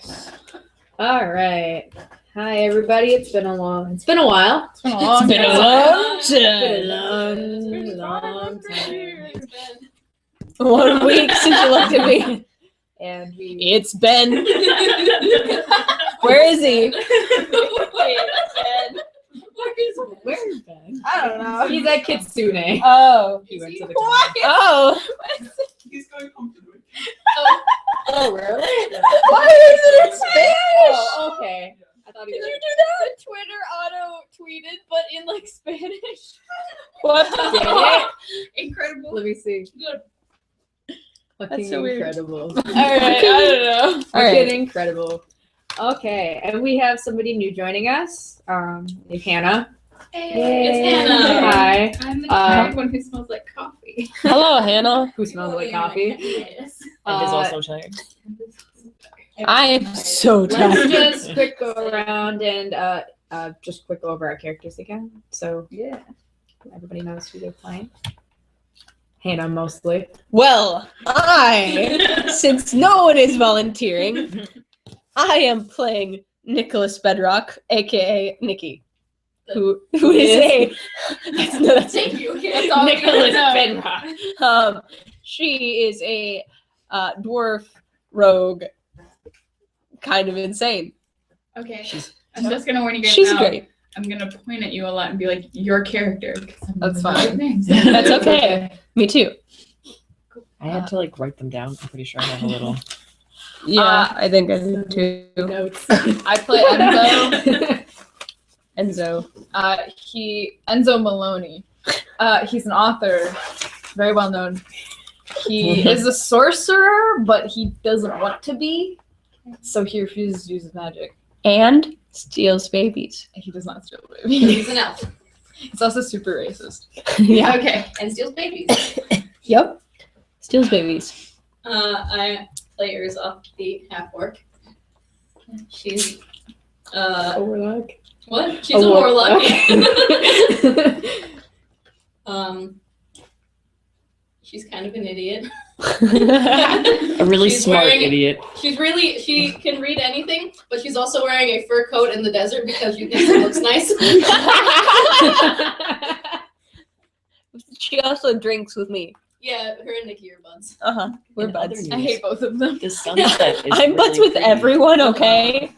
Tobias. All right. Hi, everybody. It's been a while. It's been a long time. Time. 1 week since you looked at me. And It's Ben. Where is he? Where's Ben? I don't know. He's at Kitsune. Oh. He went to the Oh. He's going home to do it. Oh, really? Why is it in Spanish? Oh, okay. I thought he Did was. you do that? Twitter auto tweeted, but in like Spanish. What? Did it? Incredible. Let me see. Good. Fucking so weird. incredible. All right, I don't know. Fucking incredible. Okay, and we have somebody new joining us. It's Hannah. Hey, it's Hannah. Hi. I'm the tired one who smells like coffee. Hello, Hannah. Who smells like coffee? Yes. And is Uh, also tired. I am so Let's tired. just quick go around and just quick go over our characters again. So Yeah. everybody knows who they're playing. Hannah mostly. Well, since no one is volunteering, I am playing Nicholas Bedrock, aka Nikki, who is that's Thank you. Okay, That's all we Nicholas know. Bedrock. she is a dwarf rogue, kind of insane. Okay. I'm just gonna warn you guys She's now. great. I'm gonna point at you a lot and be like, your character. That's Not fine. your names. That's okay. Me too. I had to like write them down. I'm pretty sure I have a little. Yeah, I think I do too. Notes. I play Enzo. Enzo. Enzo Maloney. He's an author, very well known. He is a sorcerer, but he doesn't want to be, so he refuses to use his magic. And steals babies. He does not steal He's babies. an elf. He's also super racist. Yeah. Okay. And steals babies. Yep. Steals babies. I play Urza, the half-orc. She's Warlock. what? She's a warlock. She's kind of an idiot. A really She's smart wearing- idiot. She can read anything, but she's also wearing a fur coat in the desert because she thinks it looks nice. She also drinks with me. Yeah, her and Nikki are buds. We're And buds. other I hate both of them. The sunset is I'm buds really with pretty. everyone, okay?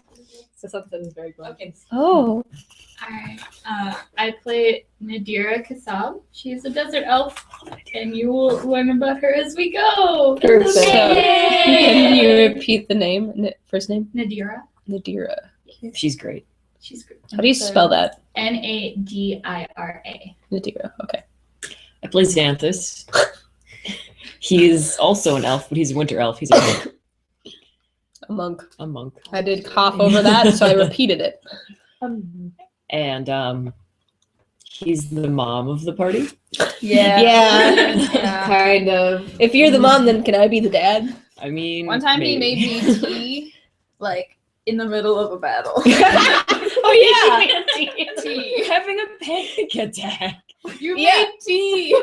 So something is very good. Okay. Oh. Alright. I play Nadira Kassab. She's a desert elf, and you will learn about her as we go. Perfect. So, can Yay! you repeat the name? First name? Nadira. Nadira. She's great. She's good. How do you spell that? Nadira. Nadira. Okay. I play Xanthus. He is also an elf, but he's a winter elf. He's a monk. A monk. A monk. I did cough over that, so I repeated it. And he's the mom of the party. Yeah. Kind of. If you're the mom, then can I be the dad? I mean, One time he maybe. made me tea, like in the middle of a battle. Oh yeah. Tea. having a panic attack. You Yeah. made tea.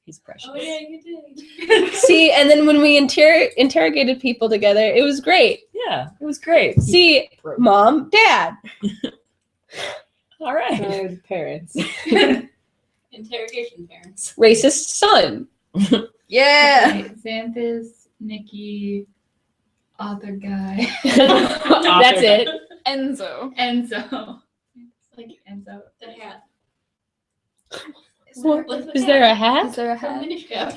He's precious. Oh yeah, you did. See, and then when we interrogated people together, it was great. Yeah, it was great. See, mom, dad. All right. Good parents. Interrogation parents. Racist son. Yeah. Right, Xanthus, Nikki, author guy. That's it. Enzo. Enzo. Like Enzo. The hat. What? Like the Is there a Is hat? there a From hat? Minish Cap.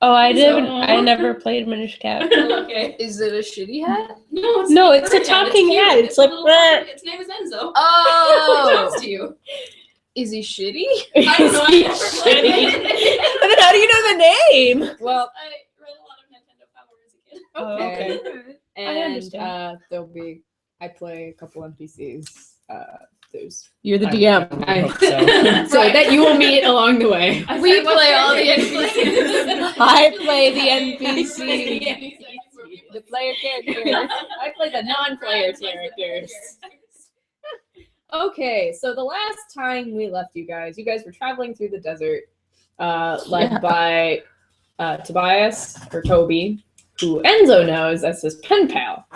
Oh, I didn't. So- I never played Minish Cap. Okay. Is it a shitty hat? No, No, it's a bird talking cute. hat. It's a like, little "Bah." bird. Its name is Enzo. Oh. It talks to you. Is he shitty? I don't know. I never played it. And then how do you know the name? Well, I read a lot of Nintendo Power as a kid. Okay. and understand. there'll be. I play a couple NPCs. There's You're the I DM. hope so. so that you will meet along the way. I We said, what's play your all the name? NPCs. I play the I play NPC. the NPCs. The player characters. I play the non-player characters. Okay, so the last time we left you guys were traveling through the desert, led Yeah. by Tobias or Toby, who Enzo knows as his pen pal.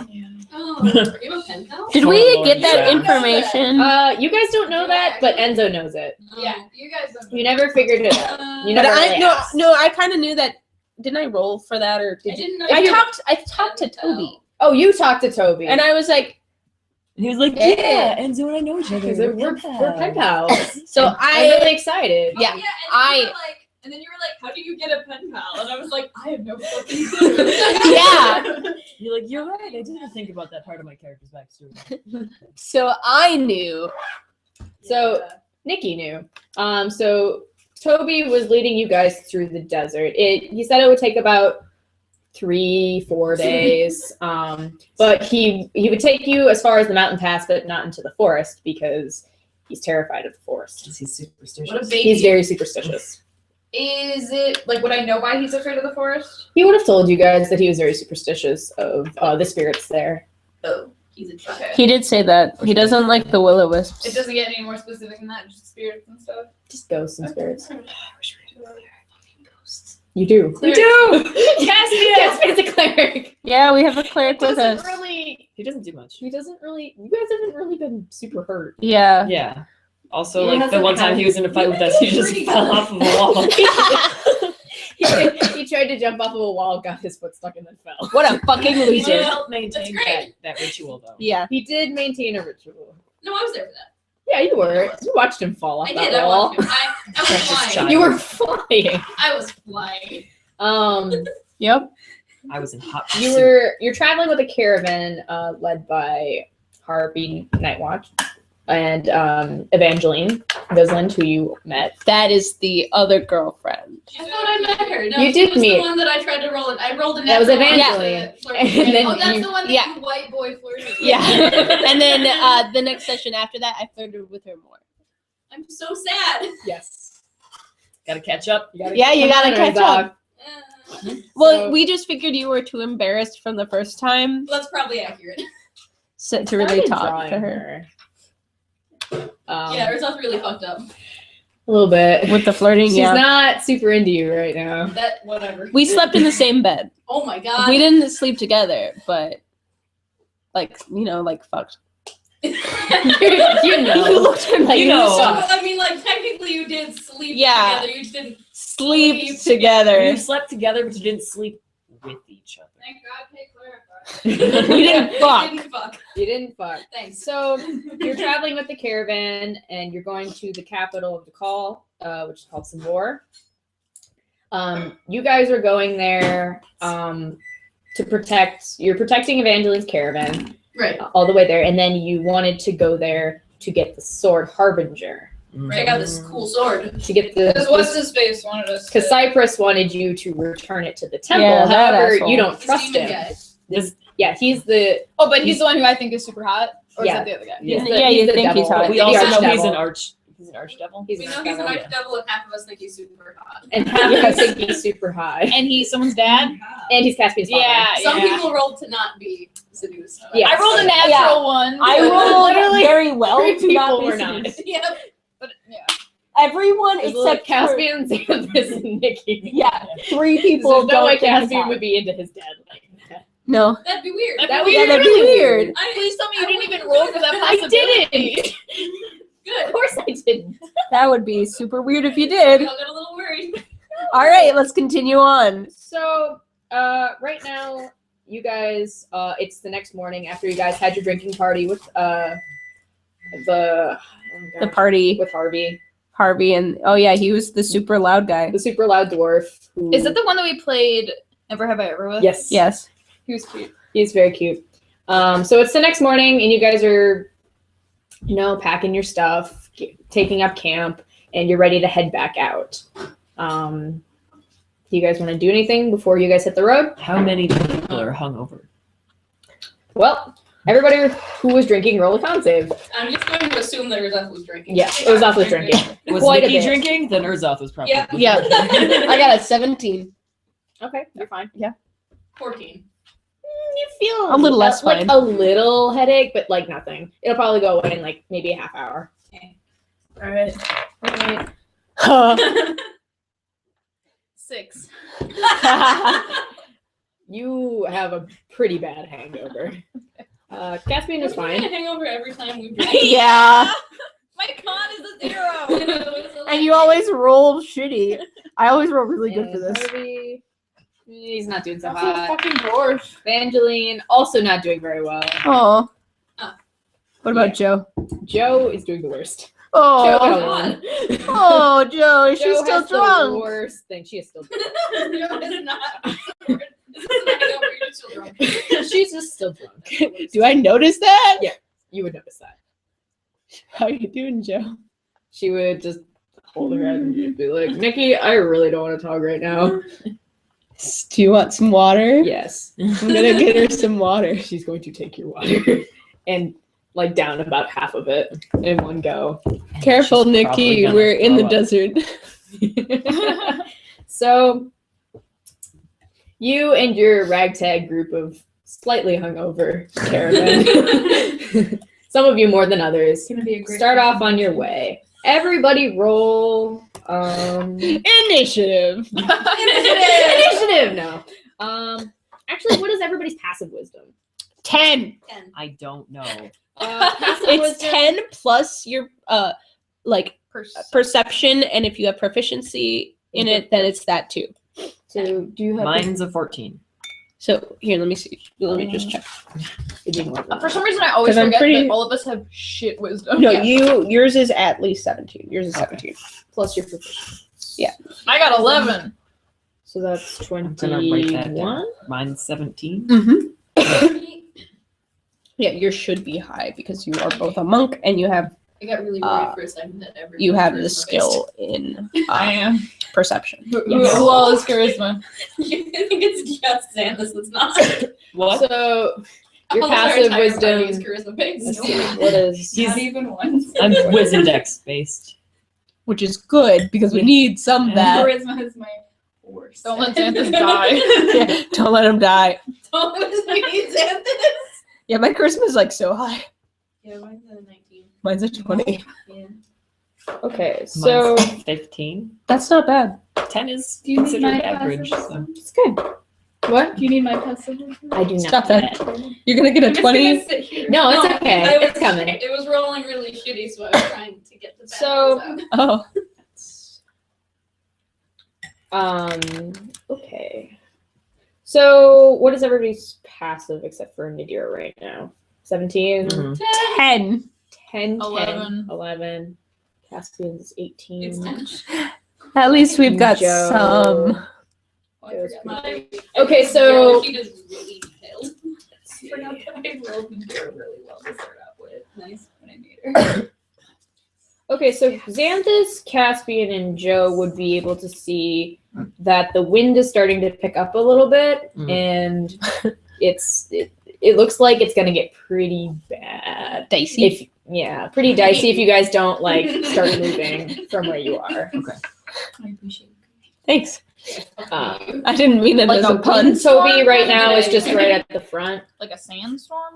Oh, are you a pen pal? Did we Oh, get that yeah. information? You guys don't know that, but Enzo knows it. Yeah, you guys don't. You never figured it out. You But never I really no asked. no I kind of knew that. Didn't I roll for that or I did you? didn't know. I talked to Toby Oh, you talked to Toby. and I was like, And he was like, Yeah. yeah, Enzo and I know each other. Because we're pen pals. so I'm I really excited. Yeah, and I- you were like, and then you were like, how do you get a pen pal? And I was like, I have no fucking clue. Yeah. You're like, you're right. I didn't think about that part of my character's backstory. so I knew. So Nikki knew. So Toby was leading you guys through the desert. He said it would take about 3-4 days. But he would take you as far as the mountain pass, but not into the forest because he's terrified of the forest. He's superstitious. What a baby. He's very superstitious. Is it like would I know why he's afraid of the forest? He would have told you guys that he was very superstitious of the spirits there. Oh, he's a child. He did say that he doesn't like the will-o-wisps. It doesn't get any more specific than that, just spirits and stuff. Just ghosts and spirits. Ghosts. You do. Cleric. Yes, it's a cleric. Yeah, we have a cleric with Doesn't us. really. He doesn't do much. He doesn't really. You guys haven't really been super hurt. Yeah. Yeah. Also, He like the hasn't one time had- he was in a fight with us, he just fell off of a wall. He tried to jump off of a wall, got his foot stuck, and then fell. What a fucking He loser. did help maintain That's great. that ritual, though. Yeah. He did maintain a ritual. No, I was there for that. Yeah, you were. You watched him fall off I that did. I wall. watched him. I was Precious flying. child. You were flying. I was flying. Yep. I was in hot You're traveling with a caravan led by Harvey Nightwatch and Evangeline Visland, who you met. That is the other girlfriend. I thought I met her. No, You she did was meet. the one that I tried to roll it. I rolled a That was natural one Evangeline. to flirt And with. then Oh, that's you- the one that yeah. you white boy flirted with. Yeah. And then the next session after that, I flirted with her more. I'm so sad. Yes. Gotta catch up. Yeah, you gotta catch up. Well, So- we just figured you were too embarrassed from the first time That's probably accurate. to really talk to her. Yeah, Urzov's really fucked up. A little bit. with the flirting. She's Yeah. not super into you right now. That whatever. We slept in the same bed. Oh my god. We didn't sleep together, but like fucked. You know. You looked like You know. saw. I mean, like technically, you did sleep Yeah. together. You just didn't. Sleep Sleep together. You slept together, but you didn't sleep with each other. Thank God, they clarified. We didn't fuck. Didn't fuck. You didn't fuck. Thanks. So you're traveling with the caravan and you're going to the capital of the call, which is called Samor. You guys are going there to protect. You're protecting Evangeline's caravan Right. all the way there, and then you wanted to go there to get the sword Harbinger. Right. I got this cool sword. To get Because what's the his face wanted us because to Cyprus wanted you to return it to the temple. Yeah, that However, asshole. you don't This trust demon him. guy. Yeah, he's the Oh, but he's the one who I think is super hot? Or Yeah. is that the other guy? Yeah. he's the, Yeah, he's you the think devil, he's hot. We the also know archdevil. he's an archdevil. He's We an know he's an archdevil. archdevil, and half of us think he's super hot. And half of us think he's super high. And he's someone's dad? And he's Caspian's father. Yeah. Some people rolled to not be seduced. Yeah. I rolled a natural Yeah. one. I so- rolled Literally, very well three to not people be were not. seduced. Yep. But yeah. Everyone There's like except for, Caspian, Xanthus, and Nikki. yeah, 3 people. There's no don't way think he's Caspian hot. would be into his dad like that. No. That'd be weird. That would Yeah, be that'd be really weird. weird. Please tell me you I didn't wouldn't even roll for that I possibility. didn't. Good. Of course I didn't. That would be super weird if you We did. all got a little worried. All right, let's continue on. So, right now, you guys, it's the next morning after you guys had your drinking party with The party, with Harvey, and oh yeah, he was the super loud guy. the super loud dwarf. Who, Is that the one that we played Never Have I Ever with? Yes. Yes. He was cute. He's very cute. So it's the next morning, and you guys are, packing your stuff, taking up camp, and you're ready to head back out. Do you guys want to do anything before you guys hit the road? How many people are hungover? Well, everybody who was drinking, roll a con save. I'm just going to assume that Urzov was drinking. Yeah, Urzov was drinking. Was Quite a Nikki bit. drinking? Then Urzoth was probably. Yeah. Yeah. I got a 17. Okay, you're fine. 14. You feel A little less like fine. a little headache, but like nothing. It'll probably go away in like maybe a half hour. All right. Huh. 6. You have a pretty bad hangover. Caspian is I fine. hangover every time we drink. Yeah. My con is a 0. And you always roll shitty. I always roll really good for And this. Harvey, he's not doing so That's a hot. fucking dwarf. Evangeline, also not doing very well. Oh. Ah. What about Yeah. Joe? Joe is doing the worst. Joe got a Oh. one. Oh, Joe, she's Joe still has the drunk. worst thing. She is still No, it's not. This is a hangover. You're still drunk. drunk. She's just still drunk. Do I notice that? Yeah. You would notice that. How you doing, Joe? She would just hold her head and just be like, Nikki, I really don't want to talk right now. Do you want some water? Yes. I'm gonna get her some water. She's going to take your water and like down about half of it in one go. Careful, She's probably Nikki. gonna We're in the throw up. desert. So you and your ragtag group of slightly hungover caravan, some of you more than others, It's gonna be a great start off on your way. Everybody roll Initiative. initiative. No. Actually, what is everybody's passive wisdom? 10. I don't know. Passive It's wisdom, 10 plus your like perception, and if you have proficiency in it, then it's that too. So do you have Mine's a 14. So here, let me see. Let me just check. For some reason, I always 'Cause I'm forget pretty- that all of us have shit wisdom. No, yours is at least 17. Yours is 17. plus your proficiency? I got 11. So that's I'm gonna write that 21. down. Mine's 17. Mm-hmm. Yeah, yours should be high because you are both a monk and you have I got really worried for a second that everyone you have was the charisma-based. skill in I am. perception. Who all is charisma? I think it's just Xanthus that's not. What? So your All of our passive entire wisdom. party is charisma-based. Let's see, what is Not even once. I'm Wizendex based. Which is good because we need some of that. Charisma is my worst. Don't let Xanthus die. Yeah, don't let him die. Don't let me Xanthus. Yeah, my charisma is like so high. Yeah, mine's a 19. Mine's a 20. Yeah. okay? So Mine's 15. That's not bad. 10 is Do you need considered my average. passive So. it's good. What? Do you need my passive wisdom? I do not. Stop that. You're gonna get a I'm just 20. gonna sit here. No, it's okay. I was- It's coming. It was rolling really shitty, so I was trying to get the bad So- ones out. Oh. Okay. So what is everybody's passive except for Nadira right now? 17, Mhm. 10. 10, 11. 11. Caspian's is 18. It's 10. At least we've got Joe. some. Oh, I forgot my- Okay, so- She does really detailed. I forgot that I rolled Nadira really well to start out with. Nice when I made her. Okay, so Xanthus, Caspian, and Joe would be able to see that the wind is starting to pick up a little bit, Mm. and it looks like it's gonna get pretty bad. Dicey. If pretty dicey if you guys don't like start moving from where you are. I appreciate Thanks. it. I didn't mean it Like as a a pun. wind Toby right now is just right at the front. Like a sandstorm?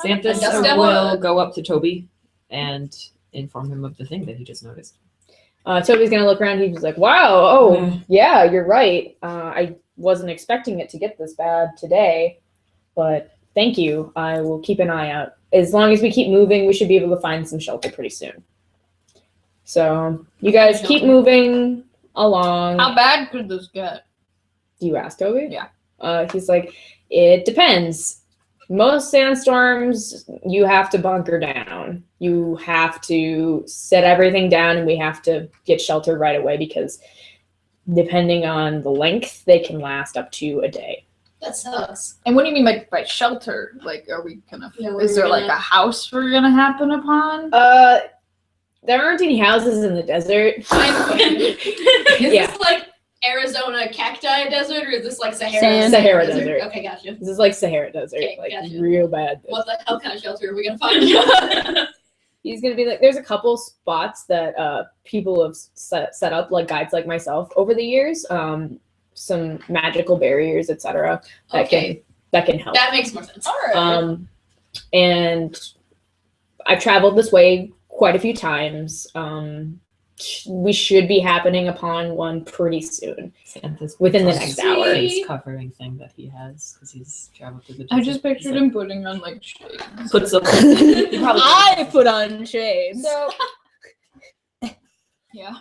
Xanthus Dust devil. will go up to Toby and inform him of the thing that he just noticed. Toby's gonna look around. He's just like, "Wow, oh yeah, you're right. I wasn't expecting it to get this bad today, but thank you. I will keep an eye out. As long as we keep moving, we should be able to find some shelter pretty soon. So you guys keep moving along." How bad could this get? Do you ask Toby? Yeah. He's like, "It depends. Most sandstorms, you have to bunker down. You have to set everything down, and we have to get shelter right away because depending on the length, they can last up to a day." That sucks. And what do you mean by shelter? Like, are we gonna? Yeah, is we're there like gonna- a house we're gonna happen upon? There aren't any houses in the desert. Is Yeah. this like Arizona cacti desert, or is this like Sahara? Sand. Sahara desert. Okay, gotcha. This is like Sahara Desert, Okay, like gotcha. real bad. What the hell kind of shelter are we gonna find? He's gonna be like, there's a couple spots that people have set up, like guides like myself, over the years. Some magical barriers, etc. Okay, that can help. that makes more sense. All right. And I've traveled this way quite a few times. we should be happening upon one pretty soon, Xanthus within the puts next on hour. his face covering thing that he has because he's traveled through the desert. I just pictured him putting on like shades. Puts up. I put on shades. So, Yeah.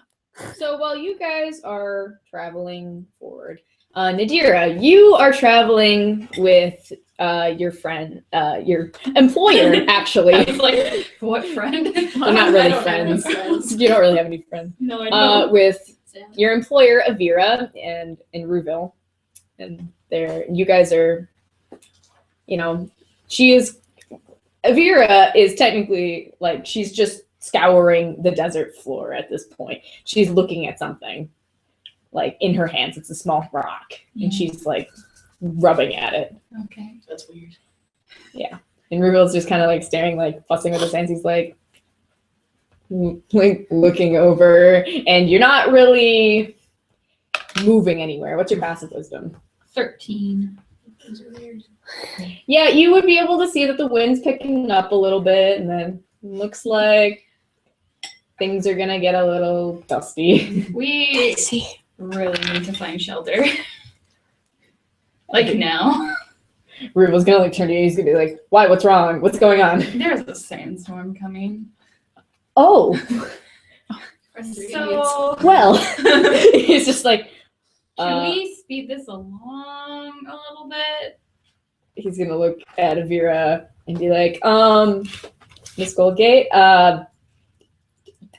so while you guys are traveling forward, Nadira, you are traveling with your friend, your employer, actually. I was like, what friend? Well, not I really don't have any friends. You don't really have any friends. No, I don't. With your employer, Avira, and in Rouville, and you guys are, Avira is technically like she's just scouring the desert floor at this point. She's looking at something, like in her hands. It's a small rock, and she's like rubbing at it. Okay. That's weird. And Ruville's just kind of like staring, like fussing with his hands. He's like looking over, and you're not really moving anywhere. What's your passive wisdom? 13. Those are weird. Yeah, you would be able to see that the wind's picking up a little bit, and then looks like things are gonna get a little dusty. We really need to find shelter. Like now. Ruville's gonna like turn to you. He's gonna be like, "Why? What's wrong? What's going on?" There's a sandstorm coming. Oh, So well. He's just like, can we speed this along a little bit? he's gonna look at Avira and be like, Miss Goldgate,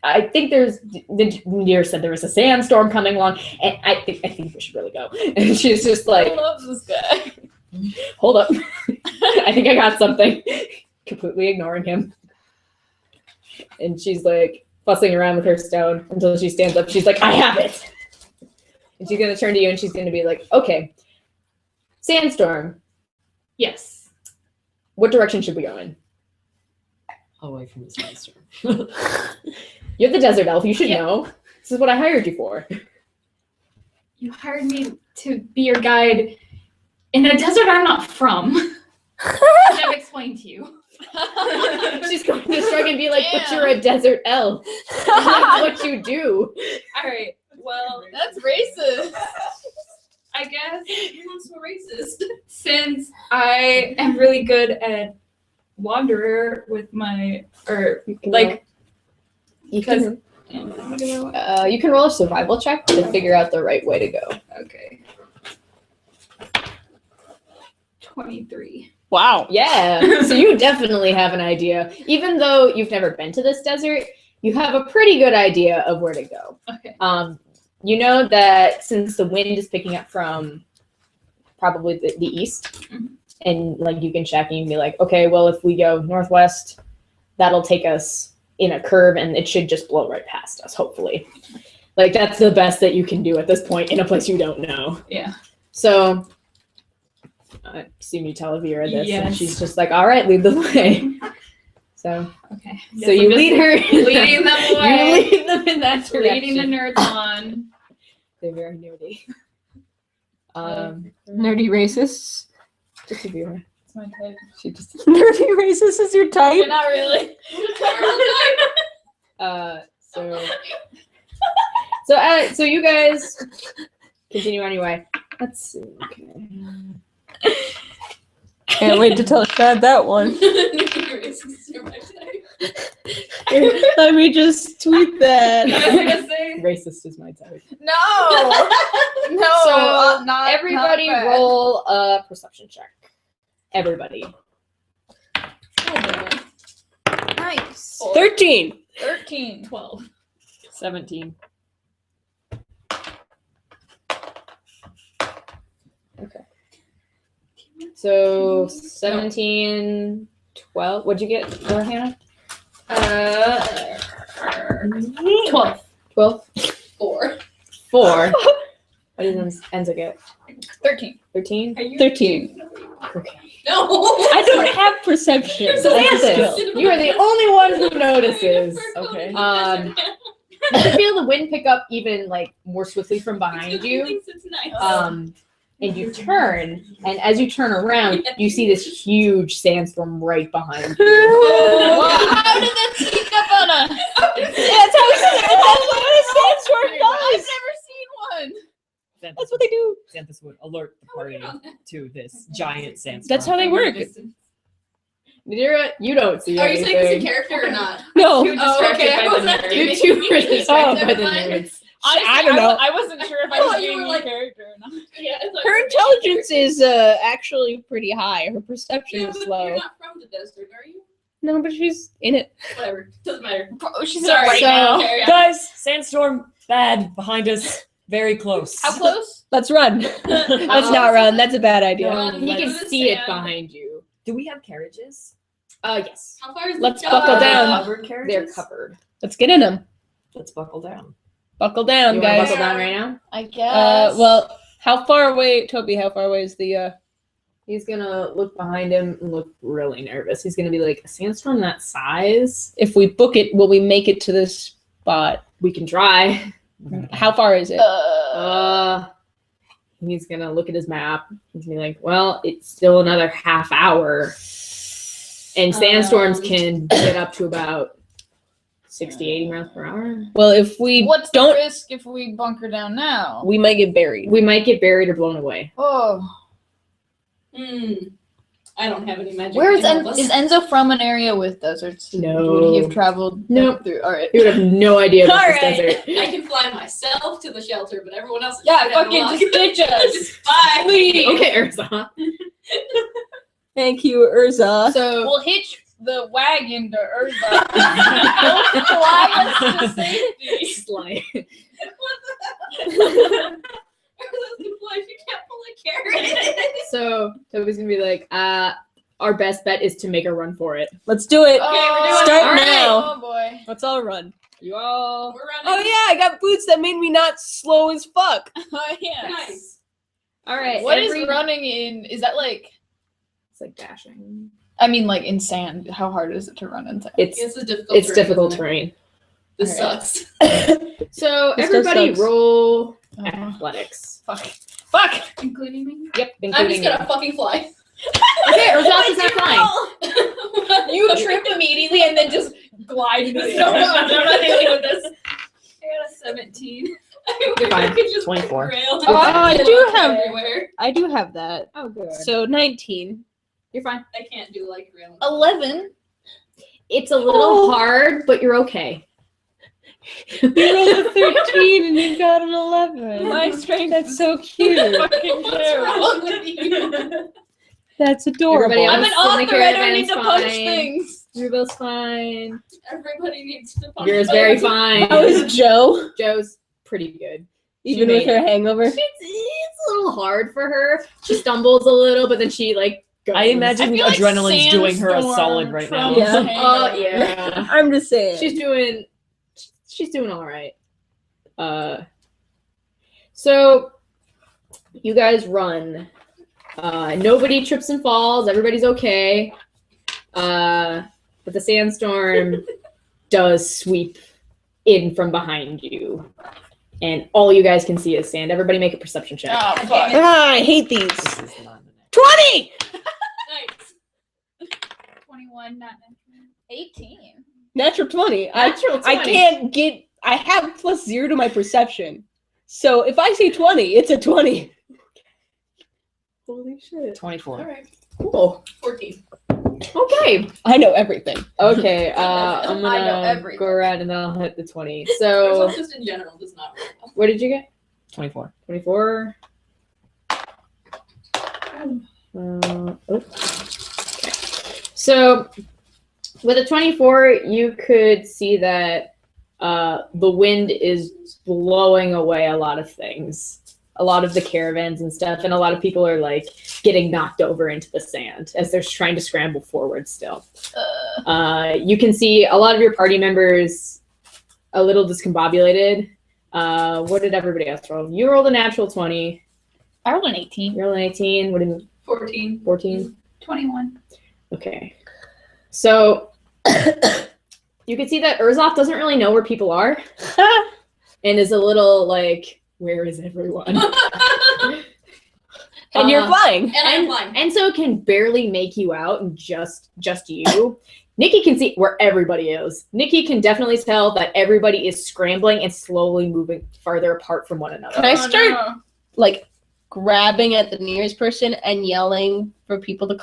I think the Nadir said there was a sandstorm coming along, and I think we should really go. And she's just I like, love this guy. hold up. I think I got something. Completely ignoring him. And she's like fussing around with her stone until she stands up. She's like, I have it. And she's gonna turn to you and she's gonna be like, okay, sandstorm. Yes. What direction should we go in? Away from this monster. You're the desert elf. You should Yeah. know. This is what I hired you for. You hired me to be your guide in a desert I'm not from. Which I've explained to you. She's going to strike and be like, but Yeah. you're a desert elf. That's what you do. Alright, well, That's racist. I guess Everyone's so racist. since I am really good at Wanderer with my, like, You because can, you can roll a survival check to figure out the right way to go. okay. 23. Wow. Yeah, so you definitely have an idea. Even though you've never been to this desert, you have a pretty good idea of where to go. Okay. You know that since the wind is picking up from probably the east, and like you can check and you can be like, okay, well, if we go northwest, that'll take us in a curve and it should just blow right past us, hopefully. Like that's the best that you can do at this point in a place you don't know. Yeah. So I assume you tell Avira this, Yes. and she's just like, all right, lead the way. So, Okay. so you lead her. leading them You away. lead them in that direction. Leading the nerds on. They're very nerdy. Nerdy racists. Just Avira. It's my type. She just. Nerdy racist is your type. You're not really. So you guys continue on your way. Let's see. Okay. Can't wait to tell Chad that one. Let me just tweet that. I was gonna say. Racist is my type. No. No. So not everybody not bad. roll a perception check. Everybody. Nice. 13. 13. 12. 17. So 17, 12. What'd you get, Hannah? 12. 12? 4. 4. What does Enza get? 13. 13? 13. Okay. No. I don't have perception. So That's a skill. Xanthus, you are the only one who notices. Okay. You can feel the wind pick up even like more swiftly from behind you. It's nice. and you turn, and as you turn around, you see this huge sandstorm right behind you. How did that sneak up on us? That's what a sandstorm I've does. never seen one. That's what they do. Xanthus would alert the party to this giant sandstorm. That's how they work. Nadira, you don't see Are you anything. saying it's a character or not? No. Oh, okay. I was not You're doing too distracted by the Never mind. nerds. Honestly, I don't know. I wasn't sure if I I was thought you being were a like- character or not. Yeah, it's like, Her intelligence is actually pretty high. Her perception Yeah, is but low. you're not from the desert, are you? No, but she's in it. Whatever. Doesn't matter. Bro, she's Sorry. right So- now. Carry on. Guys, sandstorm bad behind us, very close. How close? Let's run. Let's not run. That's a bad idea. Run. He can Let's see it stand. behind you. Do we have carriages? Yes. How far is Let's the buckle down. Covered carriages? They're covered. Let's get in them. Let's buckle down. Buckle down, You want to guys. buckle down right now? I guess. Well, how far away, Toby? How far away is the? He's gonna look behind him and look really nervous. He's gonna be like, a sandstorm that size? If we book it, will we make it to this spot? We can try. How far is it? He's gonna look at his map. He's gonna be like, well, it's still another half hour. And sandstorms can get up to about 60, 80 miles per hour. Well, if we what's don't, the risk if we bunker down now? we might get buried. We might get buried or blown away. Oh, I don't have any magic. where is to help us. Is Enzo from an area with deserts? No. Would he have traveled Nope. through? All right. You would have no idea about this Alright. desert. I can fly myself to the shelter, but everyone else is Yeah, straight out of fucking luck. just ditch us. Just bye. Please. Okay, Urza. Thank you, Urza. So We'll hitch the wagon to Urza. He'll fly us to safety. Slay. You can't pull a carrot. So Toby's gonna be like, our best bet is to make a run for it. Let's do it. Okay, we're doing Start it. All right. now. Oh boy. Let's all run. You all. We're running. Oh yeah, I got boots that made me not slow as fuck. Oh yeah. Nice. All right. What is running in? Is that like? It's like dashing. I mean, like in sand. How hard is it to run in sand? It's a difficult. it's difficult isn't it? terrain. This Alright. sucks. So This everybody sucks. roll Oh, athletics. fuck. Fuck. Including me. Yep, I'm including just gonna fucking fly. Okay, Urzaf is not flying. You trip immediately and then just glide into the No, air. I'm not dealing with this. I got a 17. You're fine. I could just 24. rail Oh, I do have- everywhere. I do have that. Oh, good. So 19. You're fine. I can't do like rail. 11. It's a little hard, but you're okay. You rolled a 13 and you got an 11. My strength. That's so cute. Fucking What's terrible. wrong with you? That's adorable. Everybody I'm else an in the author. I don't need caravan's to punch fine. things. Rubo's fine. Everybody needs to punch. Yours very fine. How is Joe? Joe's pretty good. Even She with made her hangover? It's a little hard for her. She stumbles a little, but then she like goes. I imagine I feel like adrenaline's doing her a sandstorm solid right now. trumps Yeah. hangover. Oh yeah. I'm just saying. She's doing all right. So you guys run. Nobody trips and falls. Everybody's okay. But the sandstorm does sweep in from behind you, and all you guys can see is sand. Everybody make a perception check. Oh, fuck. I hate these. This is not the next. 20! Nice. 21, not 18. Natural 20. Natural 20. I can't get. I have +0 to my perception. So if I say 20, it's a 20. Holy shit! 24. All right. Cool. 14. Okay. I know everything. Okay. I'm I know gonna everything. go around and then I'll hit the 20. Yours So just in general does not roll well. what did you get? 24. 24. Okay. So with a 24, you could see that the wind is blowing away a lot of things, a lot of the caravans and stuff, and a lot of people are like getting knocked over into the sand as they're trying to scramble forward still. You can see a lot of your party members a little discombobulated. What did everybody else roll? You rolled a natural 20. I rolled an 18. You rolled an 18. What did you 14. 14? 21. Okay. So you can see that Urzaf doesn't really know where people are and is a little like, where is everyone? And you're flying. And I'm flying. Enzo can barely make you out, and just you. Nikki can see where everybody is. Nikki can definitely tell that everybody is scrambling and slowly moving farther apart from one another. Can I start like grabbing at the nearest person and yelling for people to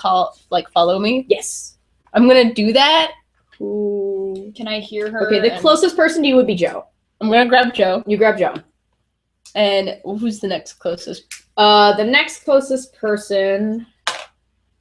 follow me? Yes. I'm gonna do that. Ooh. Can I hear her? Okay, the closest person to you would be Joe. I'm gonna grab Joe. You grab Joe. And who's the next closest? The next closest person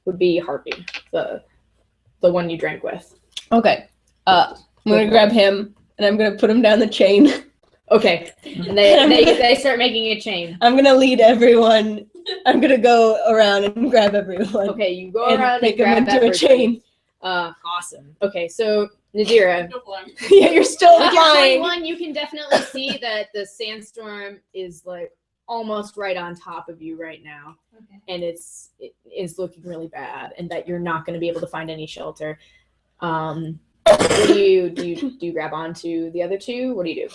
would be Harvey, the one you drank with. Okay. I'm gonna grab him and I'm gonna put him down the chain. Okay. And they start making a chain. I'm gonna lead everyone. I'm gonna go around and grab everyone. Okay, you go And around and make them grab into a everybody. chain. Awesome. Okay, so Nadira, Still flying. Yeah, you're still with your flying. 21, you can definitely see that the sandstorm is like almost right on top of you right now. Okay. And it is looking really bad, and that you're not going to be able to find any shelter. Do you grab onto the other two? What do you do?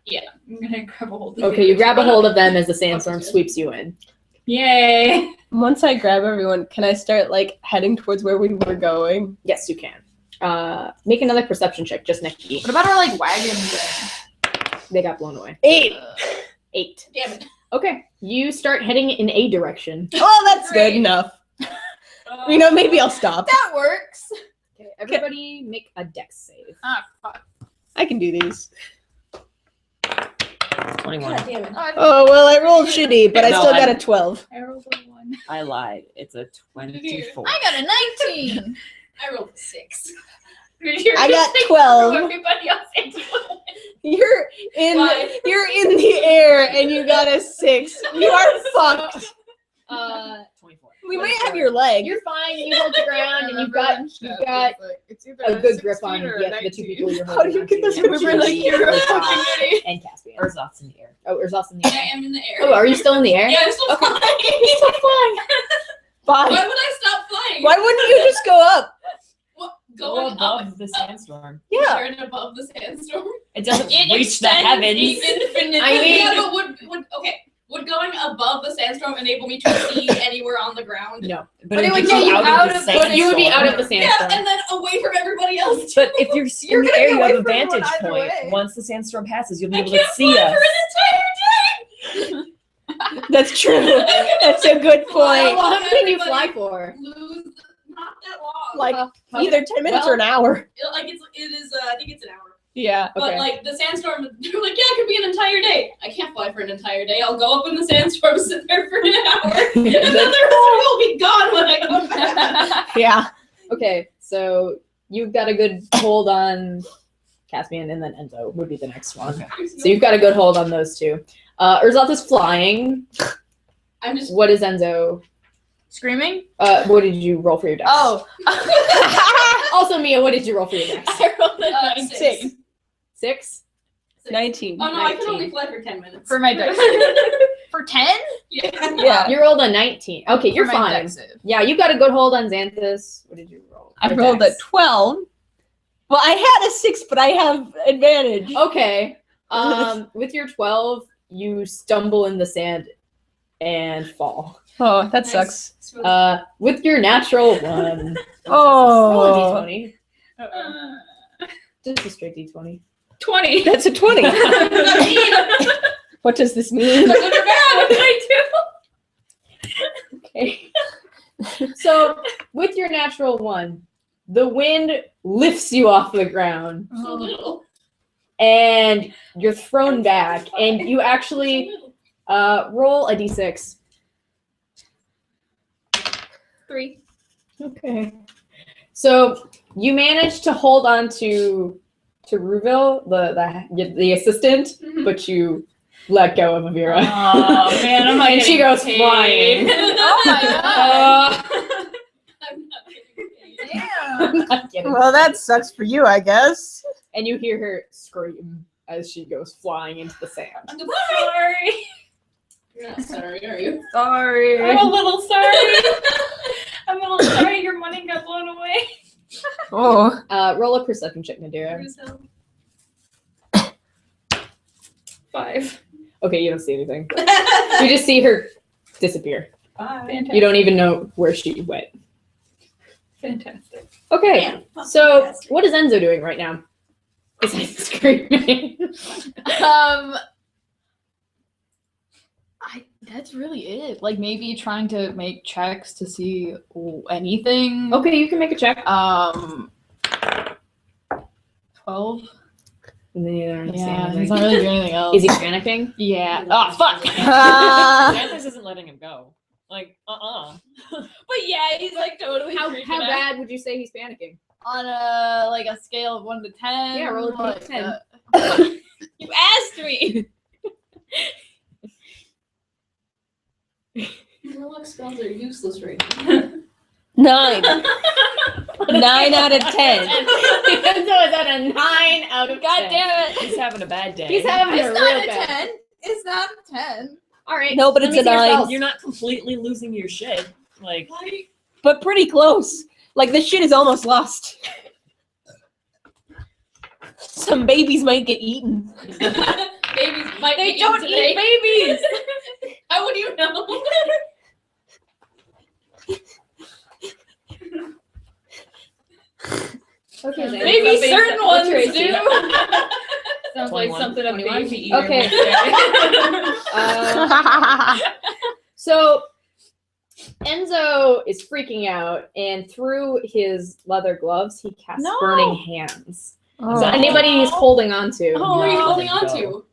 Yeah, I'm gonna grab a hold of Okay, you grab a hold of them as the sandstorm sweeps you in. Yay! Once I grab everyone, can I start heading towards where we were going? Yes, you can. Make another perception check, just Nikki. What about our wagons? They got blown away. 8. 8. Damn it. Okay, you start heading in a direction. Oh, that's Great. good enough. Maybe I'll stop. That works. Okay, everybody make a dex save. Ah, fuck. I can do these. 21. God damn it. Oh, well, I rolled shitty, but I No, still got I'm- a 12. I rolled a 1. I lied. It's a 24. I got a 19. I rolled a 6. I got 12. Everybody else into it. You're Why? in the air and you got a 6. You are fucked. 24. We might have your leg. You're fine. You hold the ground, and you've got it's either a good grip 16 on or the two 19. people you're How holding. do you get onto. this river like you're a fucking idiot? And Caspian. Urzot's in the air. Oh, Urzot's in the I air. am in the air. Oh, are you still in the air? Yeah, I'm still Okay. flying. Still flying. Why Bye. would I stop flying? Why wouldn't you just go up? What? Go Going above up. the sandstorm. Yeah. Turn above the sandstorm. It doesn't It reach the extends heavens. infinitely. I mean- Yeah, but would going above the sandstorm enable me to see anywhere on the ground? No. But it would gets get you out the of- But you would be out of the sandstorm. Yeah, sandstorm. and then away from everybody else. But if you're You're in the gonna air, be you away have a from everyone vantage either point. way. Once the sandstorm passes, you'll be I able can't to see fly us. for an entire day. That's true. That's a good How point. long can you Everybody fly for? Lose not that long. Like Okay. either 10 minutes or an hour. It is. I think it's an hour. Yeah. But Okay. the sandstorm, they're like, yeah, it could be an entire day. I can't fly for an entire day. I'll go up in the sandstorm, sit there for an hour, and then the rest will be gone when I come back. Yeah. Okay, so you've got a good hold on Caspian, and then Enzo would be the next one. So you've got a good hold on those two. Urzoth is flying. I'm just. What is Enzo? Screaming? What did you roll for your dex? Oh. Also, Mia, what did you roll for your dex? I rolled a 6. 6? 19. Oh no, I can 19. only fly for 10 minutes. For my dex. For 10? Yeah. Yeah. You rolled a 19. Okay, you're For my fine. dex save. Yeah, you got a good hold on Xanthus. What did you roll? I Your rolled a dex. 12. Well, I had a 6, but I have advantage. Okay. With your 12, you stumble in the sand and fall. Oh, that Nice. sucks. With your natural 1. Oh. Roll a d20. Uh, Just a straight d20. 20. That's a 20. What does that mean? What does this mean? Good or bad? What did I do? Okay. So, with your natural 1, the wind lifts you off the ground So little. and you're thrown back, and you actually roll a d6. 3. Okay. So you manage to hold on to Ruville, the assistant, but you let go of Avira. Oh man, I'm not And she getting goes paid. flying. Oh my god. I'm not getting paid. Damn. I'm not kidding. Well, that sucks for you, I guess. And you hear her scream as she goes flying into the sand. I'm Sorry. You're not sorry, are you? Sorry. I'm a little sorry. I'm a little sorry your money got blown away. Oh. Roll a perception check, Nadira. 5. Okay, you don't see anything. You just see her disappear. Bye. Fantastic. You don't even know where she went. Fantastic. Okay, Yeah, so fantastic. what is Enzo doing right now? Besides screaming. That's really it. Like maybe trying to make checks to see anything. Okay, you can make a check. 12. And then you don't see Yeah, anything. he's not really doing anything else. Is he panicking? Yeah. Oh fuck. Xanthus isn't letting him go. Like, But yeah, he's like totally How freaking out. bad would you say he's panicking? On a like a scale of 1 to 10. Yeah, roll a like, d10. You asked me. Warlock spells are useless right now. 9. 9 out of 10. Enzo is at a 9 out of 10. God damn it. he's having a bad day. He's having a It's real not a bad. 10. It's not a 10. All right. No, but let it's me a see your 9. spells. You're not completely losing your shit. Like, But pretty close. Like the shit is almost lost. Some babies might get eaten. Babies might They be don't today. eat babies. How would you know? Okay, Xanthus. Maybe Baby certain stuff. ones What's do. your Sounds like 21. something a 21? baby eater Okay. would say. So Enzo is freaking out, and through his leather gloves, he casts No. burning hands. Oh. So anybody he's holding on to. Who are you No. holding on to?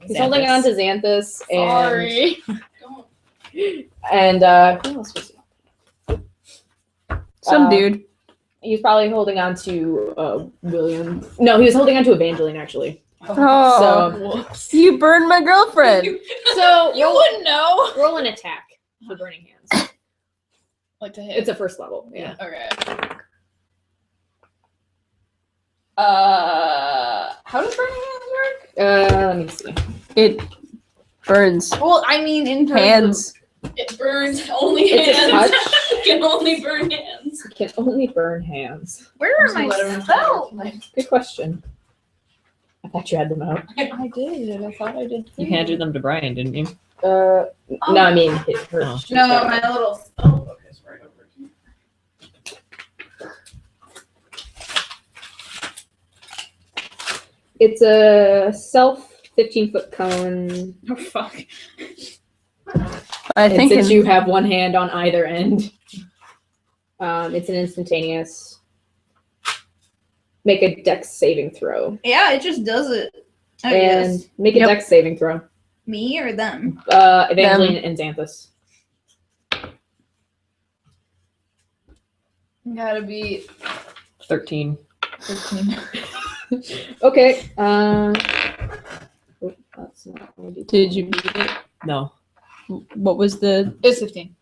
He's holding on to Xanthus, and Sorry. Don't. who else was he? Some Uh, dude. He's probably holding on to William. No, he was holding on to Evangeline actually. Oh. You burned my girlfriend. So You wouldn't know. roll an attack for burning hands. Like to hit. It's a first level. Yeah. Okay. How does burning hands work? Let me see. It burns Well, I mean, in terms hands. It burns only It's a hands. touch. It can only burn hands. Can only burn hands. Of, where are my spells? Good question. I thought you had them out. I did. I thought I did. You handed them to Brian, didn't you? No, I mean her. Oh. she's No, got my them. little spell book is right over here. It's a self 15-foot cone. Oh fuck. I And think since in- you have one hand on either end, it's an instantaneous. Make a dex saving throw. Yeah, it just does it. I And guess. make a Yep. dex saving throw. Me or them? Evangeline and Xanthus. Gotta be 13. 15. Okay. Oh, that's not what I did. Did you beat it? No. What was the It's 15.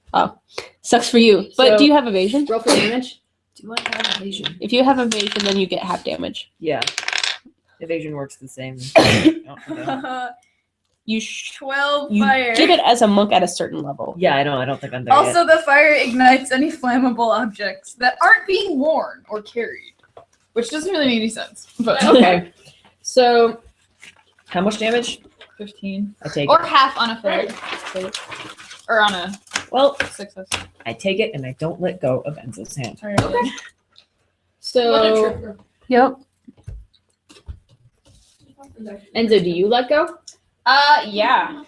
sucks for you? But So- do you have evasion? Roll for damage. Do I have evasion? If you have evasion, then you get half damage. Yeah. Evasion works the same. Oh, okay. You 12 you fire. get it as a monk at a certain level. Yeah, I don't think I'm there Also, the fire ignites any flammable objects that aren't being worn or carried, which doesn't really make any sense. But Okay. So yet. How much damage? 15 I take or it. half on a fail, or on a Well, success. I take it and I don't let go of Enzo's hand. Sorry. What a so tripper. Yep. Enzo, do you let go? Yeah.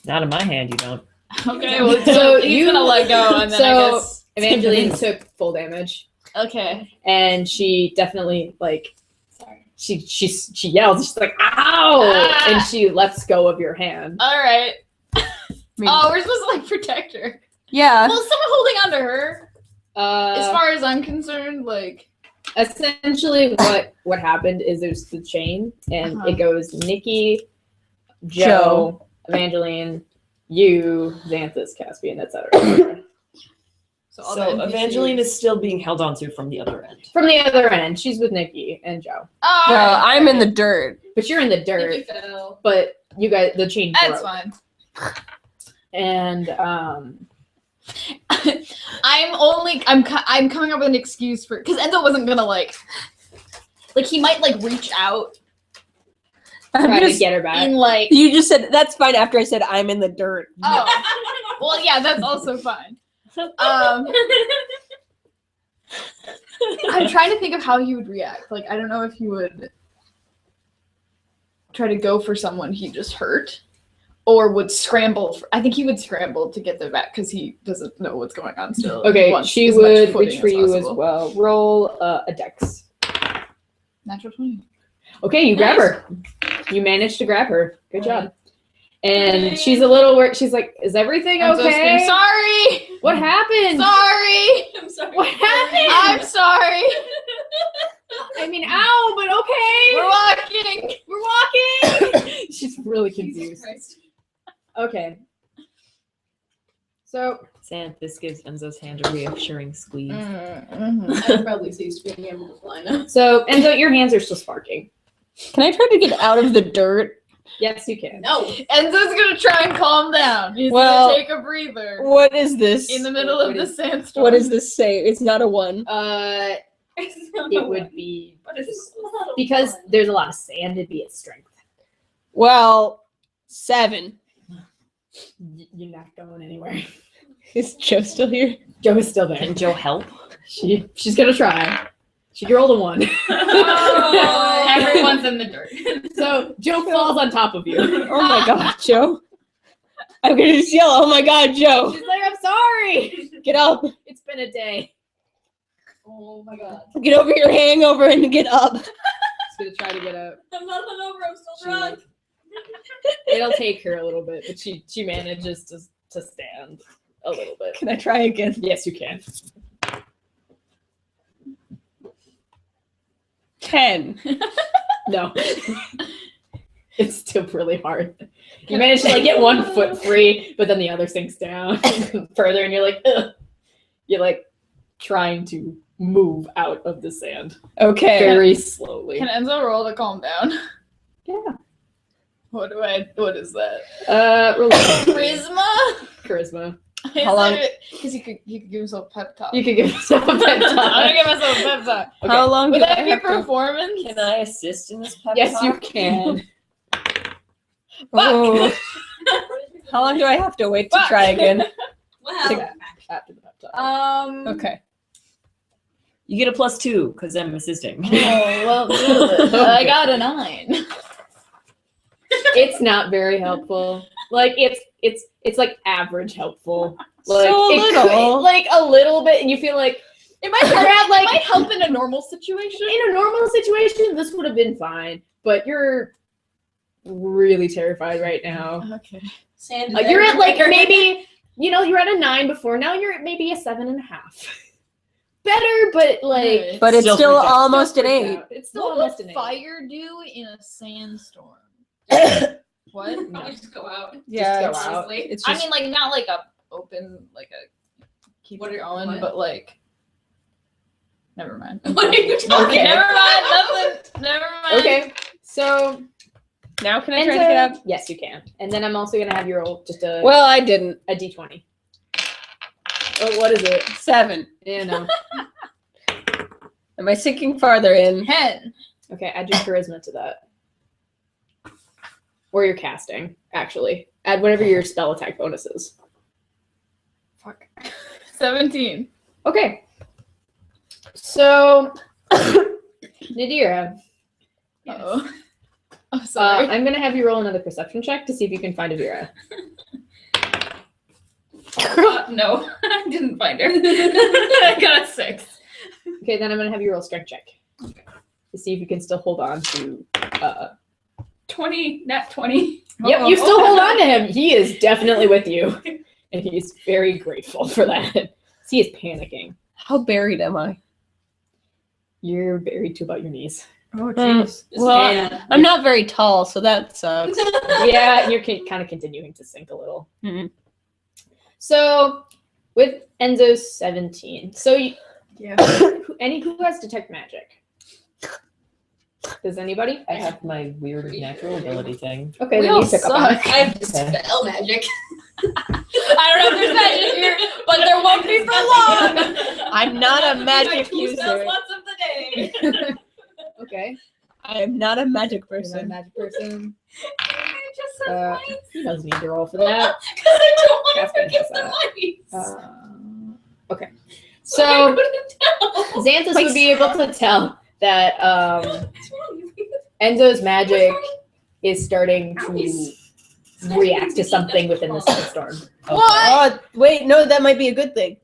Not in my hand, you don't. Okay. Well, So so he's you- gonna let go, and then so- I guess. Evangeline took full damage, Okay. and she definitely like Sorry. she yells. She's like, "Ow!" Ah! And she lets go of your hand. All right. Maybe. Oh, we're supposed to like protect her. Yeah. Well, someone holding on to her. As Uh, far as I'm concerned, like. essentially, what happened is there's the chain, and Uh-huh. it goes Nikki, Joe, Evangeline, you, Xanthus, Caspian, etc. All the So NPCs. Evangeline is still being held onto from the other end. From the other end, she's with Nikki and Joe, Oh, Well, alright. I'm in the dirt. but you're in the dirt. Nikki fell. But you guys, the chain That's broke, fine. and I'm coming up with an excuse for because Enzo wasn't gonna like he might like reach out I'm try to just- get her back. in like you just said that's fine after I said I'm in the dirt. oh Well, yeah, that's also fine. I'm trying to think of how he would react. Like, I don't know if he would try to go for someone he just hurt, or would scramble. I think he would scramble to get them back because he doesn't know what's going on still. Okay, she would reach for you as well. Roll a dex. Natural 20. Okay, you grab her. You managed to grab her. Good job. And she's a little worried. She's like, "Is everything okay? Sorry. What happened? Sorry. I'm sorry. What happened? I'm sorry. I mean, ow, but okay. We're walking. We're walking." She's really Jesus confused. Christ. Okay. So Xanthus gives Enzo's hand a reassuring squeeze. I'm probably used to being able to fly now. So Enzo, your hands are still sparking. Can I try to get out of the dirt? Yes, you can. No. Enzo's gonna try and calm down. He's Well, gonna take a breather What is this? in the middle of the sandstorm. What does this say? It's not a 1. It would be because there's a lot of sand. It'd be its strength. Well, 7. You're not going anywhere. Is Joe still here? Joe is still there. Can Joe help? She's gonna try. She rolled a 1. Oh, everyone's in the dirt. So Joe falls on top of you. Oh my god, Joe. I'm gonna just yell, oh my god, Joe. She's like, "I'm sorry. Get up. It's been a day." Oh my god. Get over your hangover and get up. She's gonna try to get up. I'm not hungover, I'm still She- drunk. It'll take her a little bit, but she manages to stand a little bit. Can I try again? Yes, you can. 10. No. It's still really hard. You manage to like get one foot free, but then the other sinks down further, and you're like, ugh. You're like trying to move out of the sand Okay. very slowly. Can Enzo roll to calm down? Yeah. What is that? Roll Charisma? charisma. How long- Because he could give himself a pep talk. You could give yourself a pep I'm talk. gonna give myself a pep talk. Okay. How long Would do I that be have to... performance? Can I assist in this pep Yes, talk? you can. Oh. How long do I have to wait to Fuck. try again? Wow. After the pep talk. Okay. You get a +2 because I'm assisting. Oh, well, I got a 9. It's not very helpful. Like it's like average helpful. Like So it little. could, like a little bit, and you feel like It might you're at like might help in a normal situation. in a normal situation, this would have been fine, but you're really terrified right now. Okay. Sand Like you're at like maybe you're at a 9 before. Now you're at maybe a 7.5. Better, but like But it's Still still freaked out. almost an freaked 8. out. It's still What almost would an 8. fire do in a sandstorm? What? Probably just go out. Yeah, Just go out. Honestly. it's I just... mean, like not like a open, like a keep What it are- going, what? but like. Never mind. What are you talking Okay. Never mind. Nothing. Never mind. Okay, so Now can I try to get Enzo- up? yes, you can, and then I'm also gonna have you roll just a Well, I didn't. a d20. Oh, what is it? 7. Yeah, no. Am I sinking farther in? 10. Okay, add your charisma to that. Or your casting, actually. Add whatever your spell attack bonus is. Fuck. 17. Okay. So, Nadira, Uh-oh. I'm sorry. I'm going to have you roll another perception check to see if you can find Adira. No, I didn't find her. I got a 6. Okay, then I'm going to have you roll a strength check to see if you can still hold on to... 20, not 20. Yep, you still hold on to him. He is definitely with you. And he's very grateful for that. He is panicking. How buried am I? You're buried to about your knees. Oh, jeez. Well, I'm not very tall, so that sucks. Yeah, you're kind of continuing to sink a little. Mhm. So, with Enzo's 17. So, Yeah. who has detect magic? Does anybody? I have my weird natural ability thing. Okay, We then all you pick up on it. I have dispel magic. I don't know if there's magic here, but there won't be for long. I'm not a magic My 2 spell user. slots of the day. Okay. I am not a magic You're not a person. magic person. just said mice. He doesn't need to roll for that. Because I don't want to Catherine forgive has the mice. Okay. So I So put it down. Xanthus would be able to tell that What's wrong? Enzo's magic is starting to react to something within the sandstorm. Oh, wait, no, that might be a good thing.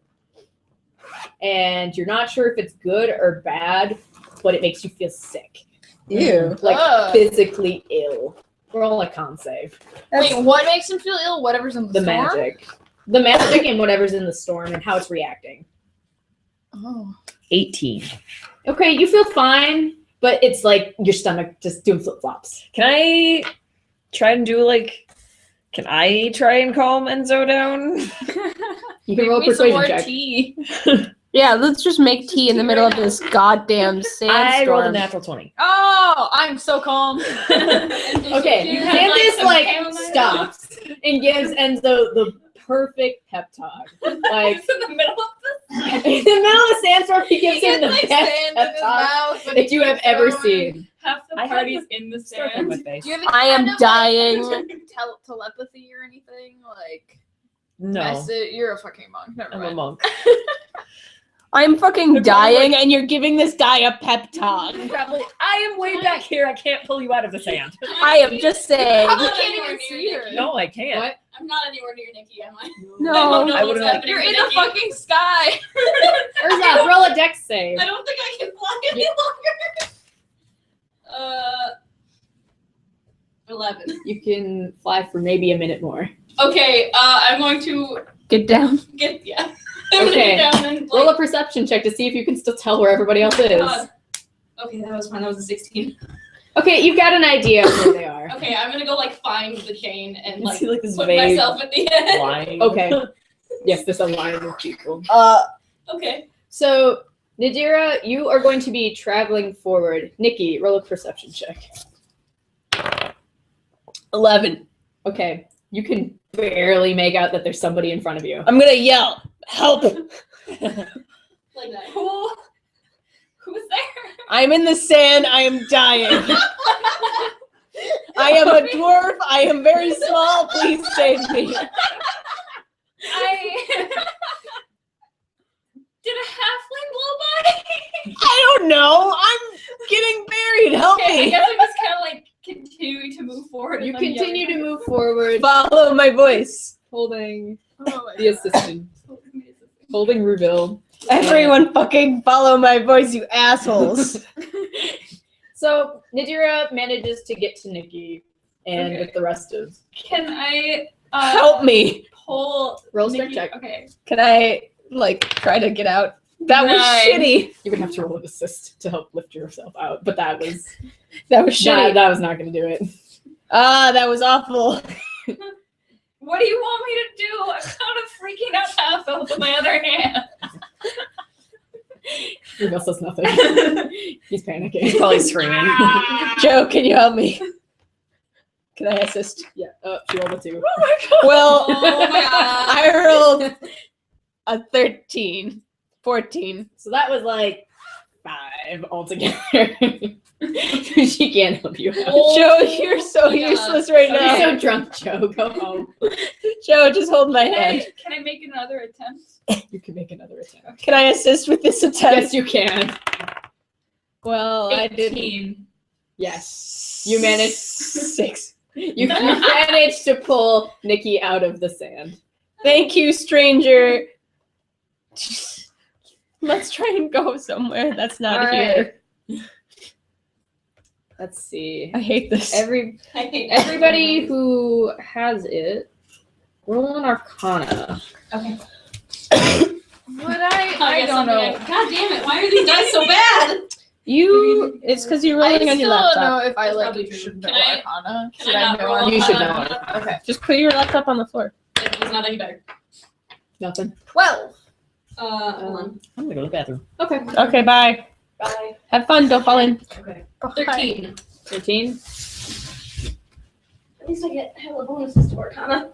And you're not sure if it's good or bad, but it makes you feel sick. Ew. Like physically ill. Roll a con save. Wait, what makes him feel ill? Whatever's in The storm? magic. The magic and whatever's in the storm and how it's reacting. Oh. 18. Okay, you feel fine, but it's like your stomach just doing flip-flops. Can I try and do like? Can I try and calm Enzo down? You can roll a Make me some persuasion more check. tea. Yeah, let's just make tea in the middle of this goddamn I rolled a sandstorm. natural 20. Oh, I'm so calm. Okay, You had, Xanthus some like chamomile? stops and gives Enzo the perfect pep talk. Like It's in the middle of in the middle of the sandstorm, he gives him the Like best sand in pep his talk mouth, but that you have ever going. seen. half the I park already is in the Start from my sand. face. Do you have I am dying. telepathy or anything? Like, No, message? You're a fucking monk. Never I'm a mind. monk. I'm fucking dying, and you're giving this guy a pep talk. Probably. I am way back here. I can't pull you out of the sand. I am just saying. Probably not can't anywhere even near see her. Nikki. No, I can't. What? I'm not anywhere near Nikki, am I? No. I don't know I what's would've, like- happening You're to in the Nikki. fucking sky. Urza, roll a dex save. I don't think I can fly any longer. 11. You can fly for maybe a minute more. Okay, I'm going to Get down. get I'm gonna Okay. get down and Roll a perception check to see if you can still tell where everybody else is. God. Okay, that was fine. That was a 16. Okay, you've got an idea of where they are. Okay, I'm gonna go like find the chain and I like see like this put vague myself at the end. line. Okay. Yes, there's a line of people. Okay. So, Nadira, you are going to be traveling forward. Nikki, roll a perception check. 11. Okay, you can barely make out that there's somebody in front of you. I'm gonna yell, help! Like that. Who's there? I'm in the sand. I am dying. I am a dwarf. I am very small. Please save me. Did a halfling blow by? I don't know. I'm getting buried. Help Okay, I me. guess I'm just kind of like continuing to move forward. You as I'm continue to yelling. move forward, Follow my voice. holding Oh my the God. assistant, holding Ruville. Everyone fucking follow my voice, you assholes. So, Nadira manages to get to Nikki, and Okay. with the rest of... Can I Help me. pull Roll strength Nikki- check. Okay. Can I, like, try to get out? That was 9. shitty. You would have to roll an assist to help lift yourself out, but that was That was shitty. that was not going to do it. That was awful. What do you want me to do? I'm kind of freaking out half out with my other hand. Ruville says nothing. He's panicking. He's probably screaming. Joe, can you help me? Can I assist? Yeah. She rolled a 2. Well, Oh my God. I rolled a 13. 14. So that was like 5 altogether. She can't help you out. Joe, you're so my God. useless right You're now. so drunk, Joe. Go home. Joe, just hold my hand. Can I make another attempt? You can make another attempt. Can I assist with this attempt? Yes, you can. Well, I didn't. 18. Yes. You managed. 6. You managed to pull Nikki out of the sand. Thank you, stranger. Let's try and go somewhere that's not All here. right. Let's see. I hate this. Everybody who has it, roll an Arcana. Okay. Would I don't know. God damn it! Why are these dice so bad? It's because you're I rolling on still your don't laptop. know if I That's like probably true. should know Can I- Arcana. Can Should I I not know roll? Arcana? You should know. Okay. Just put your laptop on the floor. It was not any better. Nothing. 12. Hold on. I'm gonna go to the bathroom. Okay. Okay, bye. Bye. Have fun. Don't fall in. Okay. Bye. 13. 13. At least I have a bonuses to Arcana.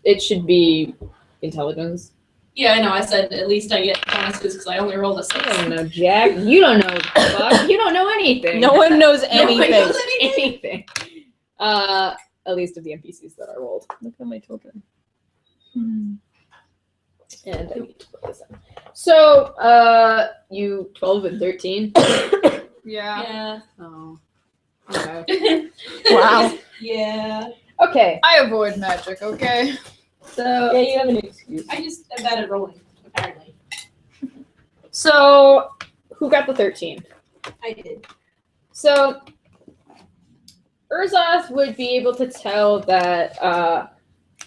It should be intelligence. Yeah, I know. I said at least I get bonuses because I only rolled a I 6. don't know, Jack. You don't know. Fuck. You don't know anything. No one knows No one anything. knows anything. anything. At least of the NPCs that I rolled. Look at my children. And I need to put this in. So, you 12 and 13. Yeah. Yeah. Oh. Okay. Wow. Yeah. Okay. I avoid magic, okay? So, you have an excuse. I just am bad at rolling, apparently. so who got the 13? I did. So, Urzoth would be able to tell that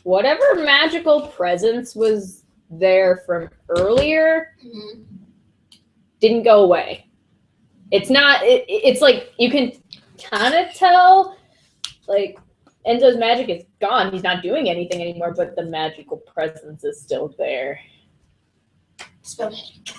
whatever magical presence was there from earlier Mm-hmm. didn't go away. It's not. It's like you can kind of tell, like Enzo's magic is gone. He's not doing anything anymore, but the magical presence is still there. Spell magic.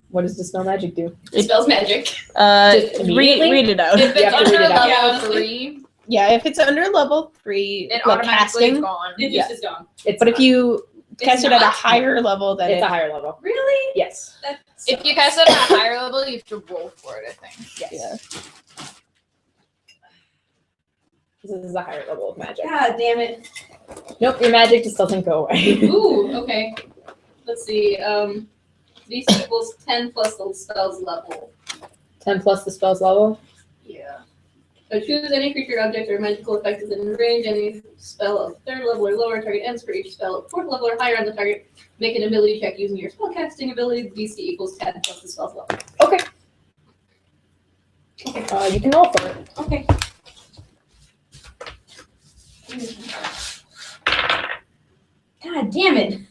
What does Dispel Magic do? It spells magic. Just immediately? read it out. If You it's have to read under it out. level Yeah. 3, Yeah, if it's under level 3, it like automatically is casting. gone. It just is gone. It's But if you It's cast it at a not? higher level, then it's it, a higher level. Really? Yes. That's If you cast it at a higher level, you have to roll for it, I think. Yes. yeah. This is a higher level of magic. God damn it. Nope, your magic just doesn't go away. Ooh, okay. Let's see. DC equals 10 plus the spell's level. 10 plus the spell's level. Yeah. So choose any creature, object, or magical effect is in range. Any spell of 3rd level or lower target ends for each spell of 4th level or higher on the target. Make an ability check using your spellcasting ability. DC equals 10 plus the spell's level. Okay. Okay. You can roll for it. Okay. God damn it.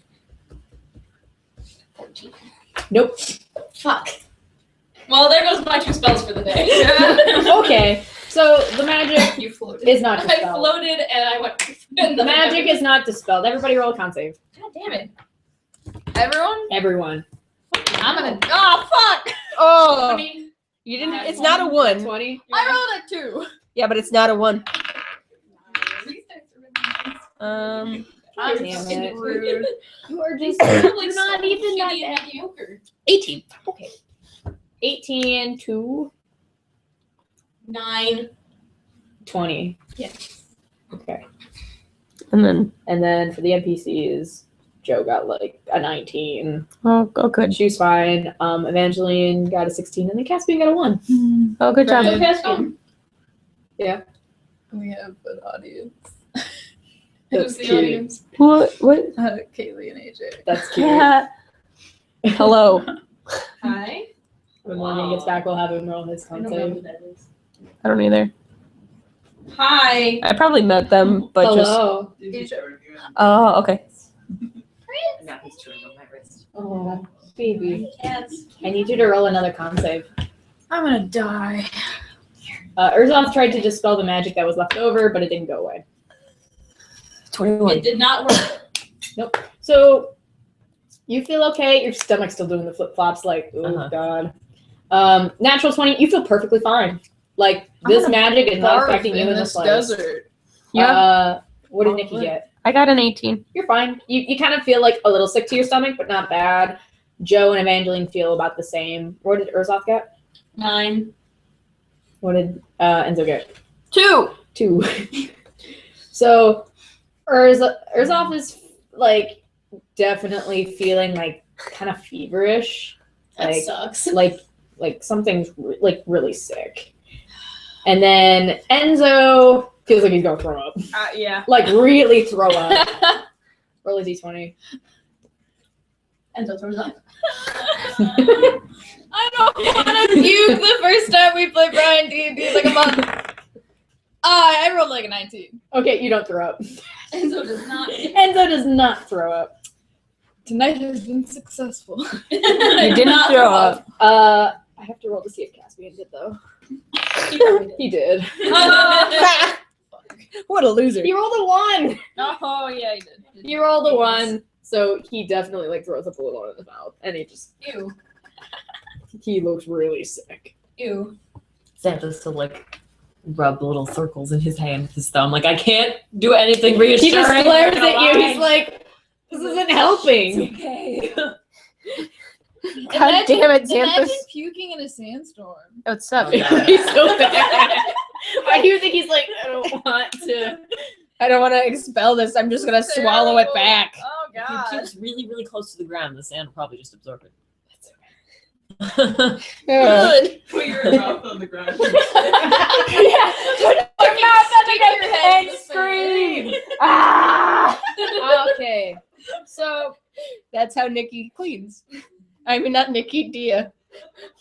14. Nope. Fuck. Well, there goes my 2 spells for the day. Okay. So the magic You floated. is not I dispelled. floated and I went. The magic is not dispelled. Everybody roll a con save. God damn it. Everyone? Everyone. I'm gonna. Oh, fuck! Oh, 20. you didn't. I It's not a 1. 20. I rolled a 2. Yeah, but it's not a 1. These dice are really Um, nice. Damn Fucking it. rude. You are just Like you're not so even that shitty and bad. mediocre. 18. Okay. 18 to 9. 20. Yes. Okay. And then, And then for the NPCs, Joe got like a 19. oh, good. She was fine. Evangeline got a 16, and then Caspian got a 1. Oh, good job. So Caspian. We have an audience. That's Who's the cute. audience? What? Kaylee and AJ. That's cute. Hello. Hi. When Morgan gets back, we'll have him roll his I con don't know who save. that is. I don't either. Hi. I probably met them, but just. Hello. Oh, okay. Now he's chewing on my wrist. Oh, baby. Cats. I need you to roll another con save. I'm gonna die. Urzoth tried to dispel the magic that was left over, but it didn't go away. 21. It did not work. So you feel okay. Your stomach's still doing the flip flops. Like, oh god. Natural 20. You feel perfectly fine. Like this magic is not affecting you in the this slightest. desert. Yeah. What did Nikki get? I got an 18. You're fine. You kind of feel like a little sick to your stomach, but not bad. Joe and Evangeline feel about the same. What did Urzoth get? 9. What did Enzo get? 2. 2. So Urzoth is like definitely feeling like kind of feverish. That Like sucks. like something's like really sick. And then Enzo feels like he's gonna throw up. Yeah. Like really throw up. Roll a d20. Enzo throws up. I don't want to puke the first time we played Brian D&D like a month. I rolled like a 19. Okay, you don't throw up. Enzo does not. Enzo does not throw up. Tonight has been successful. You You didn't throw up. I have to roll to see if Caspian did though. He did. What a loser. He rolled a 1. Oh, yeah, he did. He rolled a 1, so he definitely like throws up a little in his mouth, and Ew. he looks really sick. Ew. Santa's to like rub little circles in his hand with his thumb. Like I can't do anything He reassuring. just glares You're at you. lying. He's like, "This isn't helping." Okay. God damn it, Imagine Xanthus. puking in a sandstorm. That would suck. He's so bad. Why do you think he's like, I don't want to? I don't want to expel this. I'm just gonna swallow it back. Oh If god. it keeps really, really close to the ground, the sand will probably just absorb it. Good. Put your mouth on the ground. Yeah, put your mouth on your head and scream. Ah! Okay, so That's how Nikki cleans. I mean, not Nikki, Dia.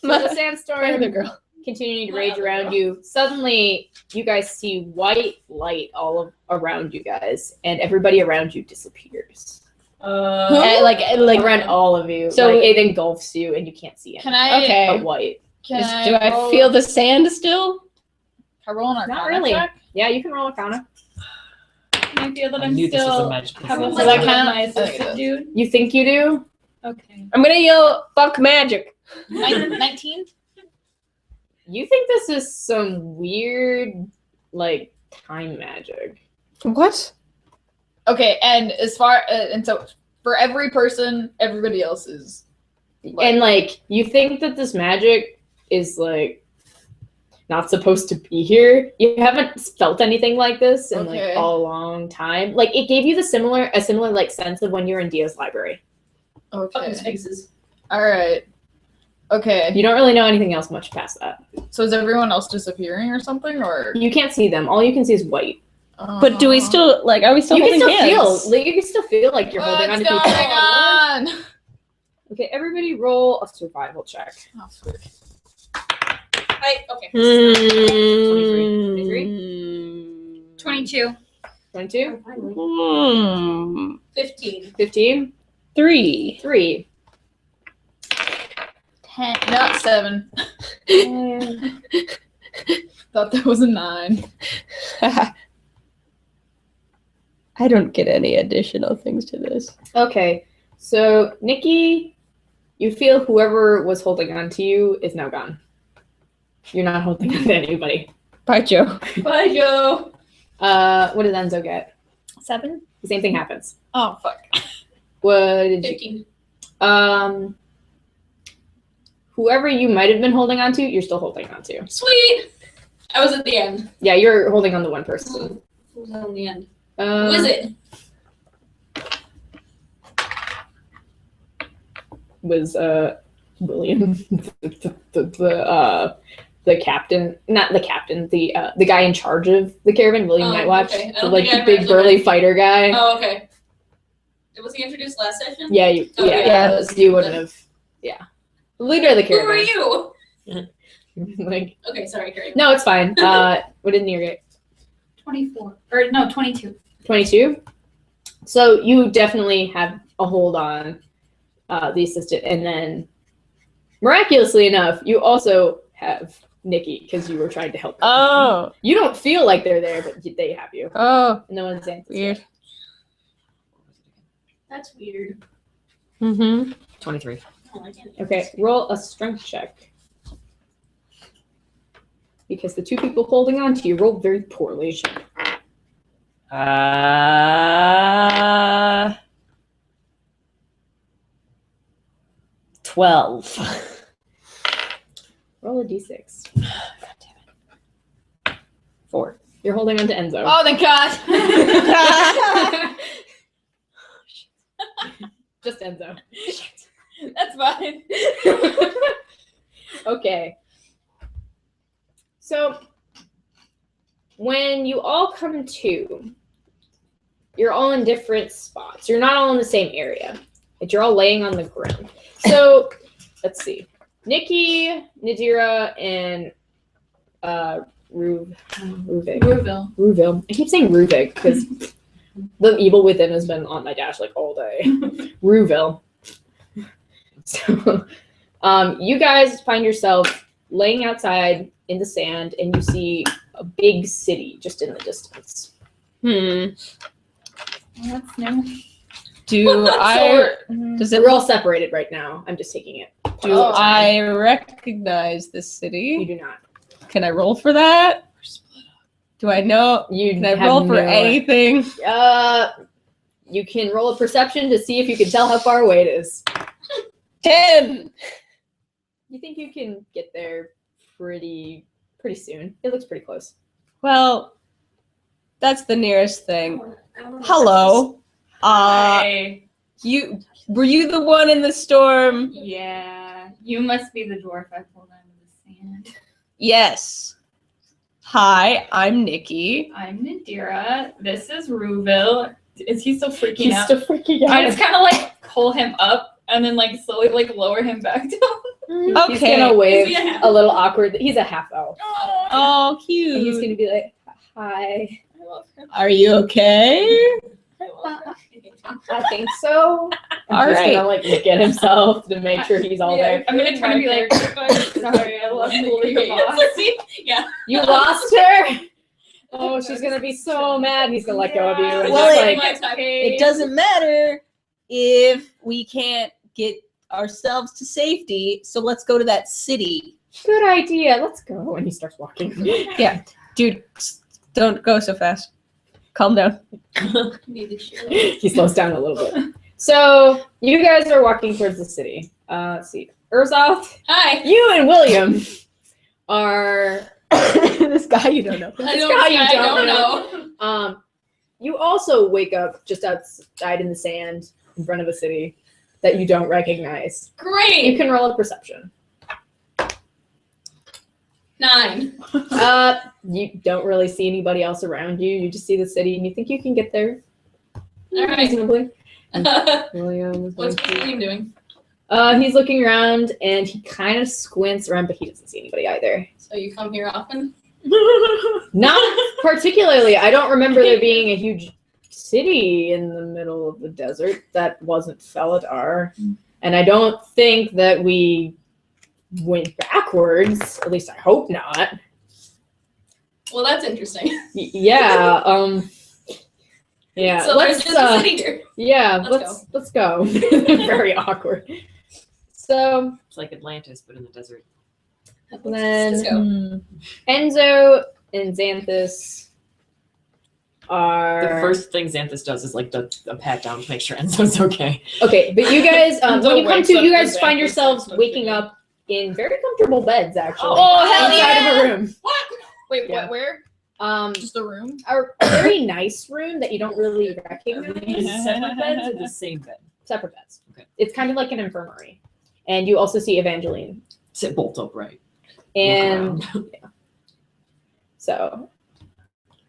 the My other sandstorm girl. continuing to rage around you. Suddenly, you guys see white light all around you guys, and everybody around you disappears. Like Around all of you, So- so it engulfs you, and you can't see it. Can I? Okay. But white. Can Do I roll- feel the sand still? Can I roll an Arcana Not really. check? Yeah, you can roll a counter. I feel that I I'm knew this was a still magical have a thing. Does like that count? my I think it assistant does. dude. You think you do? Okay. I'm gonna yell "fuck magic." 19? You think this is some weird, like, time magic. What? Okay, and as far and so for every person, everybody else is And, like, you think that this magic is, like, not supposed to be here. You haven't felt anything like this in, Okay. like, a long time. Like, it gave you a similar, like, sense of when you were in Dio's library. okay. Fucking sphinxes. All right. Okay. You don't really know anything else much past that. So is everyone else disappearing or something, or? You can't see them. All you can see is white. But do we still like? Are we still You can holding still hands? feel, like, you can still feel like you're holding on What's to going people. on? Okay, everybody roll a survival check. Oh, sweet. Okay. Hmm. 22. 22, Hmm. 15. 15, 3. 3. 10. Not 7. Thought that was a 9. I don't get any additional things to this. Okay, so Nikki, you feel whoever was holding on to you is now gone. You're not holding on to anybody. Bye, Joe. Bye, Joe. What did Enzo get? 7? The same thing happens. Oh, fuck. What did you? 15. Whoever you might have been holding on to, you're still holding on to. Sweet. I was at the end. Yeah, you're holding on to one person. Who was on the end? Who Um, is it? Was William the captain? Not the captain. The guy in charge of the caravan, William Oh, Nightwatch, okay. I the don't like think I big remember. burly fighter guy. Oh, okay. Was he introduced last session? Yeah, you, Oh, yeah, yeah. you wouldn't have. Yeah, leader of the Who are caravan. you? Like, Okay, sorry, Carrie. no, it's fine. What did Nia get? 24. Or no, 22. 22. So you definitely have a hold on the assistant, and then miraculously enough, you also have Nikki because you were trying to help. Them. Oh. You don't feel like they're there, but they have you. Oh. No one's saying Weird. That's weird. Mm-hmm. 23. I don't like it. Okay, roll a strength check. Because the two people holding on to you rolled very poorly. 12. Roll a d6. 4. You're holding on to Enzo. Oh, thank God. Just Enzo. That's fine. Okay. So, when you all come to, you're all in different spots. You're not all in the same area, but you're all laying on the ground. So, let's see. Nikki, Nadira, and Ruvig. Ruville. I keep saying Ruvig because the evil within has been on my dash like all day. Ruville. So, you guys find yourself laying outside in the sand, and you see a big city just in the distance. That's new. Do I? Does it? We're all separated right now. I'm just taking it. Do I recognize this You city? do not. Can I roll for that? Do I know? You Can I have roll for no- anything? You can roll a perception to see if you can tell how far away it is. 10. You think you can get there pretty soon. It looks pretty close. Well, that's the nearest thing. Hello. Were you the one in the storm? Yeah, you must be the dwarf I pulled out of the sand. Yes. Hi, I'm Nikki. I'm Nadira. This is Ruville. Is he still freaking He's out? still freaking out. I just kind of like pull him up and then like slowly like lower him back down. Okay. He's gonna wave Is he a half? a little awkward. He's a half elf. Oh, And he's cute. gonna be like, hi. I love him. Are you okay? I love him. I think so. I'm All just right. gonna like look at himself to make sure he's all there. I'm gonna try to be like, sorry, I love the boss. Yeah. You lost her? Oh, she's gonna be so mad. He's gonna let go of you. And Well, just like, It doesn't matter if we can't get ourselves to safety, so let's go to that city. good idea. Let's go. And he starts walking. Dude, don't go so fast. Calm down. He slows down a little bit. So you guys are walking towards the city. Let's see. Urzoth, Hi. you and William are this guy you don't know. I This guy you don't know. You also wake up just outside in the sand in front of a city that you don't recognize. You Great. can roll a perception. 9. You don't really see anybody else around you. You just see the city, and you think you can get there All right. reasonably. William is What's going to- William doing? He's looking around, and he kind of squints around, but he doesn't see anybody either. So you come here often? Not particularly. I don't remember there being a huge city in the middle of the desert that wasn't Felidar. And I don't think that we went backwards. At least I hope not. Well, that's interesting. Yeah. Yeah. So there's just a city here. Yeah. Let's Let's go. Very awkward. So It's like Atlantis, but in the desert. then Let's go. Enzo and Xanthus are The first thing Xanthus does is like a pat down to make sure Enzo's okay. okay, but you guys, Enzo when you come wakes to, up you to guys find Xanthus yourselves and waking shit. up in very comfortable beds, actually. Oh, hell inside yeah! of a room. What? Wait, Yeah. what? Where? Just a room? A very nice room that you don't really Are recognize. these separate beds or the same bed? Separate beds. Okay. It's kind of like an infirmary, and you also see Evangeline. Sit bolt upright. And Look around.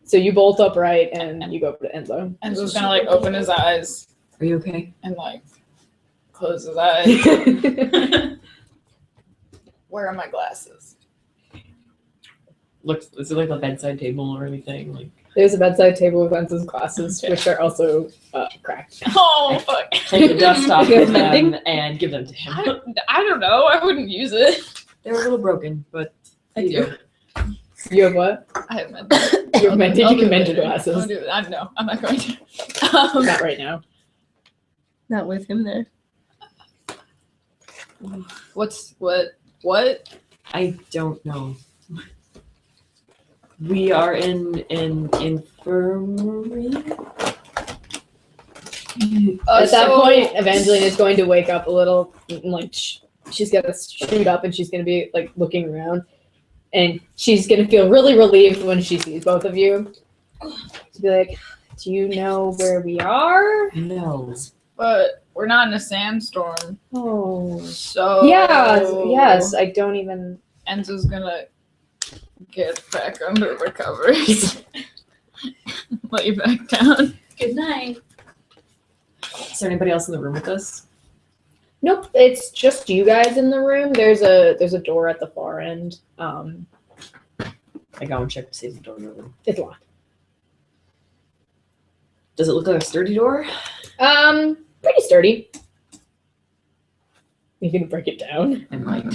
so you bolt upright and you go over to Enzo. Enzo's gonna like open his eyes Are you okay? and like close his eyes. Where are my glasses? Looks, is it like a bedside table or anything? Like There's a bedside table with Enzo's glasses, which are also cracked. Oh fuck! take the dust off Good of them mending. and give them to him. I don't know. I wouldn't use it. They're a little broken, but I do. You have what? I have mended. You have mended. You can mend your I'll glasses. do it. No, I'm not going to. Not right now. Not with him there. What? I don't know. We are in an infirmary. At that point, Evangeline is going to wake up a little, and, like she's gonna shoot up, and she's gonna be like looking around, and she's gonna feel really relieved when she sees both of you. She'll be like, "Do you know where we are?" No. But we're not in a sandstorm, Oh, so yeah, yes. I don't even. Enzo's gonna get back under the covers, lay back down. Good night. Is there anybody else in the room with us? Nope, it's just you guys in the room. There's a door at the far end. I go and check to see if the door is open. It's locked. Does it look like a sturdy door? Pretty sturdy. You can break it down. And like,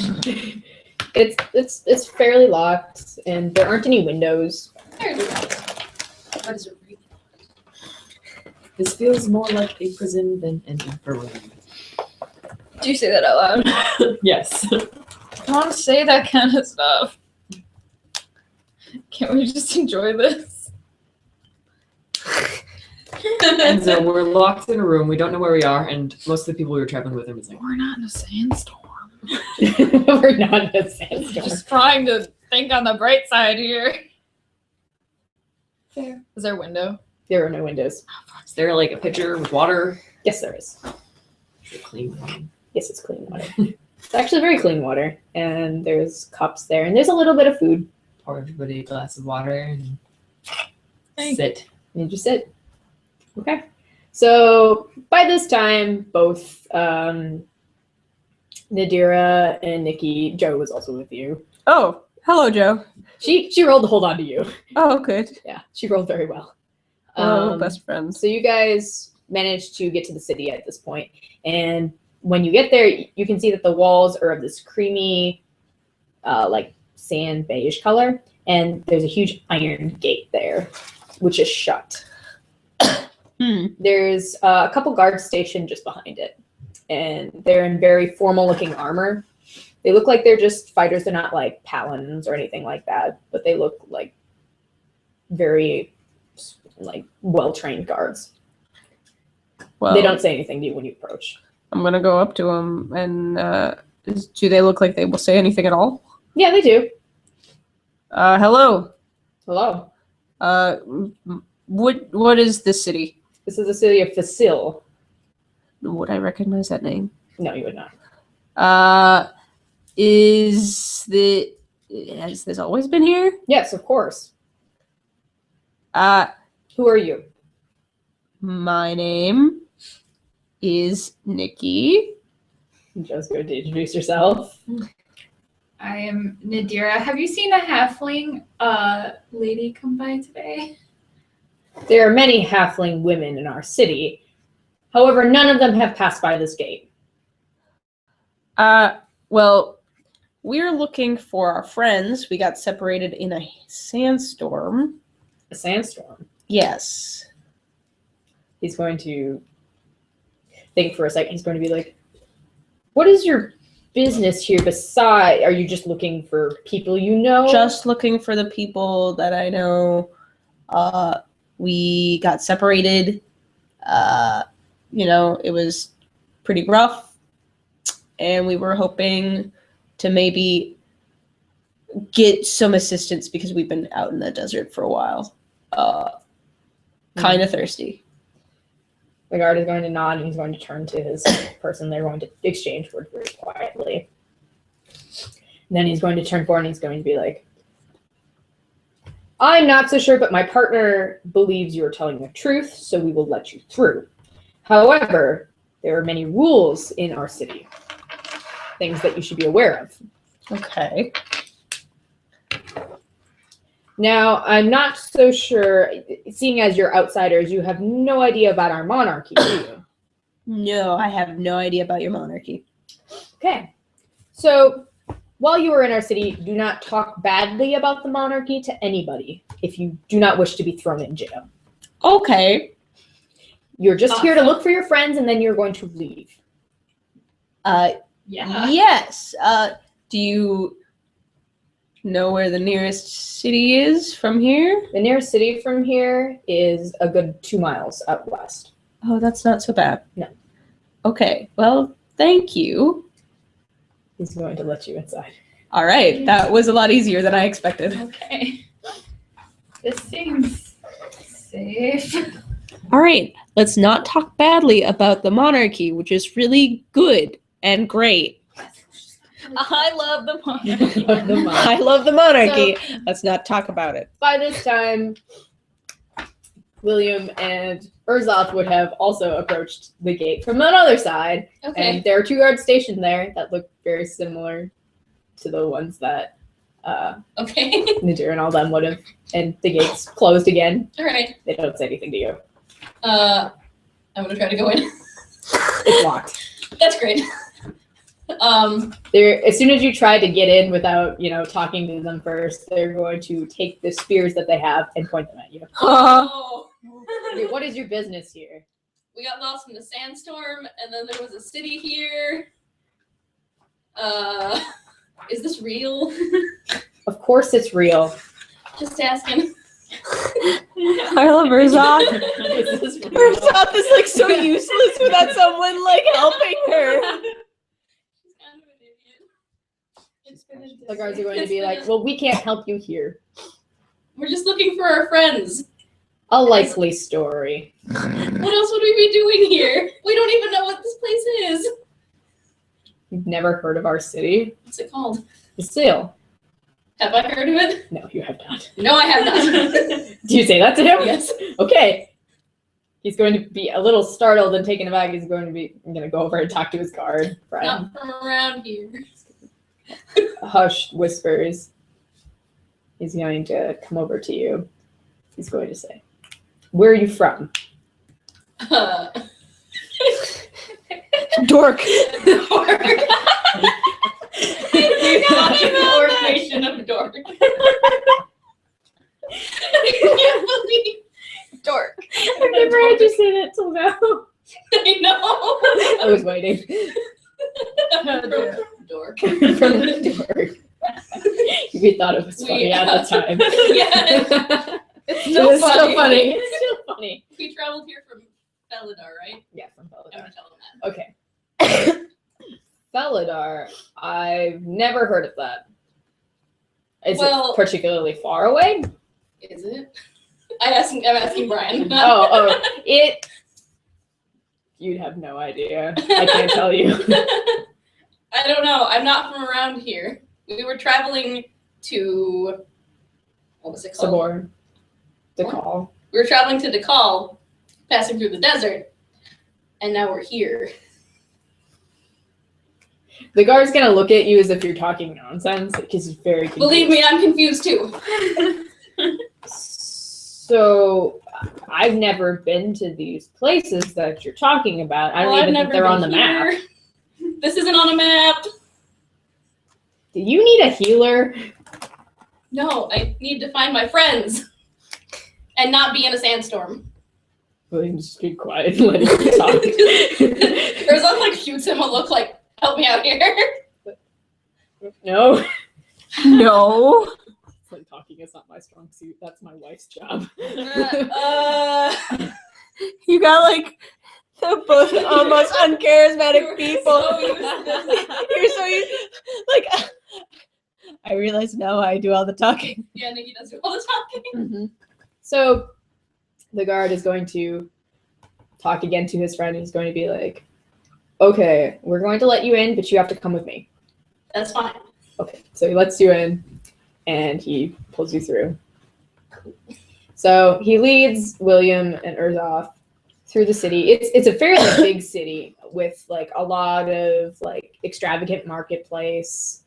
It's fairly locked, and there aren't any windows. There's a What is it? this feels more like a prison than an infirmary. Do you say that out loud? Yes. I don't want to say that kind of stuff. Can't we just enjoy this? And so we're locked in a room. We don't know where we are, and most of the people we were traveling with are missing. We're not in a sandstorm. We're not in a sandstorm. Just trying to think on the bright side here. Fair. Is there a window? There are no windows. Is there like a pitcher with water? Yes, there is. Clean. Yes, it's clean water. It's actually very clean water, and there's cups there, and there's a little bit of food. Pour everybody a glass of water and Thank sit. And you just sit. Okay. So by this time, both Nadira and Nikki, Joe was also with you. Oh, hello, Joe. She rolled to hold on to you. Oh, good. Yeah, she rolled very well. Oh, best friends. So you guys managed to get to the city at this point, and when you get there, you can see that the walls are of this creamy, like sand beige color, and there's a huge iron gate there, which is shut. There's a couple guards stationed just behind it, and they're in very formal-looking armor. They look like they're just fighters. They're not like paladins or anything like that, but they look like very like well-trained guards. Well, They don't say anything to you when you approach. I'm gonna go up to them, and do they look like they will say anything at all? Yeah, they do. Hello. Hello. What is this city? This is the city of Facil. Would I recognize that name? No, you would not. Has this always been here? Yes, of course. My Who are you? name is Nikki. Just go to introduce yourself. I am Nadira. Have you seen a halfling lady come by today? There are many halfling women in our city. However, none of them have passed by this gate. Well, we're looking for our friends. We got separated in a sandstorm. A sandstorm. Yes. He's going to think for a second. He's going to be like, what is your business here beside? Are you just looking for people you know? Just looking for the people that I know. We got separated. It was pretty rough. And we were hoping to maybe get some assistance because we've been out in the desert for a while. Kind of thirsty. The guard is going to nod and he's going to turn to his person. They're going to exchange words very quietly. And then he's going to turn forward and he's going to be like, I'm not so sure, but my partner believes you are telling the truth, so we will let you through. However, there are many rules in our city. Things that you should be aware of. Okay. Now, I'm not so sure, seeing as you're outsiders, you have no idea about our monarchy, do you? No, I have no idea about your monarchy. Okay. So, while you are in our city, do not talk badly about the monarchy to anybody if you do not wish to be thrown in jail. Okay. You're just here to look for your friends and then you're going to leave. Yeah. Yes. Do you know where the nearest city is from here? The nearest city from here is a good 2 miles out west. Oh, that's not so bad. No. Okay. Well, thank you. He's going to let you inside. All right. That was a lot easier than I expected. Okay. This seems safe. All right. Let's not talk badly about the monarchy, which is really good and great. I love the monarchy. I love the monarchy. Let's not talk about it. By this time, William and Urzoth would have also approached the gate from another side. Okay. And there are 2 guards stationed there that look very similar to the ones that Okay. Nadir and all them would have. And the gate's closed again. All right. They don't say anything to you. I'm gonna try to go in. It's locked. That's great. They're, as soon as you try to get in without, talking to them first, they're going to take the spears that they have and point them at you. Oh. Okay, what is your business here? We got lost in the sandstorm, and then there was a city here. Is this real? Of course it's real. Just asking. I love Urzoth. Is this real? Urzoth is like so useless without someone like helping her. She's kind of an idiot. It's been a The guards are going to be like, well, we can't help you here. We're just looking for our friends. A likely story. What else would we be doing here? We don't even know what this place is. You've never heard of our city? What's it called? The Seal. Have I heard of it? No, you have not. No, I have not. Do you say that to him? Yes. Okay. He's going to be a little startled and taken aback. He's going to go over and talk to his guard. Brian. Not from around here. Hushed whispers. He's going to come over to you. He's going to say, "Where are you from?" Dork. Dork. Orcation of dork. I can't believe dork. I've never had you say that till now. I know. I was waiting. Dork. From the dork. We thought it was funny at the time. Yes. It's still It's funny. still funny. It's still funny. We traveled here from Felidar, right? Yeah, from I'm Felidar. gonna tell them Okay. Felidar, I've never heard of that. Is Well- it particularly far away? that. Is it? I'm asking Brian. Oh, it. You'd have no idea. I can't tell you. I don't know. I'm not from around here. We were traveling to, what was it called? Sabor. Dekal. We were traveling to Dekal, passing through the desert, and now we're here. The guard's gonna look at you as if you're talking nonsense because he's very confused. Believe me, I'm confused too. So, I've never been to these places that you're talking about. I don't Well, I've even think never they're on the been map. here. This isn't on a map. Do you need a healer? No, I need to find my friends and not be in a sandstorm. William, just be quiet and let him talk. Urzon like shoots him a look like, help me out here. No. No. It's like talking is not my strong suit. That's my wife's job. You got like the both almost uncharismatic You're people. so useless. You're so used. Like, I realize now I do all the talking. Yeah, Nikki does do all the talking. Mm-hmm. So the guard is going to talk again to his friend. He's going to be like, "Okay, we're going to let you in, but you have to come with me." That's fine. Okay, so he lets you in, and he pulls you through. So he leads William and Urzoth through the city. It's a fairly big city with like a lot of like extravagant marketplace.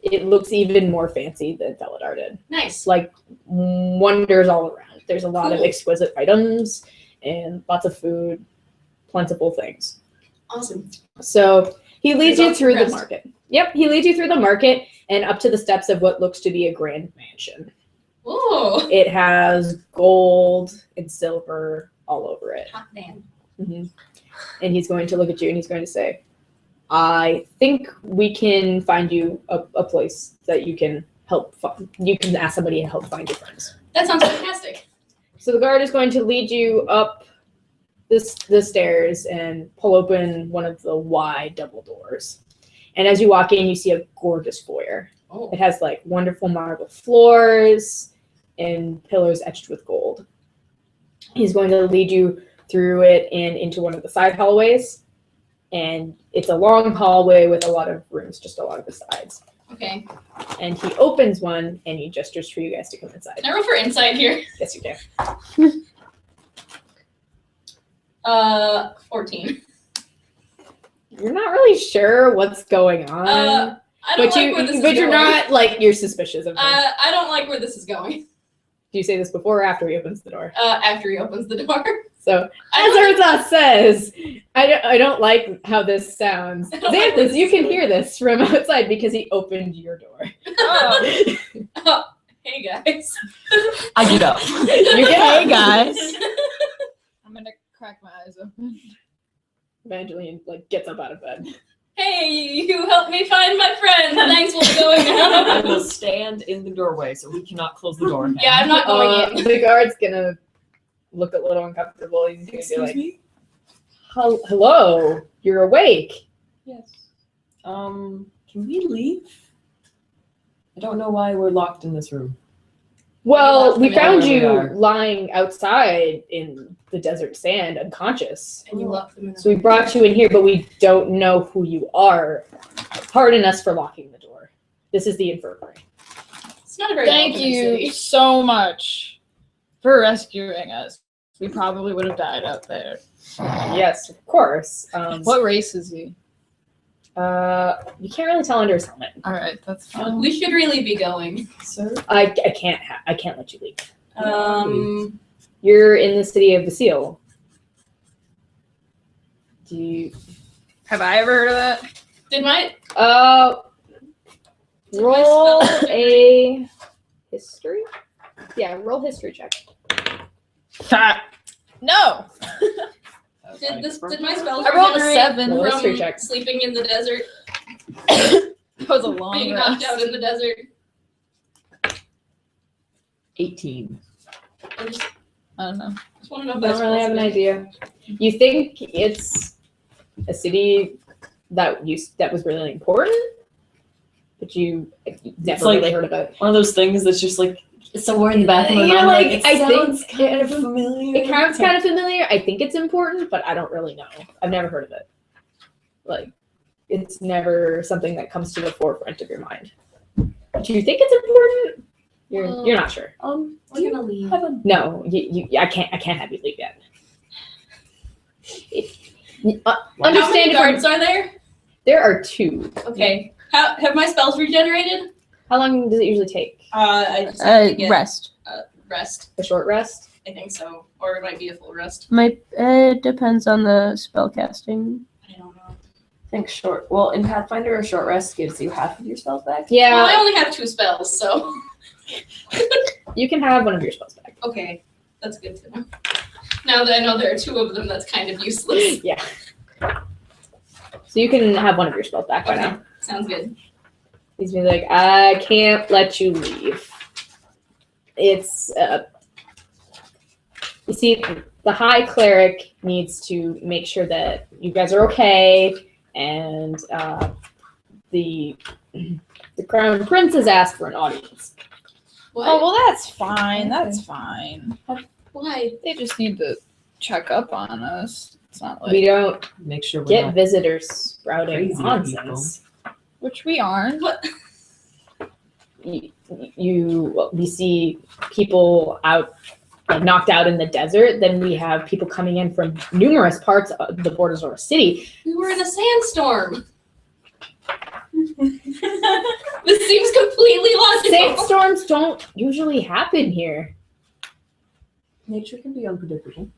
It looks even more fancy than Felidar did. Nice. It's like wonders all around. There's a lot of Cool. exquisite items and lots of food, plentiful things. Awesome. So he leads you Urzoth's through the impressed. market. Yep, he leads you through the market and up to the steps of what looks to be a grand mansion. Ooh. It has gold and silver all over it. Hot damn. Mhm. And he's going to look at you and he's going to say, "I think we can find you a place that you can help. You can ask somebody to help find your friends." That sounds fantastic. So the guard is going to lead you up the stairs and pull open one of the wide double doors. And as you walk in, you see a gorgeous foyer. Oh. It has like wonderful marble floors and pillars etched with gold. He's going to lead you through it and into one of the side hallways. And it's a long hallway with a lot of rooms just along the sides. Okay. And he opens one and he gestures for you guys to come inside. Can I roll for insight here? Yes, you can. 14. You're not really sure what's going on. I don't but like where this is you're going. not like you're suspicious of him. I don't like where this is going. Do you say this before or after he opens the door? After he opens the door. So I don't like- as Urza says, I don't like how this sounds. I don't like where Xanthus, this you is can going. hear this from outside because he opened your door. Oh, hey guys. I get up. You get Hey guys. I'm gonna crack my eyes open. Evangeline like gets up out of bed. Hey, you helped me find my friend. Thanks for going I will on. stand in the doorway so we cannot close the door. Yeah, I'm not going in. The guard's gonna look a little uncomfortable. He's gonna be Excuse like, me? Hello, you're awake." Yes. Can we leave? I don't know why we're locked in this room. Well, left we them found where they you are. lying outside in the desert sand, unconscious. And you left them in So we brought you in here, but we don't know who you are. Pardon us for locking the door. This is the infirmary. It's not a very Thank welcoming you city. so much for rescuing us. We probably would have died out there. Yes, of course. What race is he? You can't really tell under his helmet. All right, that's fine. We should really be going. Sir? I can't let you leave. You're You're in the city of Basile. Do you Have I ever heard of that? Did my roll a history? Yeah, roll history check. No. did my spells I rolled a regenerate 7. Roll a history from check. sleeping in the desert, That was a long being rest. knocked out in the desert? 18. I just I don't know. want to know I if don't that's really have an idea. You think it's a city that was really important, but you never like- really heard of it. One of those things that's just like somewhere in the back of my Yeah, mind. like, it I sounds think kind of familiar. It sounds kind of familiar. I think it's important, but I don't really know. I've never heard of it. Like, it's never something that comes to the forefront of your mind. But you think it's important? You're not sure. We're gonna leave. No, I can't have you leave yet. How many Understand if guards are there? there are 2. Okay. How have my spells regenerated? How long does it usually take? I just have to get Rest. rest. A short rest? I think so, or it might be a full rest. It depends on the spell casting. I don't know. I think short. Well, in Pathfinder, a short rest gives you half of your spells back. Yeah, Well, I only have 2 spells, so you can have one of your spells back. okay, that's good to know. Now that I know there are 2 of them, that's kind of useless. Yeah. So you can have one of your spells back by Okay. now. Sounds good. He's be like, I can't let you leave. It's you see, the high cleric needs to make sure that you guys are okay, and the crown prince has asked for an audience. What? Oh well, that's fine. That's fine. Why? They just need to check up on us. It's not like We don't Make sure we're get not visitors sprouting crazy nonsense. which we aren't. What? We see people out, like, knocked out in the desert. Then we have people coming in from numerous parts of the borders of our city. We were in a sandstorm. This seems completely logical. Sandstorms don't usually happen here. Nature can be unpredictable.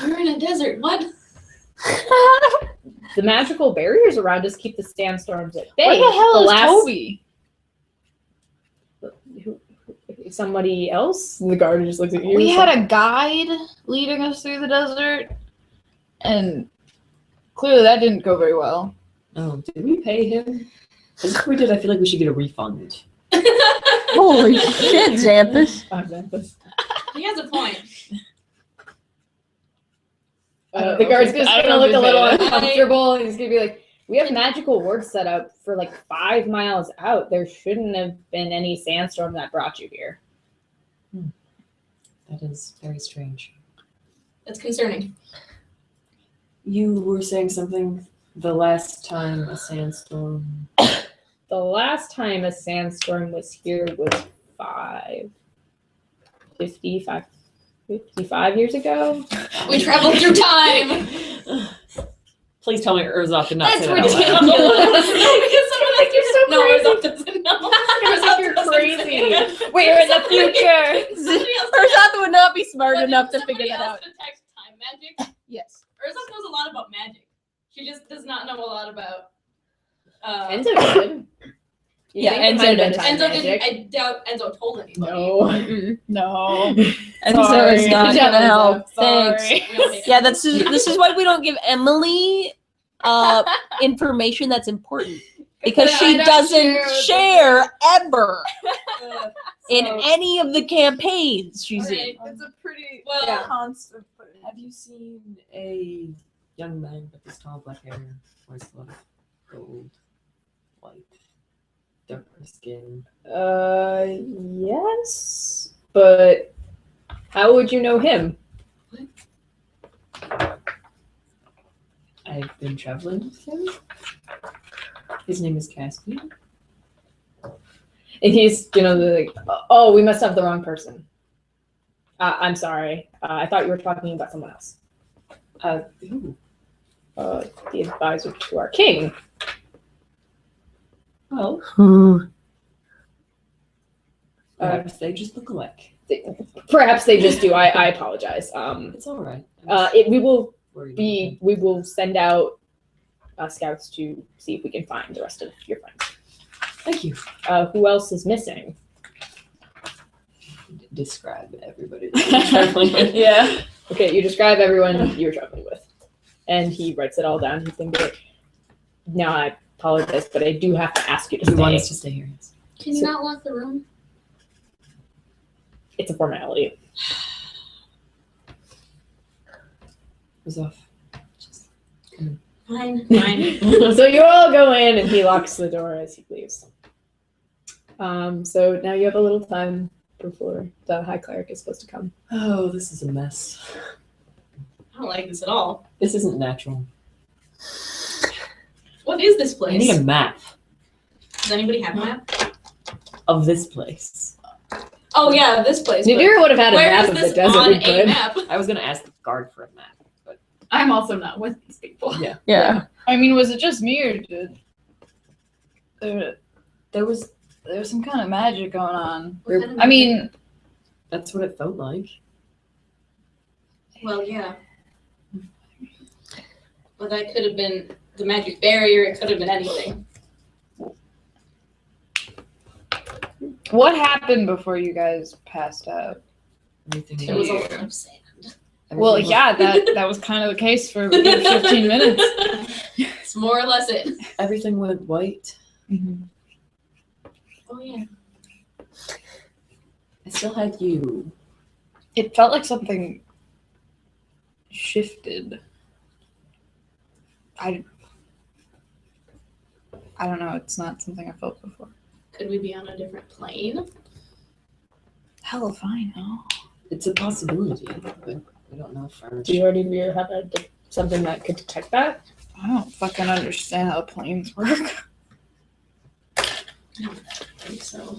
You're in a desert. What? The magical barriers around us keep the sandstorms at bay. Where the hell is last, Toby? Somebody else? The guard just looks at you. We had a guide leading us through the desert, and clearly that didn't go very well. Oh, did we pay him? Because if we did, I feel like we should get a refund. Holy shit, Xanthus. He has a point. The guard's just I gonna don't look a know if little they- uncomfortable, and he's gonna be like, "We have magical wards set up for like 5 miles out. There shouldn't have been any sandstorm that brought you here." That is very strange. That's concerning. You were saying something the last time a sandstorm. The last time a sandstorm was here was 55 years ago. We traveled through time. Please tell me Urzok did not That's say that out loud. ridiculous. Because someone Like, you're so no, crazy. Urzok doesn't know. Urzok You're doesn't crazy. say. We're in the future. Somebody else Urzok would not be smart But enough to somebody figure that else out. detects time magic. Yes. Urzok knows a lot about magic. She just does not know a lot about. Enzo did. You Yeah, think it Enzo might have been does. time Enzo magic. didn't. I doubt Enzo told anybody. Mm-mm. No. And so it's not Good job, gonna Enzo. help. Sorry. Thanks. We don't hate Yeah, him. this is why we don't give Emily information that's important. Because Yeah, I she don't doesn't share ever in So- any of the campaigns she's in. Okay. It's a pretty Well, constant. Have you seen a young man with this tall black hair, wears gloves, gold, white, darker skin? Yes. But how would you know him? I've been traveling with him. His name is Caspian. And he's, like, oh, we must have the wrong person. I'm sorry. I thought you were talking about someone else. Who? The advisor to our king. Well, Who? perhaps they just look alike. Perhaps they just do. I apologize. It's all right. I'm We will worried we will send out scouts to see if we can find the rest of your friends. Thank you. Who else is missing? Describe everybody that you're traveling with. Yeah. Okay, you describe everyone you're traveling with, and he writes it all down. He's gonna be like, "No, I apologize, but I do have to ask you to We stay. want us to stay here. Yes. Can you not lock the room? It's a formality." Was off. Just Fine. So you all go in, and he locks the door as he leaves. So now you have a little time before the High Cleric is supposed to come. Oh, this is a mess. I don't like this at all. This isn't natural. What is this I need place? a map Does anybody have a map? of this place. Oh yeah, this place. but Nadira would have had a Where map is of the this desert. on we a could. map? I was gonna ask the guard for a map, but I'm also not with these people. yeah. Yeah. I mean, was it just me or did There was. there was some kind of magic going on? What kind of I mean, That's what it felt like. well, yeah. But that could have been the magic barrier. It could have been anything. what happened before you guys passed out? Everything It was a was. lot of sand. Well, everything yeah, that was kind of the case for 15 minutes. It's more or less it. Everything went white. Oh yeah. I still had you. It felt like something shifted. I don't know. It's not something I felt before. Could we be on a different plane? Hell if I know. It's a possibility, but we don't know first. Do you already have something that could detect that? I don't fucking understand how planes work. I don't think so.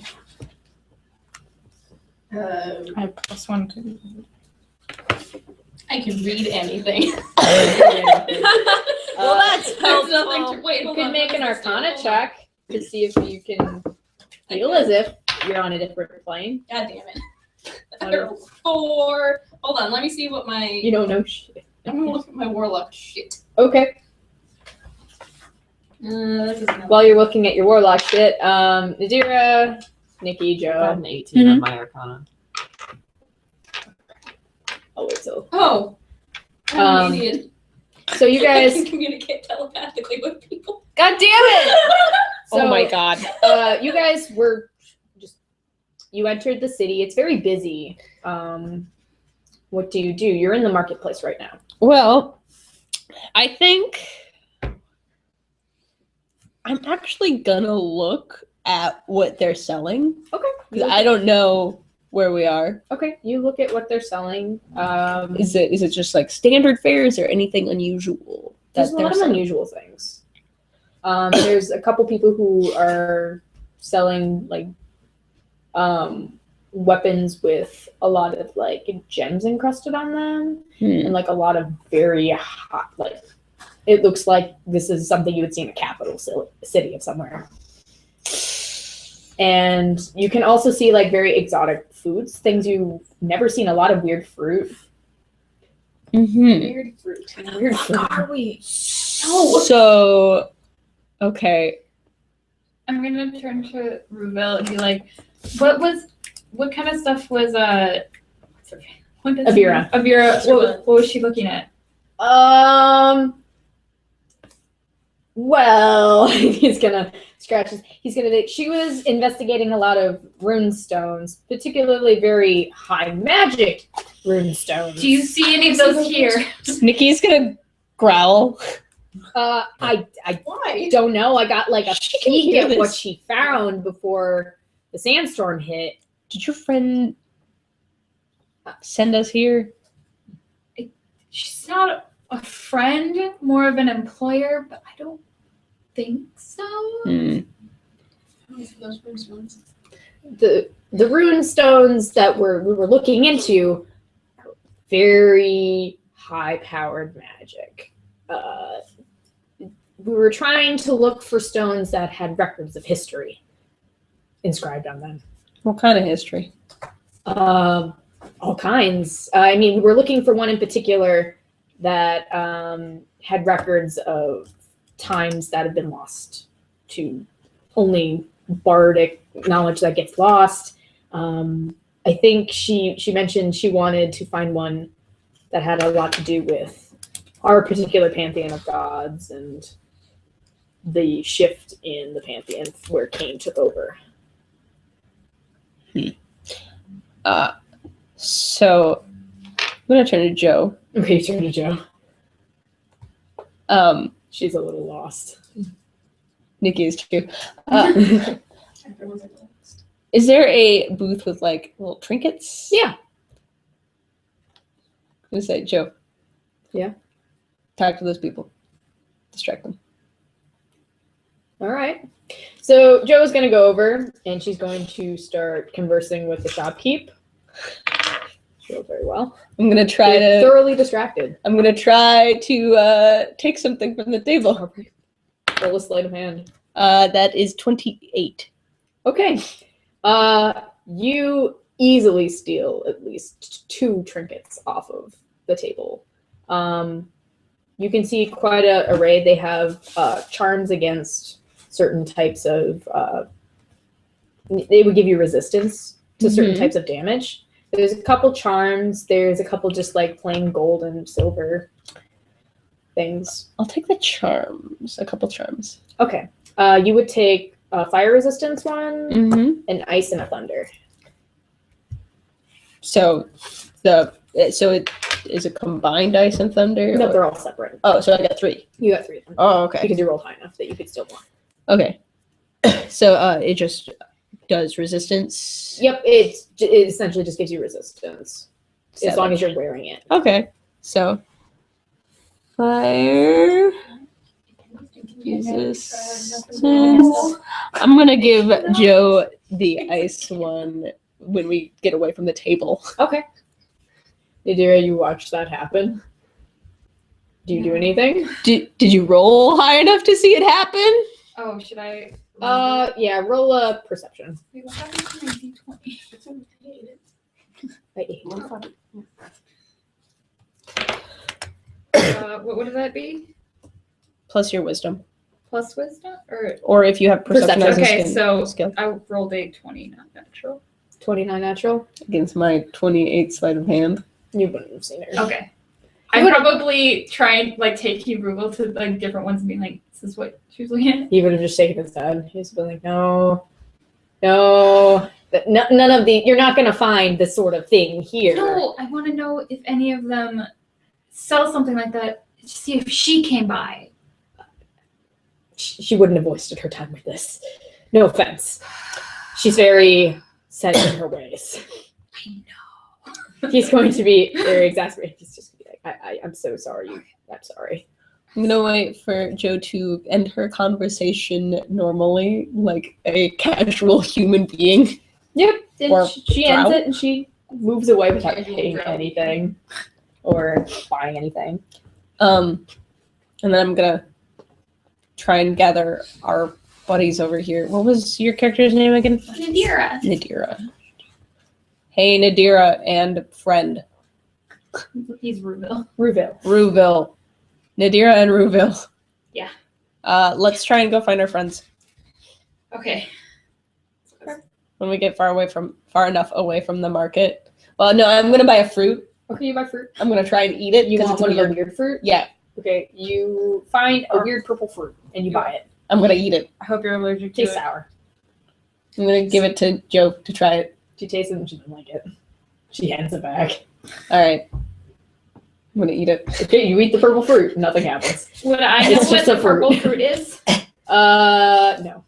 I have +1 to. I can read anything. Well, that's nothing to wait. You hold could on, make what an is this? Arcana Hold on. check to see if you can feel as if you're on a different plane. God damn it. I rolled 4. Hold on, let me see what my. You don't know shit. I'm gonna look at my warlock shit. Okay. This is not- While you're looking at your warlock shit, Nadira, Nikki, I Joe. got an 18 on my Arcana. I'll wait till. Oh. I'm Um, an idiot. So you I guys. can communicate telepathically with people. God damn it! Oh my god. You guys were just. You entered the city. It's very busy. What do? You're in the marketplace right now. Well, I think I'm actually gonna look at what they're selling. Okay. Because I don't know where we are. Okay. You look at what they're selling. Is it just like standard fare? Is there anything unusual There's that a they're lot of selling? unusual things. There's a couple people who are selling like weapons with a lot of like gems encrusted on them and like a lot of very hot, like it looks like this is something you would see in a capital city of somewhere. And you can also see like very exotic foods, things you've never seen, a lot of weird fruit. Weird fruit. Weird fruit. Are we? So, okay. I'm gonna turn to Ruvel and be like, what kind of stuff was what does- Avira. Avira, what was she looking at? Well, he's gonna scratch his. She was investigating a lot of rune stones, particularly very high magic rune stones. Do you see any of those here? Nikki's gonna growl. I Why? don't know. I got like a She can peek hear at what this. she found before the sandstorm hit. Did your friend send us here? She's not a friend, more of an employer, but I don't think so. Those first ones. The rune stones that we were looking into are very high powered magic. We were trying to look for stones that had records of history inscribed on them. What kind of history? All kinds. I mean, we're looking for one in particular that had records of times that have been lost to only bardic knowledge that gets lost. I think she mentioned she wanted to find one that had a lot to do with our particular pantheon of gods and the shift in the pantheon where Cain took over. So I'm gonna turn to Joe. Okay, turn to Joe. She's a little lost. Nikki is too. Everyone's like, Is there a booth with like little trinkets? Yeah. I'm gonna say, Joe. Yeah. Talk to those people. Distract them. All right. So Joe's going to go over and she's going to start conversing with the shopkeep. She'll do very well. I'm gonna try You're to. thoroughly distracted. I'm gonna try to take something from the table. Roll a sleight of hand. That is 28. Okay. You easily steal at least 2 trinkets off of the table. You can see quite a array. They have charms against certain types of. They would give you resistance to certain types of damage. There's a couple charms. There's a couple just like plain gold and silver things. I'll take the charms. A couple charms. Okay. You would take a fire resistance one, Mm-hmm. an ice, and a thunder. So it is a combined ice and thunder. No, or- they're all separate. Oh, so I got 3. You got 3 of them. Oh, okay. Because you rolled high enough that you could steal one. Okay. So it just does resistance. Yep, it essentially just gives you resistance as long as Savage. you're wearing it. Okay. So fire. Resistance. I'm gonna give Joe the ice one when we get away from the table. Okay. Nadira, you watch that happen. Do you do anything? Did you roll high enough to see it happen? Oh, should I? Yeah, roll a perception. Wait, what happened to my D20? it's okay. By 8. What would that be? Plus your wisdom, Plus wisdom? or if you have perception. Perception. as a Okay, skill- so skill I rolled a 20, not natural. 29 natural. against my 28 sleight of hand. You wouldn't have seen her. Okay. I'd probably try and like take you Rugal to like different ones and be like, this is what she was looking at. He would have just shaken his head. He's been like, no. None of the. You're not going to find this sort of thing here. No, I want to know if any of them sell something like that. To see if she came by. She wouldn't have wasted her time with this. No offense. She's very set in her ways. I know. He's going to be very exasperated. He's just going to be like, I'm so sorry. I'm sorry. I'm gonna wait for Joe to end her conversation normally, like a casual human being. Yep. And Or she ends drow. it and she moves away without Casual paying drow. anything or buying anything. And then I'm gonna try and gather our buddies over here. What was your character's name again? Nadira. Nadira. Hey, Nadira and friend. He's Rugal. Ruville. Ruville. Nadira and Ruville. Yeah. Let's try and go find our friends Okay. when we get far enough away from the market. Well, no, I'm gonna buy a fruit. Okay, you buy fruit. I'm gonna try and eat it. You 'cause want it's one of the weird. weird fruit? Yeah, Okay, you find a weird purple fruit and you buy it. I'm gonna eat it. I hope you're allergic to Tastes it. sour. I'm gonna give it to Joe to try it. She tastes it and she doesn't like it. She hands it back. All right. I'm gonna eat it. Okay, you eat the purple fruit. Nothing happens. Would I know It's what just the a fruit. purple fruit is? No.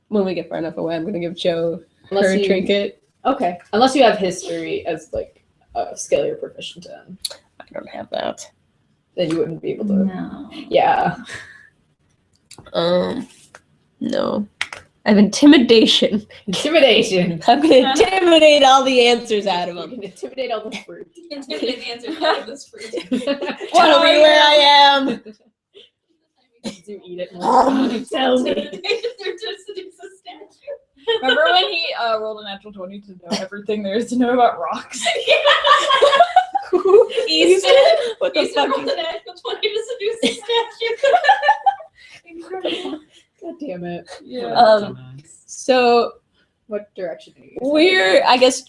When we get far enough away, I'm gonna give Joe Unless her you, trinket. Okay. Unless you have history as like a skill you're proficient in, I don't have that. then you wouldn't be able to. No. Yeah. No. I have intimidation. Intimidation. I'm gonna intimidate all the answers out of You them. can intimidate all the fruit. Intimidate the answer out of this fruit. Tell me where I am. Do eat it. Tell me. They're just a statue. Remember when he rolled a natural 20 to know everything there is to know about rocks? Easton, what the Easton fuck? rolled an natural 20 to seduce the statue. Incredible. God damn it. Yeah. So What direction are you? we're, I guess,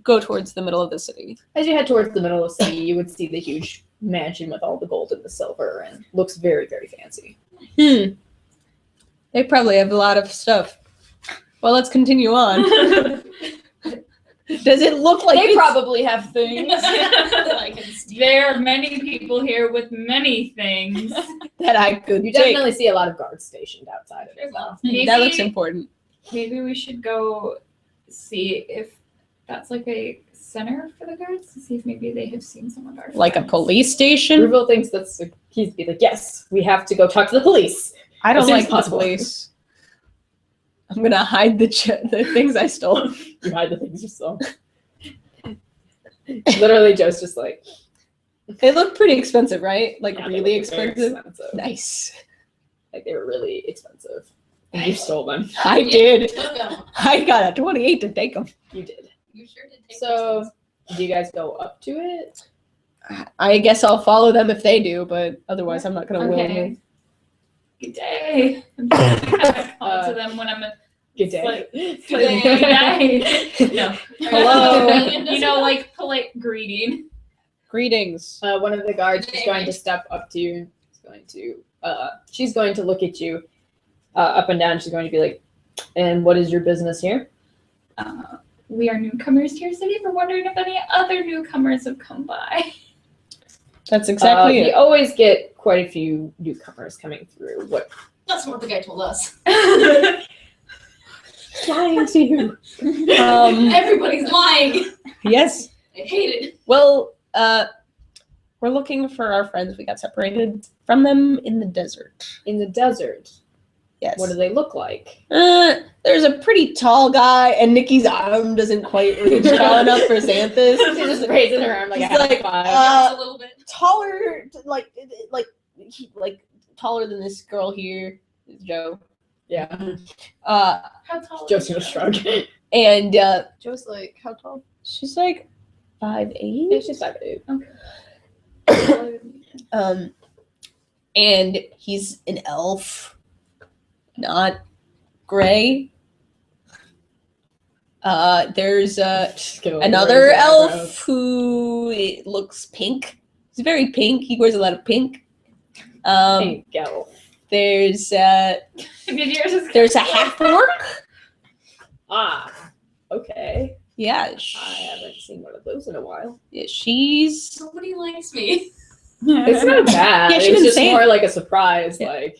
go towards the middle of the city. As you head towards the middle of the city, you would see the huge mansion with all the gold and the silver, and looks very, very fancy. They probably have a lot of stuff. Well, let's continue on. Does it look like They it's- probably have things. I can steal. There are many people here with many things. that I could You take? definitely see a lot of guards stationed outside of it. There's lots. That looks important. Maybe we should go see if that's like a center for the guards to see if maybe they have seen some of our Like a friends. police station? Ruvil thinks that's he'd be like, yes, we have to go talk to the police. I don't As soon as like the possible. police. I'm gonna hide the things I stole. You hide the things you stole. Literally, Joe's just like, They look pretty expensive, right? Like yeah, they really look very expensive. expensive. Nice. Like they were really expensive. And you stole them. I did. Took 'em. I got a 28 to take them. You did. You sure did take So, those do you guys go up to it? I guess I'll follow them if they do, but otherwise I'm not gonna Okay. willingly. Good day. I'm just gonna call to them when I'm a Good day. Like, things. good day. No. Hello. You know, like polite greeting. Greetings. One of the guards is Good going day. to step up to you. She's going to look at you up and down. She's going to be like, and what is your business here? We are newcomers to your city. We're wondering if any other newcomers have come by. That's exactly We it. always get quite a few newcomers coming through. What? That's what the guy told us. Lying to you. Everybody's lying. Yes. I hate it. Well, we're looking for our friends. We got separated from them in the desert. In the desert. Yes. What do they look like? There's a pretty tall guy, and Nikki's arm doesn't quite reach tall enough for Xanthus. She's just raising her arm like He's a high like, five. Just a little bit. Taller, like taller than this girl here, is Joe. Yeah. Uh, How tall Joe's is gonna Joe? shrug. and Joe's like, how tall? she's like 5'8". Yeah, she's 5'8". And he's an elf, not gray. There's Just gonna, like, another raise her elf eyebrows. who looks pink. He's very pink. He wears a lot of pink. Pink elf. There's Nadir just there's a half orc. Ah. Okay. Yeah, I haven't seen one of those in a while. she's Nobody likes me. It's not bad. Yeah, she It's didn't just say more like a surprise. Yeah. Like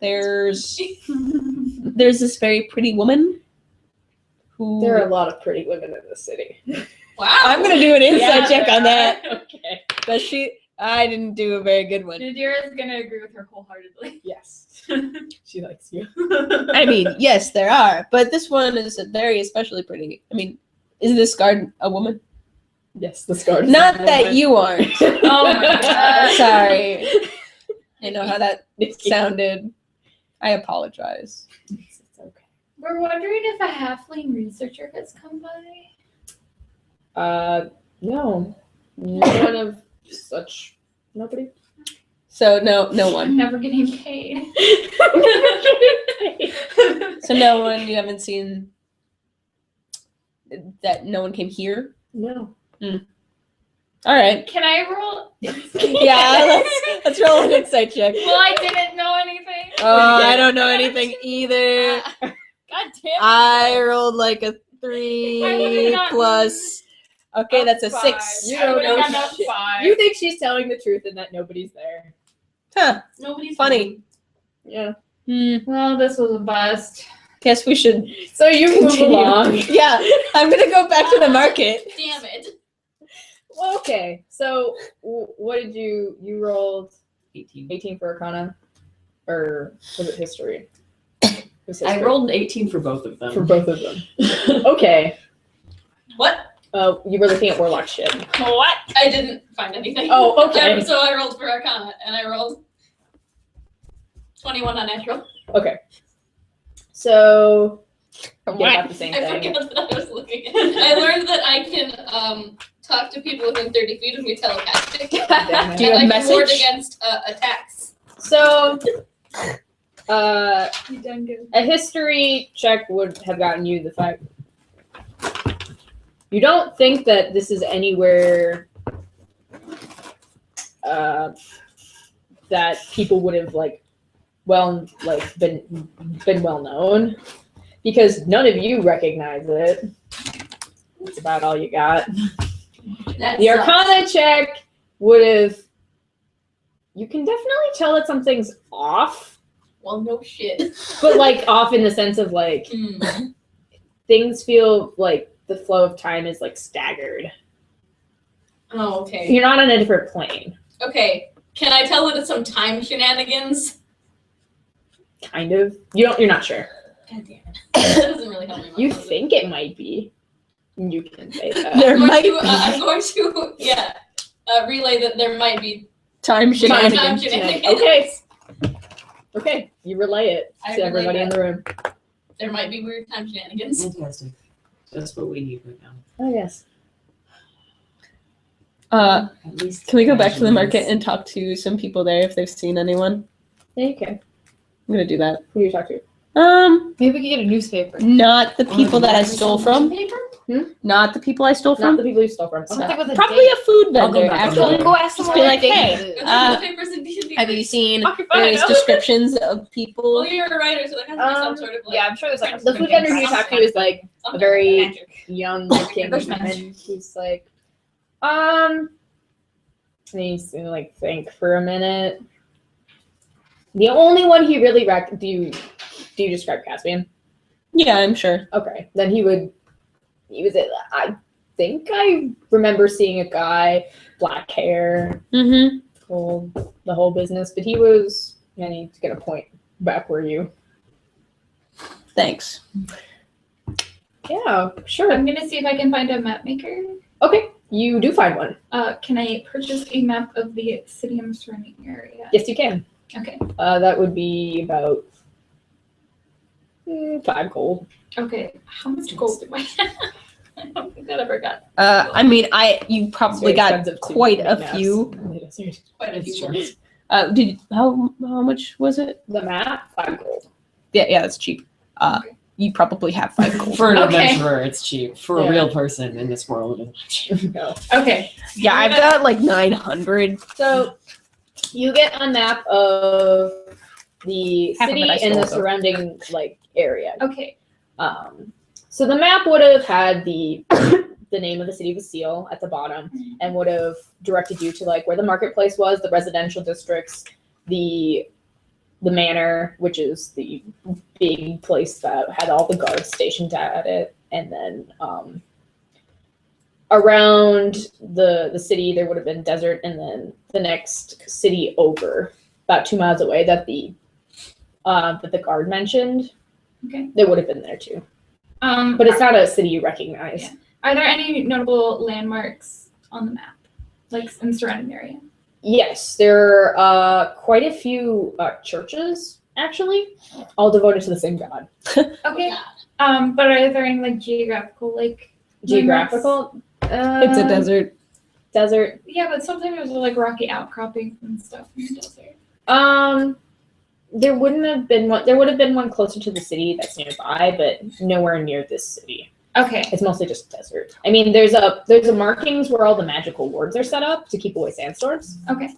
there's this very pretty woman who there are a lot of pretty women in the city. Wow. I'm gonna do an insight Yeah, check on that. Okay. But I didn't do a very good one. Nadir is gonna agree with her wholeheartedly. Yes. She likes you. I mean, yes, there are, but this one is very especially pretty. I mean, is this guard a woman? Yes, the scar. Not that you aren't. Oh my god. Sorry. I know how that Nikki. sounded. I apologize. It's okay. We're wondering if a halfling researcher has come by. No. None of such. Nobody. So no one. Never getting paid. So no one. You haven't seen that. No one came here. No. All right. Can I roll? Yeah. Let's roll an insight check. Well, I didn't know anything. I don't know anything either. God damn it. I rolled like a I 3 would've gotten plus. Okay, that's a Five. 6. You I don't would've know gotten a shit. 5. You think she's telling the truth and that nobody's there? Huh. Nobody's Funny. Yeah. Hmm. Well, this was a bust. Guess we should. So you move Continue. along. Yeah, I'm gonna go back to the market. Damn it. Well, okay. So what did you rolled 18. 18 for Arcana, or was it history? It was I history. rolled an 18 for both of them. for both of them. Okay. What? You were looking at Warlock shit. What? I didn't find anything. Oh, okay. So I rolled for Arcana, and I rolled 21 unnatural. Okay. So yeah, about the same I thing. forgot that I was looking at I learned that I can talk to people within 30 feet of me telepathic. Damn it. Do you and have I can ward message? against attacks. So You done good. a history check would have gotten you the fact. You don't think that this is anywhere that people would have been well known, because none of you recognize it. That's about all you got. That The sucks. Arcana check would have. You can definitely tell that something's off, Well, no shit. but like off in the sense of like things feel like the flow of time is like staggered. Oh, okay. You're not on a different plane, Okay. Can I tell that it's some time shenanigans? kind of. You're not sure. God damn it. That doesn't really help me much. You does it? think it might be. You can say that. There might be I'm going to relay that there might be time time shenanigans. shenanigans. Okay. Okay, you relay it I to relay everybody in that. the room. There might be weird time shenanigans. Fantastic. That's what we need right now. Oh yes. At least Can we go back to the market and talk to some people there if they've seen anyone? Yeah, you can. I'm gonna do that. Who do you talk to? Maybe we could get a newspaper. Not the people that I stole from. Paper? Not the people I stole Not from. the people you stole from. Something with a Probably date. a food I'll go vendor. back. Actually, Go ask them Just what be their like, date hey, is. Papers in D&D. have you seen Fuck if I various know. descriptions of people? Well, you're a writer, so there has to be some sort of like. Yeah, I'm sure there's like The food vendor you talk to is like a very Magic. young looking There's man. magic. He's like, and he's gonna like think for a minute. The only one he really do you describe Caspian? Yeah, I'm sure. Okay, then he was I think I remember seeing a guy, black hair, Mm-hmm. the whole business, but he was, and he's gonna point back where you. Thanks. Yeah, sure. I'm gonna see if I can find a map maker. Okay, you do find one. Can I purchase a map of the city and surrounding area? Yes, you can. Okay. That would be about 5 gold. Okay. How much gold do I have? I don't think that ever got. I mean, you probably It's very got expensive to quite make a maps. few. Quite a It's few true. ones. How much was it? The map, 5 gold. Yeah, that's cheap. Okay. You probably have 5 gold. For an Okay. adventurer, it's cheap. For Yeah. a real person in this world, it's not cheap. No. Okay. Yeah, I've got like 900. So you get a map of the Half of city it I and the stole, though. surrounding like area. Okay. So the map would have had the name of the city with seal at the bottom, and would have directed you to like where the marketplace was, the residential districts, the manor, which is the big place that had all the guards stationed at it, and then around the city there would have been desert, and then the next city over, about 2 miles away, that the guard mentioned. Okay. They would have been there too. But it's not a city you recognize. Yeah. Are there any notable landmarks on the map, like in the surrounding area? Yes, there are quite a few churches, actually, all devoted to the same god. Okay. But are there any like geographical like Geographical? It's a desert. Desert. Yeah, but sometimes there's like rocky outcroppings and stuff in the desert. There wouldn't have been one. There would have been one closer to the city that's nearby, but nowhere near this city. Okay. It's mostly just desert. I mean, there's a markings where all the magical wards are set up to keep away sandstorms. Okay.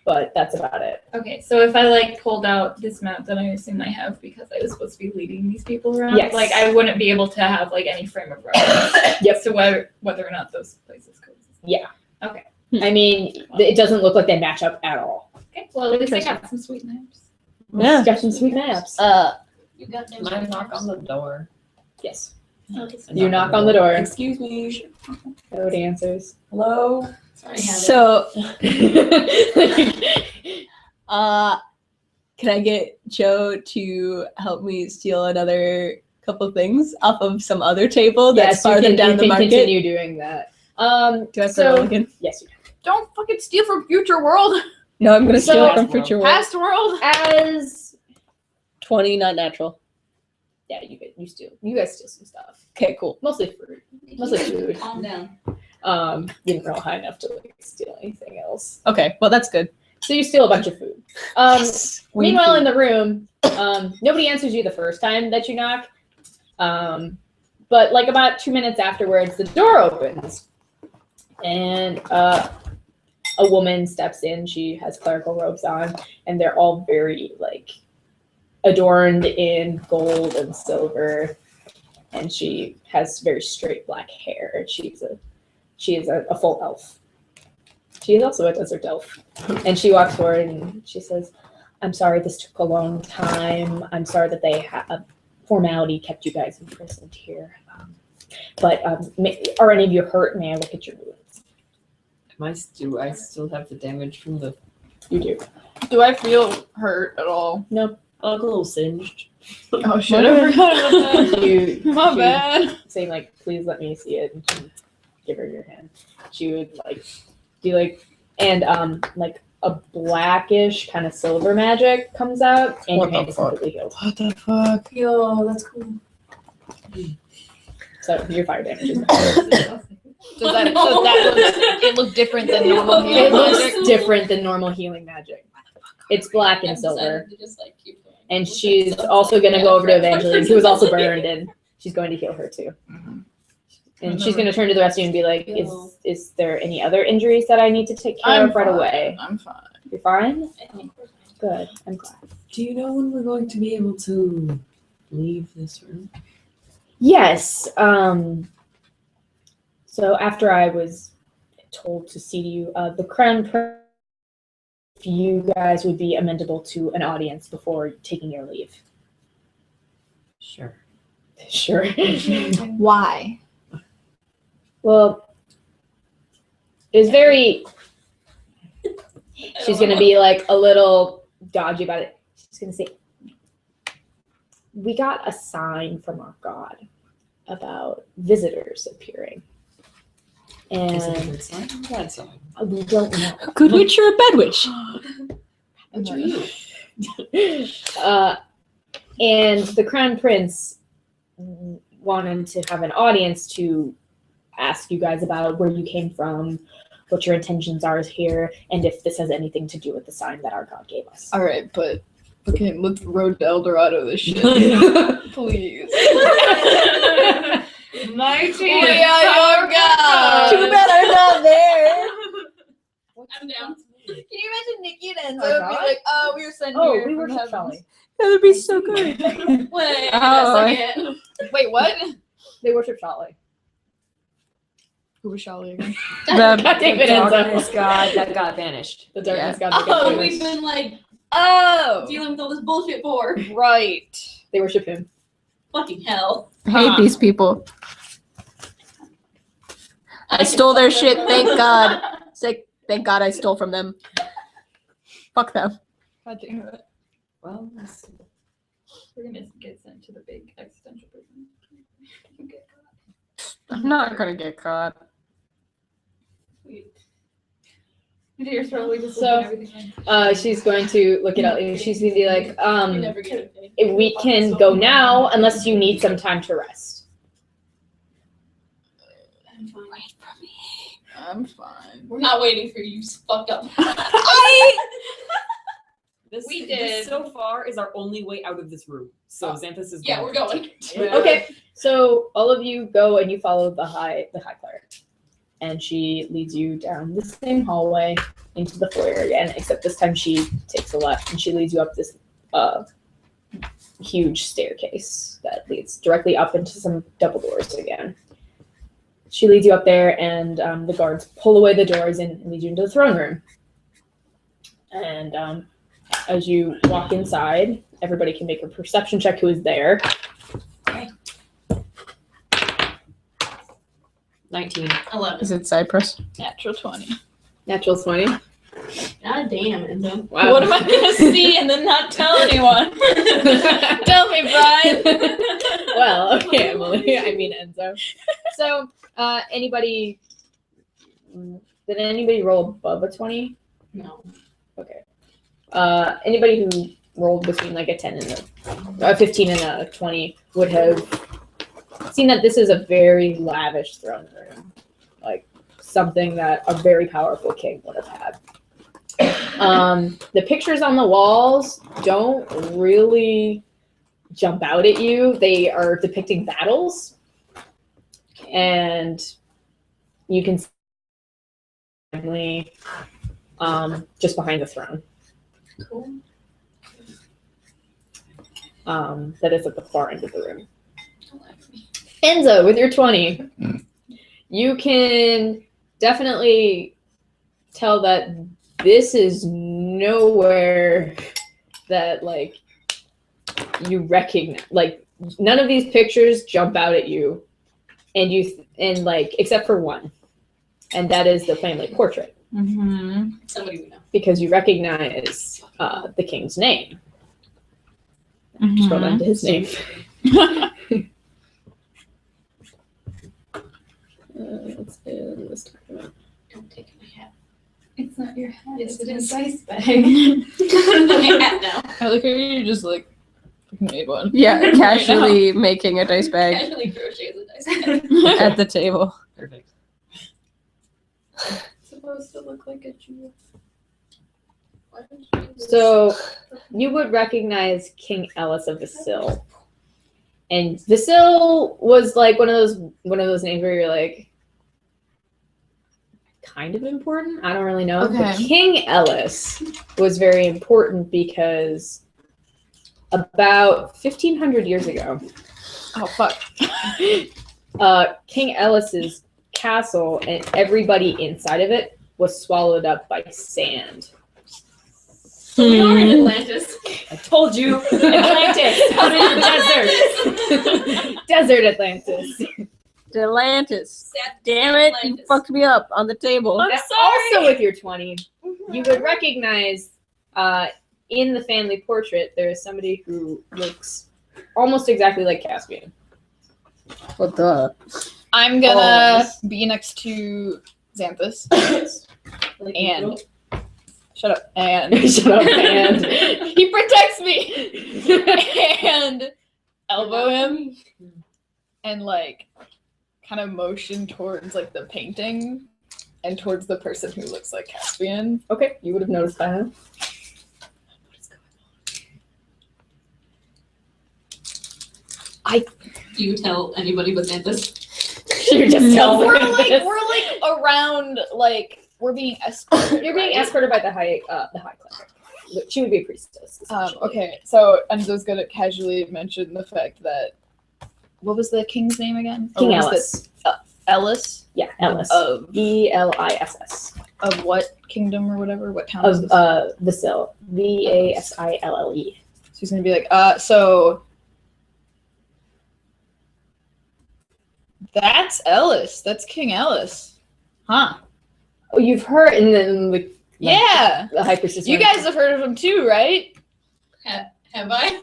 But that's about it. Okay. So if I like pulled out this map that I assume I have because I was supposed to be leading these people around, Yes. like I wouldn't be able to have like any frame of reference Yep. as to whether or not those places coexist. Yeah. Okay. I mean, it doesn't look like they match up at all. Okay. Well, at least I got some sweet maps. Yeah. Got some sweet maps. You got Can I knock on the door? Yes. Okay. You knock on the door. Excuse me. Nobody answers. Hello. Sorry, I have it. So, can I get Joe to help me steal another couple things off of some other table that's farther down the market? Continue doing that. Do I have to roll again? Yes, you Don't fucking steal from Future World. No, I'm gonna steal So- it from Future World. Past World. As 20, not natural. yeah, you steal. You guys steal some stuff. Okay, cool. Mostly fruit. Mostly food. Calm down. You didn't roll high enough to like steal anything else. Okay, well that's good. So you steal a bunch of food. Meanwhile, in the room, nobody answers you the first time that you knock. But like about 2 minutes afterwards, the door opens, and a woman steps in. She has clerical robes on, and they're all very like adorned in gold and silver. And she has very straight black hair. She is a full elf. She is also a desert elf. And she walks forward and she says, "I'm sorry this took a long time. I'm sorry that they a formality kept you guys imprisoned here. But are any of you hurt? May I look at your wounds?" Do I still have the damage from the? You do. Do I feel hurt at all? Nope. I look a little singed. Oh shit! I forgot about that. My she- bad. Saying like, "Please let me see it," and she give her your hand. She would like do like, and like a blackish kind of silver magic comes out, and What your hand the is fuck? completely healed. What the fuck? Yo, that's cool. So your fire damage is Does that it look different than normal it healing looks magic? different than normal healing magic. It's black and I've silver. decided to just, like, keep going. And she's also gonna go over to Evangeline, who was also burned, and she's going to heal her too. And she's gonna turn to the rest of you and be like, "Is there any other injuries that I need to take care of right away?" I'm fine. You're fine? I think we're fine. Good. I'm glad. Do you know when we're going to be able to leave this room? Yes. So after I was told to see you, the crown prince, if you guys would be amenable to an audience before taking your leave. Sure. Sure. Why? Well, it was very. She's gonna be like a little dodgy about it. She's gonna say, "We got a sign from our god about visitors appearing, Is it a and good sign or a bad sign? we don't know." A good witch or a bad witch? Which are you? And the crown prince wanted to have an audience to ask you guys about where you came from, what your intentions are here, and if this has anything to do with the sign that our god gave us. All right, but okay, let's road to El Dorado this shit, please. Mighty We are your god. Too bad I'm not there. I'm down. Can you imagine Nikki and Our Enzo god? be like, "Oh, we were sent Oh, here we from worship heaven." Shelly. That would be so good. Wait Oh, a second. Wait, what? They worship Shelly. Who was Shelly again? God damn it, Darkness Enzo. god that got banished. The darkness god. Oh, we've been like Oh, dealing with all this bullshit for. right. They worship him. Fucking hell. I hate these people. I stole their shit, thank God. Thank God I stole from them. Fuck them. God damn it. Well, We're gonna get sent to the big existential prison. I'm not gonna get caught. You're probably just So, looking everything. She's going to look it up, and she's going to be like, You never get a thing. if we can go now unless you need some time to rest. I'm fine. I'm fine. We're not waiting for you, you fucked up. this, We this did. so far is our only way out of this room. So Xanthus is Yeah, we're going. Okay, so all of you go and you follow the high cleric, and she leads you down the same hallway into the foyer again. Except this time she takes a left and she leads you up this huge staircase that leads directly up into some double doors again. She leads you up there, and the guards pull away the doors and lead you into the throne room. And as you walk inside, everybody can make a perception check who is there. 19. 11. Is it Cypress? Natural 20. Natural 20. God damn, Enzo. Wow. What am I gonna see and then not tell anyone? Tell me, Brian. Well, okay, Emily. I mean Enzo. So, anybody? Did anybody roll above a 20? No. Okay. Anybody who rolled between like a 10 and a 15 and a 20 would have seen that this is a very lavish throne room, like something that a very powerful king would have had. The pictures on the walls don't really jump out at you. They are depicting battles, and you can see just behind the throne. Cool. That is at the far end of the room. Enzo, with your 20, you can definitely tell that this is nowhere that like you recognize. Like none of these pictures jump out at you, and like except for one, and that is the family portrait. Mm-hmm. Somebody we know. Because you recognize the king's name. Scroll down to his name. What's in this document? Don't take my hat. It's not your hat. Yes, it's it a is. dice bag. My hat now. I like how you just like made one. Yeah, casually making a dice bag Casually crochet the dice. at the table. Perfect. It's supposed to look like a jewel. So you would recognize King Ellis of Vasil. And Vasil was like one of those names where you're like kind of important. I don't really know. But Okay. King Ellis was very important because about 1,500 years ago, Oh fuck. King Ellis's castle and everybody inside of it was swallowed up by sand. So we are in Atlantis. I told you, Atlantis, out in the desert. Desert Atlantis. Delantis. Damn it, you fucked me up on the table. Now, also with your 20, you would recognize in the family portrait, there is somebody who looks almost exactly like Caspian. Well, duh. I'm gonna be next to Xanthus. Like, And shut up. And Shut up, and he protects me. And elbow him and like kind of motion towards like the painting and towards the person who looks like Caspian. okay, you would have noticed that. Huh? Do you tell anybody but Xanthus? You just tell We're them like this. around like we're being escorted. You're being escorted by the high cleric. She would be a priestess. essentially. Okay, so Enzo's gonna casually mention the fact that what was the king's name again? Or King what was Ellis. it? Ellis Yeah, Ellis. of Eliss. of what kingdom or whatever? What town? Of is this? Vasil. Vasille. So he's gonna be like, so that's Ellis. That's King Ellis. Huh. Oh, you've heard in the Yeah. the high priestess. You guys have heard of him too, right? Have I?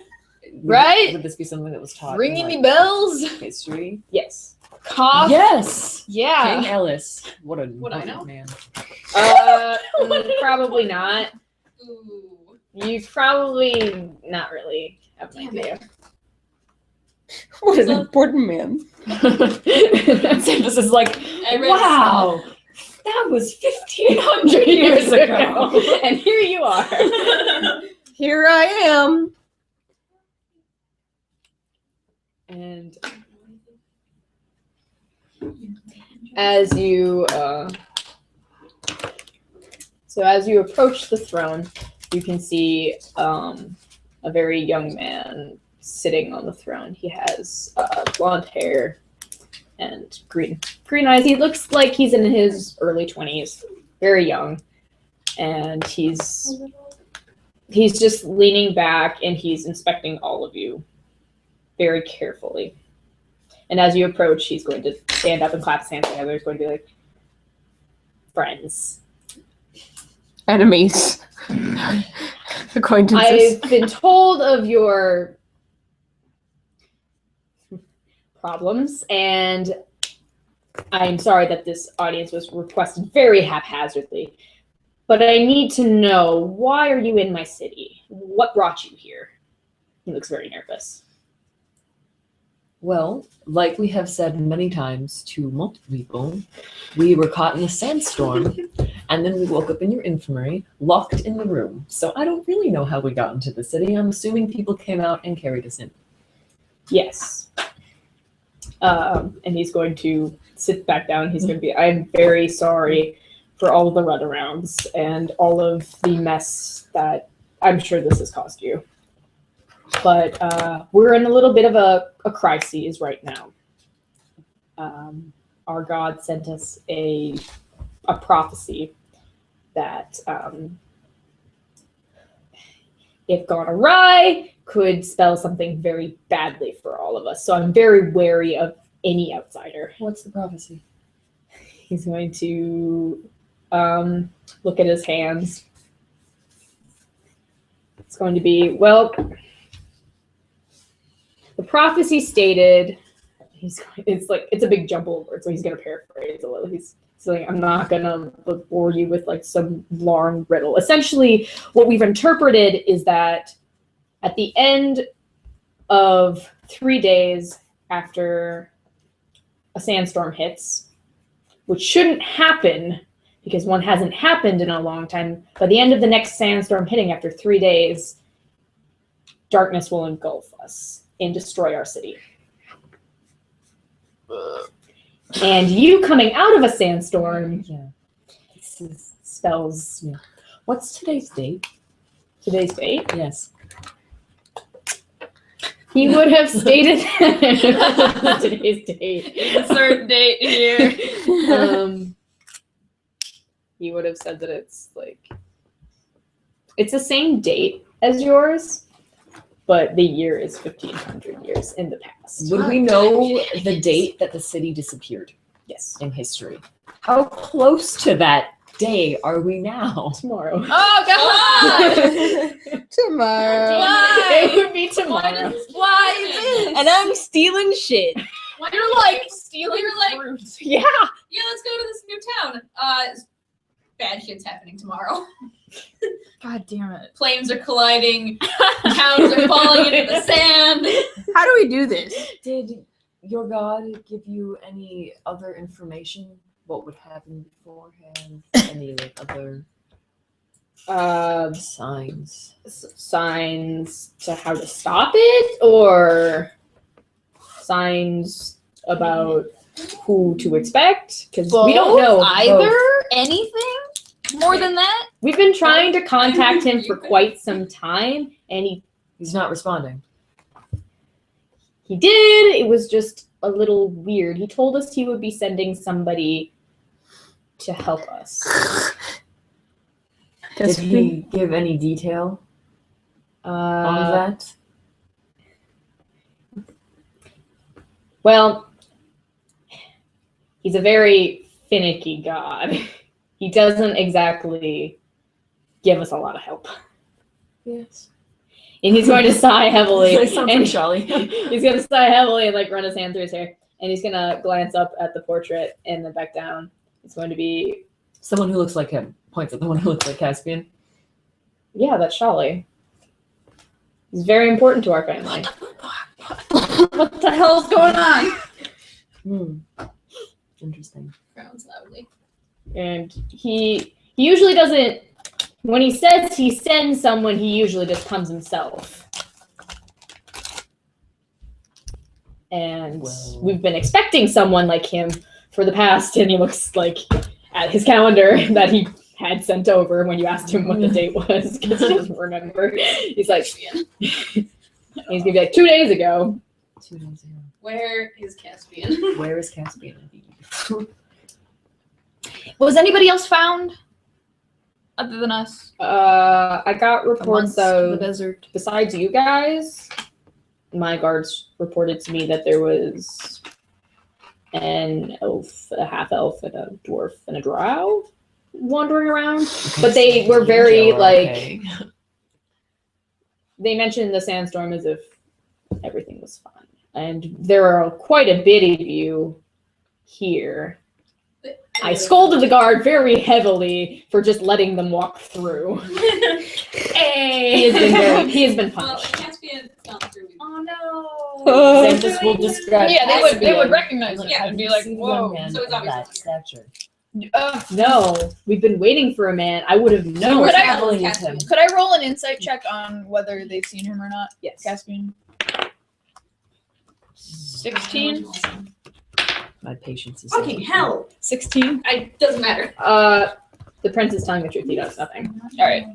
Right? Would this be something that was taught Ring in any like, bells? history? Yes. Cough. Yes! Yeah. King Ellis. What a Would I know? man. Probably not. Ooh. You probably not really have an idea. What an important man. This is like, I read wow, that was 1,500 years ago. And here you are. Here I am. And as you as you approach the throne, you can see a very young man sitting on the throne. He has blonde hair and green eyes. He looks like he's in his early 20s, very young, and he's he's just leaning back and he's inspecting all of you very carefully. And as you approach, he's going to stand up and clap his hands together. He's going to be like, friends. Enemies. Acquaintances. I've been told of your problems, and I'm sorry that this audience was requested very haphazardly. But I need to know, why are you in my city? What brought you here? He looks very nervous. Well, like we have said many times to multiple people, we were caught in a sandstorm, and then we woke up in your infirmary, locked in the room. So I don't really know how we got into the city. I'm assuming people came out and carried us in. Yes. And he's going to sit back down. He's going to be, I'm very sorry for all of the runarounds and all of the mess that I'm sure this has caused you. But we're in a little bit of a crisis right now. Our God sent us a prophecy that, if gone awry, could spell something very badly for all of us. So I'm very wary of any outsider. What's the prophecy? He's going to look at his hands. It's going to be, well, the prophecy stated, it's a big jumble of words, so he's going to paraphrase a little. He's like, I'm not going to bore you with like some long riddle. Essentially, what we've interpreted is that at the end of 3 days after a sandstorm hits, which shouldn't happen because one hasn't happened in a long time, by the end of the next sandstorm hitting after 3 days, darkness will engulf us and destroy our city. And you coming out of a sandstorm spells. Yeah. What's today's date? Today's date? Yes. He would have stated today's date. Insert date here. He would have said that it's the same date as yours, but the year is 1,500 years in the past. Would we know the date that the city disappeared? Yes. In history. How close to that day are we now? Tomorrow. Oh God! Tomorrow. Why? It would be tomorrow. Why this? And I'm stealing shit. You're like stealing You're like- fruit. Yeah. Yeah, let's go to this new town. Bad shit's happening tomorrow. God damn it! Planes are colliding. Towns are falling into the sand. How do we do this? Did your God give you any other information? What would happen beforehand? Any other signs? Signs to how to stop it, or signs about who to expect? Because we don't know either. Anything more than that? We've been trying to contact him for quite some time, and He's not responding. he did. It was just a little weird. He told us he would be sending somebody to help us. Did he give any detail on that? Well, he's a very finicky god. He doesn't exactly give us a lot of help. Yes. And he's going to sigh heavily. They sound and pretty jolly. he's going to sigh heavily and like run his hand through his hair. And he's going to glance up at the portrait and then back down. It's going to be, Someone who looks like him. Points at the one who looks like Caspian. yeah, that's Shali. He's very important to our family. What the hell's going on? Interesting. Frowns loudly. And he usually doesn't, when he says he sends someone, he usually just comes himself. And we've been expecting someone like him for the past, and he looks like at his calendar that he had sent over when you asked him what the date was, because he doesn't remember. He's like, he's gonna be like 2 days ago. 2 days ago. Where is Caspian? Where is Caspian indeed? Was anybody else found? Other than us. I got reports the of, desert. besides you guys, my guards reported to me that there was an elf, a half elf, and a dwarf, and a drow wandering around. But they were very, like, they mentioned the sandstorm as if everything was fine. And there are quite a bit of you here. I scolded the guard very heavily for just letting them walk through. Hey. He has been Well, punished. Caspian gone through. Oh no. Xanthus will describe. Yeah, they would Caspian. recognize it Yeah. and be like, whoa. So it's obviously stature. No, we've been waiting for a man. I would have known. Could I- Traveling with him. Could I roll an insight check on whether they've seen him or not? Yes. Caspian. 16. My patience is fucking hell. 16. Doesn't matter. The prince is telling the truth. He knows nothing. All right.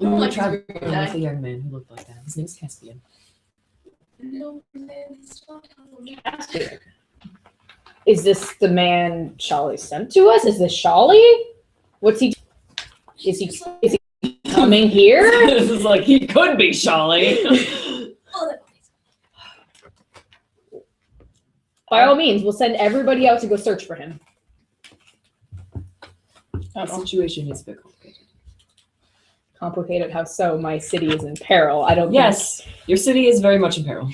We Oh, were like traveling he's with gonna a young man who looked like that. His name's Caspian. No, man, stop. Is this the man Sholly sent to us? Is this Sholly? What's he? Is he coming here? This is like, he could be Sholly. Oh, that By all means, we'll send everybody out to go search for him. The situation is a bit complicated. Complicated? How so? My city is in peril. I don't. Yes, your city is very much in peril.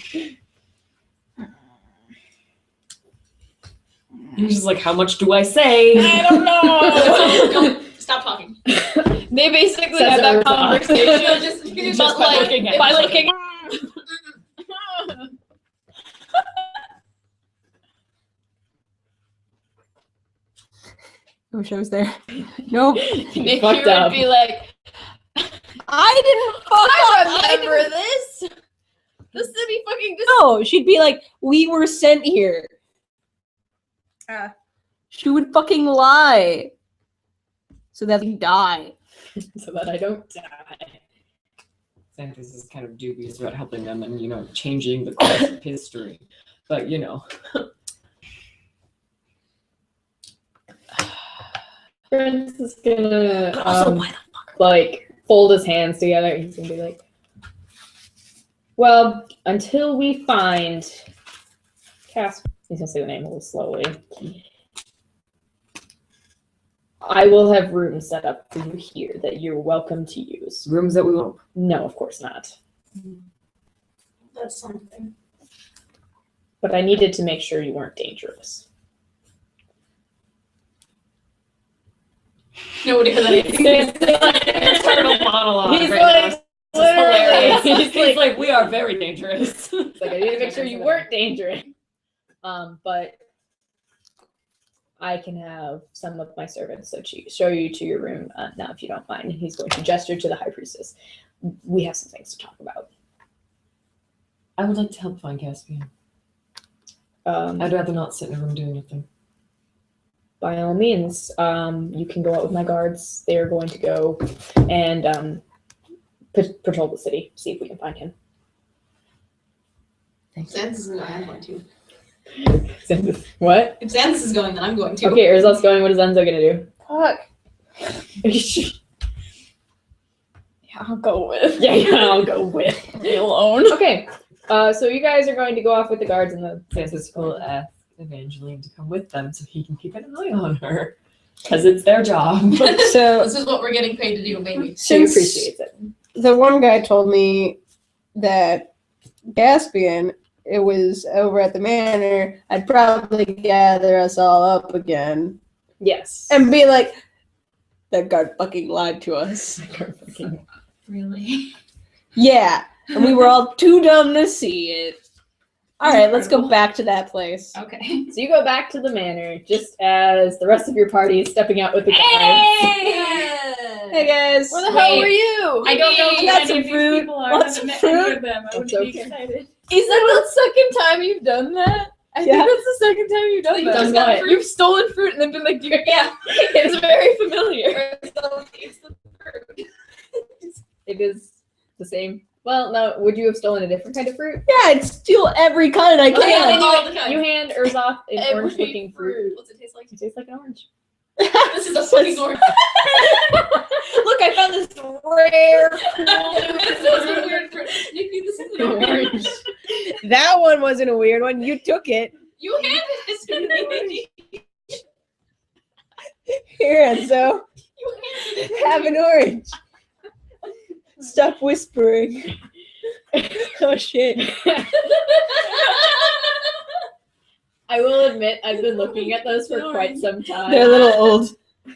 He's just like, how much do I say? I don't know. Stop talking. They basically Says had that Urza. conversation, Just but by like looking at by each other. looking. I wish I was there. Nope. Nikki fucked would up. be like, I didn't fuck I up. remember this. The city fucking just. No, she'd be like, we were sent here. She would fucking lie. So that you die. So that I don't die. Xanthus is kind of dubious about helping them and, changing the course of history. But, Prince is gonna like fold his hands together. He's gonna be like, "Well, until we find Casper," he's gonna say the name a little slowly. I will have rooms set up for you here that you're welcome to use. rooms that we won't. No, of course not. That's something. But I needed to make sure you weren't dangerous. Nobody heard that. Internal monologue. He's right like, now. This is hilarious. He's like- like, we are very dangerous. It's like I need to make sure you weren't dangerous. But I can have some of my servants show you to your room now, if you don't mind. And he's going to gesture to the high priestess. We have some things to talk about. I would like to help find Caspian. I'd rather not sit in a room doing nothing. By all means, you can go out with my guards. They are going to go and patrol the city, see if we can find him. Xanthus is going, I'm going to. What? If Xanthus is going, then I'm going to. Okay, Urzel's going. What is Enzo going to do? Fuck. Yeah, I'll go with. Yeah, I'll go with. Me alone. Okay, so you guys are going to go off with the guards and the Xanthus will ask Evangeline to come with them so he can keep an eye on her. Because it's their job. So This is what we're getting paid to do, baby. She since appreciates it. the one guy told me that Caspian, it was over at the manor, I'd probably gather us all up again Yes. and be like, that guard fucking lied to us. Really? Yeah, and we were all too dumb to see it. All right, let's go back to that place. Okay. So you go back to the manor just as the rest of your party is stepping out with the guards. Hey guys. Where the hell Wait. were you? I don't know who Got any some of these fruit. people are. Want I some haven't met any fruit? of them. I would That's be okay. excited. Is that the second time you've done that? I Yeah. think that's the second time you've done You that. just got fruit? You've stolen fruit and then been like, Yeah. it's very familiar. It's the fruit. It is the same. Well, no. Would you have stolen a different kind of fruit? Yeah, I'd steal every kind I Okay, can. then all the time. you hand Urzoth an Every orange-looking fruit. What's it taste like? It tastes like an orange. This is a fucking orange. Look, I found this rare. This is a weird fruit. Nikki, this is an orange. That one wasn't a weird one. You took it. You handed this to me. Here, Enzo. You handed it. Have an orange. Stop whispering. Oh shit. I will admit, I've been looking at those for quite some time. They're a little old.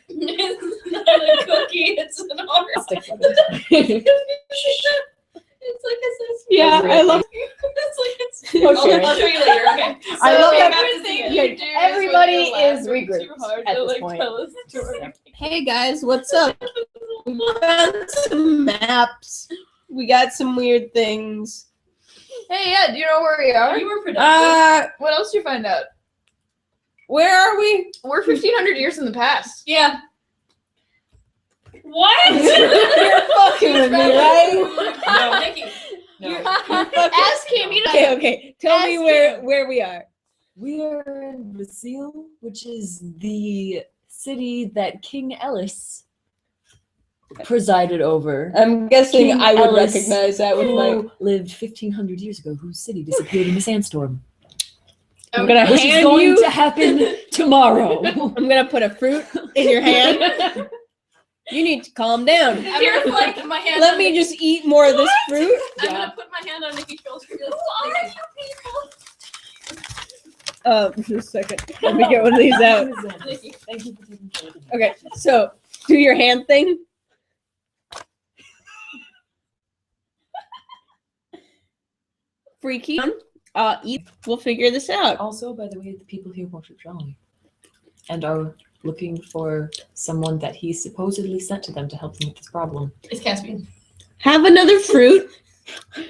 It's not a cookie, it's an orange. Stick with it. It's like a sesame. Yeah, I love. It's like it's. Oh, sure. I'll show you later. Okay. I love that everybody is regrouped at this point. Hey guys, what's up? We found some maps. We got some weird things. Hey, yeah, do you know where we are? You were productive. What else did you find out? Where are we? We're 1,500 years in the past. Yeah. What? You're fucking with me, right? No, Nikki. No. Ask him. You know. Okay. Tell me where we are. We are in Basile, which is the city that King Ellis presided over. I'm guessing King I would Ellis, recognize that with my. who lived 1,500 years ago, whose city disappeared in a sandstorm, I'm gonna which is hand going you. to happen tomorrow. I'm gonna put a fruit in your hand. You need to calm down. I'm gonna like my hand. Let on me Nikki. just eat more of this fruit. I'm gonna put my hand on Nikki's shoulder. Who are you people? Just a second. Let me get one of these out. Nikki. Thank you for taking care of me. Okay, so do your hand thing. Freaky. Eat. We'll figure this out. Also, by the way, the people here worship Jolly and are looking for someone that he supposedly sent to them to help them with this problem. It's Caspian. Have another fruit.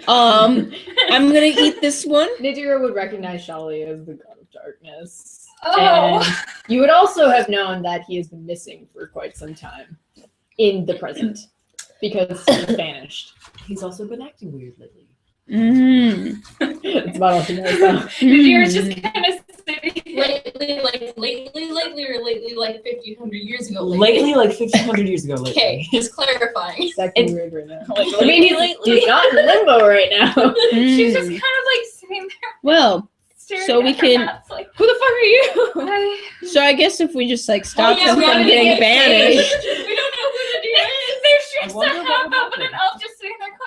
I'm gonna eat this one. Nadira would recognize Shali as the god of darkness. Oh. And you would also have known that he has been missing for quite some time in the present because he's vanished. He's also been acting weird lately. It's about all she knows now. You're just kind of sitting lately, or lately, like 1,500 years ago. Lately, like 1,500 years ago. Lately. Okay, just clarifying. It's acting weird right now. I mean, he's not in limbo right now. She's just kind of like sitting there Well, staring So at we her can- maps, like, who the fuck are you? so I guess if we just like stop yeah, him we from wanted to getting get banished. We don't know who the deer is. There's just wonder a what half would elf and an happen. elf just sitting there going,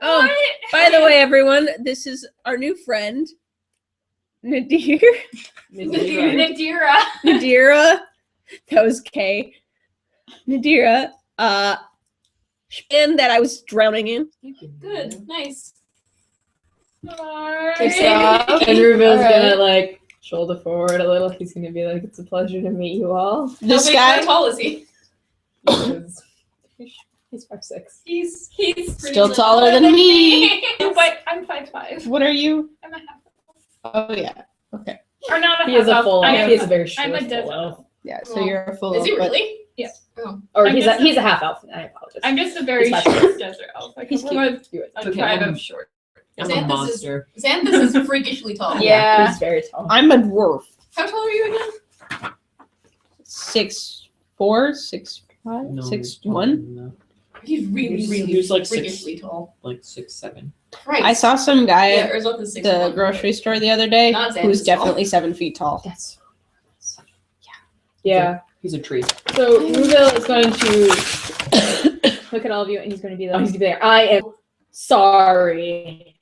Oh, what? by the way, everyone, this is our new friend, Nadir. Nadira. Nadira. That was K. Nadira. And that I was drowning in. Good, nice. Takes off, and Ruben's gonna like shoulder forward a little. He's gonna be like, "It's a pleasure to meet you all." This How guy. tall is he? He's 5'6". He's Still taller than me. But I'm 5'5". What are you? I'm a half. Oh yeah. Okay. Or not a He half is a elf. full I elf. am- He is a very short I'm a full desert elf. Yeah. So you're a full. Is he but- really? Yeah. Oh. Or I'm he's just a half elf. I apologize. I'm just a very He's short desert elf. Like He's a tribe Okay, of short. I'm a Xanthus monster. Xanthus is freakishly tall. Yeah. He's very tall. I'm a dwarf. How tall are you again? 6'4", 6'5", No, 6'1". no. He's really, He's- really he's like freakishly tall. Like 6'7". Right. I saw some guy Yeah, at Urzok is the 6'1". grocery store the other day Not who's Xanthus tall. definitely 7 feet tall. That's yeah. He's a tree. So Rubil is going to look at all of you, and he's going to be like, he's going to be there. I am sorry,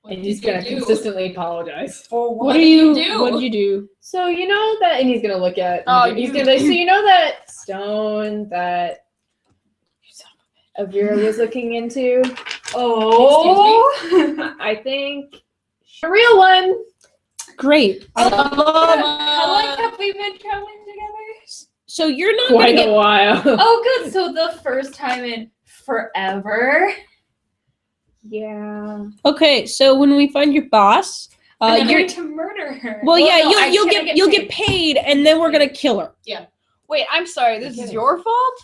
What and he's did you going to do? consistently apologize. For What did do you you? do? What did you do? So you know that, and he's going to look at. Oh, he's you- going to be like, so you know that stone that Avira was looking into. Oh. I think a real one. Great. How long have we been traveling together? So you're not Quite gonna a get. while. Oh, good. So the first time in forever. Yeah. Okay, so when we find your boss, I'm you're. going to murder her. Well, yeah, no, I you'll can't get you'll get paid, and then we're gonna kill her. Wait, I'm sorry. This is your fault?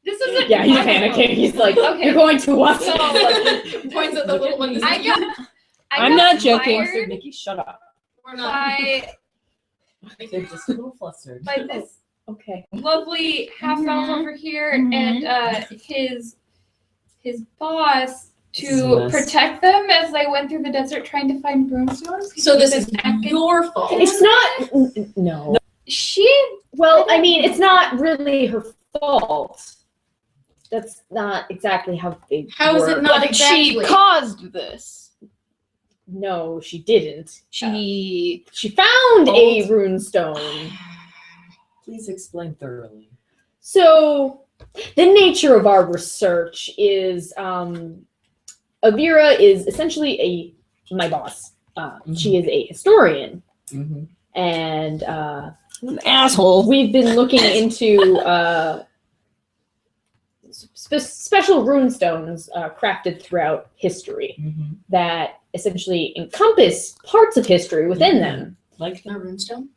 This isn't. Yeah, he's my panicking. He's like, Okay. "You're going to what?" So, like, points at the little one. I got. I'm not joking. Fired Nikki, shut up. We're not. by They're just a little flustered. by this Okay. lovely half elf over here, Mhm. and his boss This is a to mess. protect them as they went through the desert trying to find broomstones. So this He's is an acad- your fault. It's not. No. Well, I mean, it's not really her fault. That's not exactly how they How is it work. not But exactly? she caused this. No, she didn't. She She found a runestone. Please explain thoroughly. So, the nature of our research is Avira is essentially my boss. She is a historian, Mm-hmm. and An asshole. we've been looking into special runestones crafted throughout history Mm-hmm. that essentially encompass parts of history within them. Like A runestone?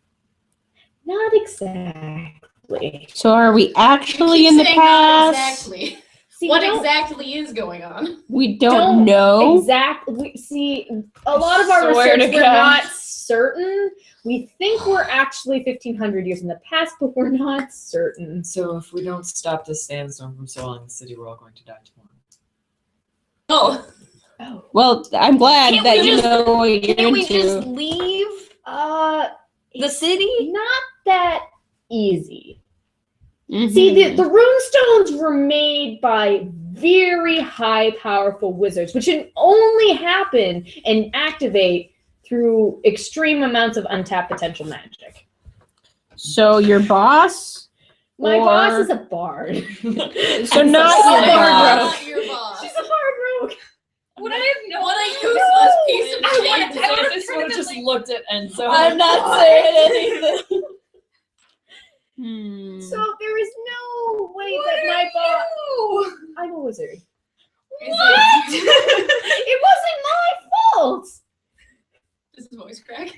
Not exactly. So are we actually in the Saying not past? exactly. See, What we don't exactly is going on? We don't know. exactly. See, a lot of our Swear to research we're God. not certain. We think we're actually 1,500 years in the past, but we're not certain. So if we don't stop this sandstorm from swallowing the city, we're all going to die tomorrow. Oh, Oh. Well, I'm glad Can't that we you just- know what you're Can we into. just leave the city? Not that easy. Mhm. See, the runestones were made by very high, powerful wizards, which can only happen and activate through extreme amounts of untapped potential magic. So your boss? My Or- boss is a bard. So not so your bard boss. not your boss. She's a bard rogue. Would I have known? What a that? useless piece of I shit. would've- I would've This put would it have just like- looked at Enzo. I'm not saying anything. Hmm. So there is no way that my boss. I'm a wizard. Is it you? It wasn't my fault. Does his voice crack?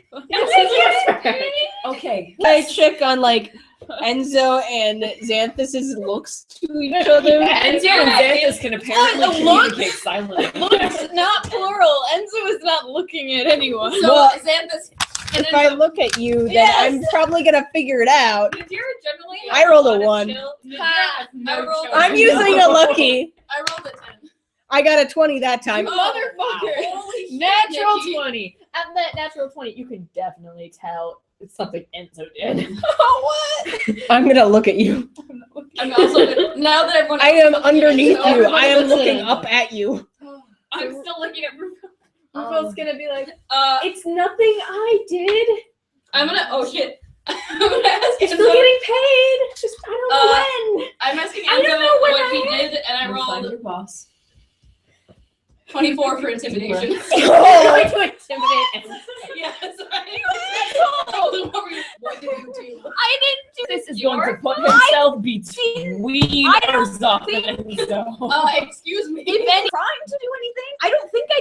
Okay. I check on like Enzo and Xanthus's looks to each other. Enzo and Xanthus can apparently Look. communicate silently. Looks, not plural. Enzo is not looking at anyone. So Well, Xanthus, and If then I look at you, then Yes. I'm probably gonna figure it out. Nadira generally. I rolled a has 1. chill- Nadira Ha, has no I rolled chill. a I'm using a lucky. I rolled a 10. I got a 20 that time. Motherfucker. Holy shit, Natural Nikki. 20. At that natural 20, you can definitely tell it's something Enzo did. I'm gonna look at you. I'm also gonna, now that everyone I am else is looking at underneath so you. everybody I am looks looking at up at you. I'm still looking at Rufus. Rufus gonna be like, Uh, it's nothing I did. I'm gonna. Oh shit. I'm gonna ask It's for Enzo. getting paid. Just I don't know when. I'm asking I don't Enzo know when what I he did, and I We'll find rolled your boss. 24 for intimidation. I'm going to intimidate Enzo. Yes, I told him what did you do? I didn't do This is Your going to put himself between I don't Urza think- and Enzo. Excuse me. If any trying to do anything, I don't think I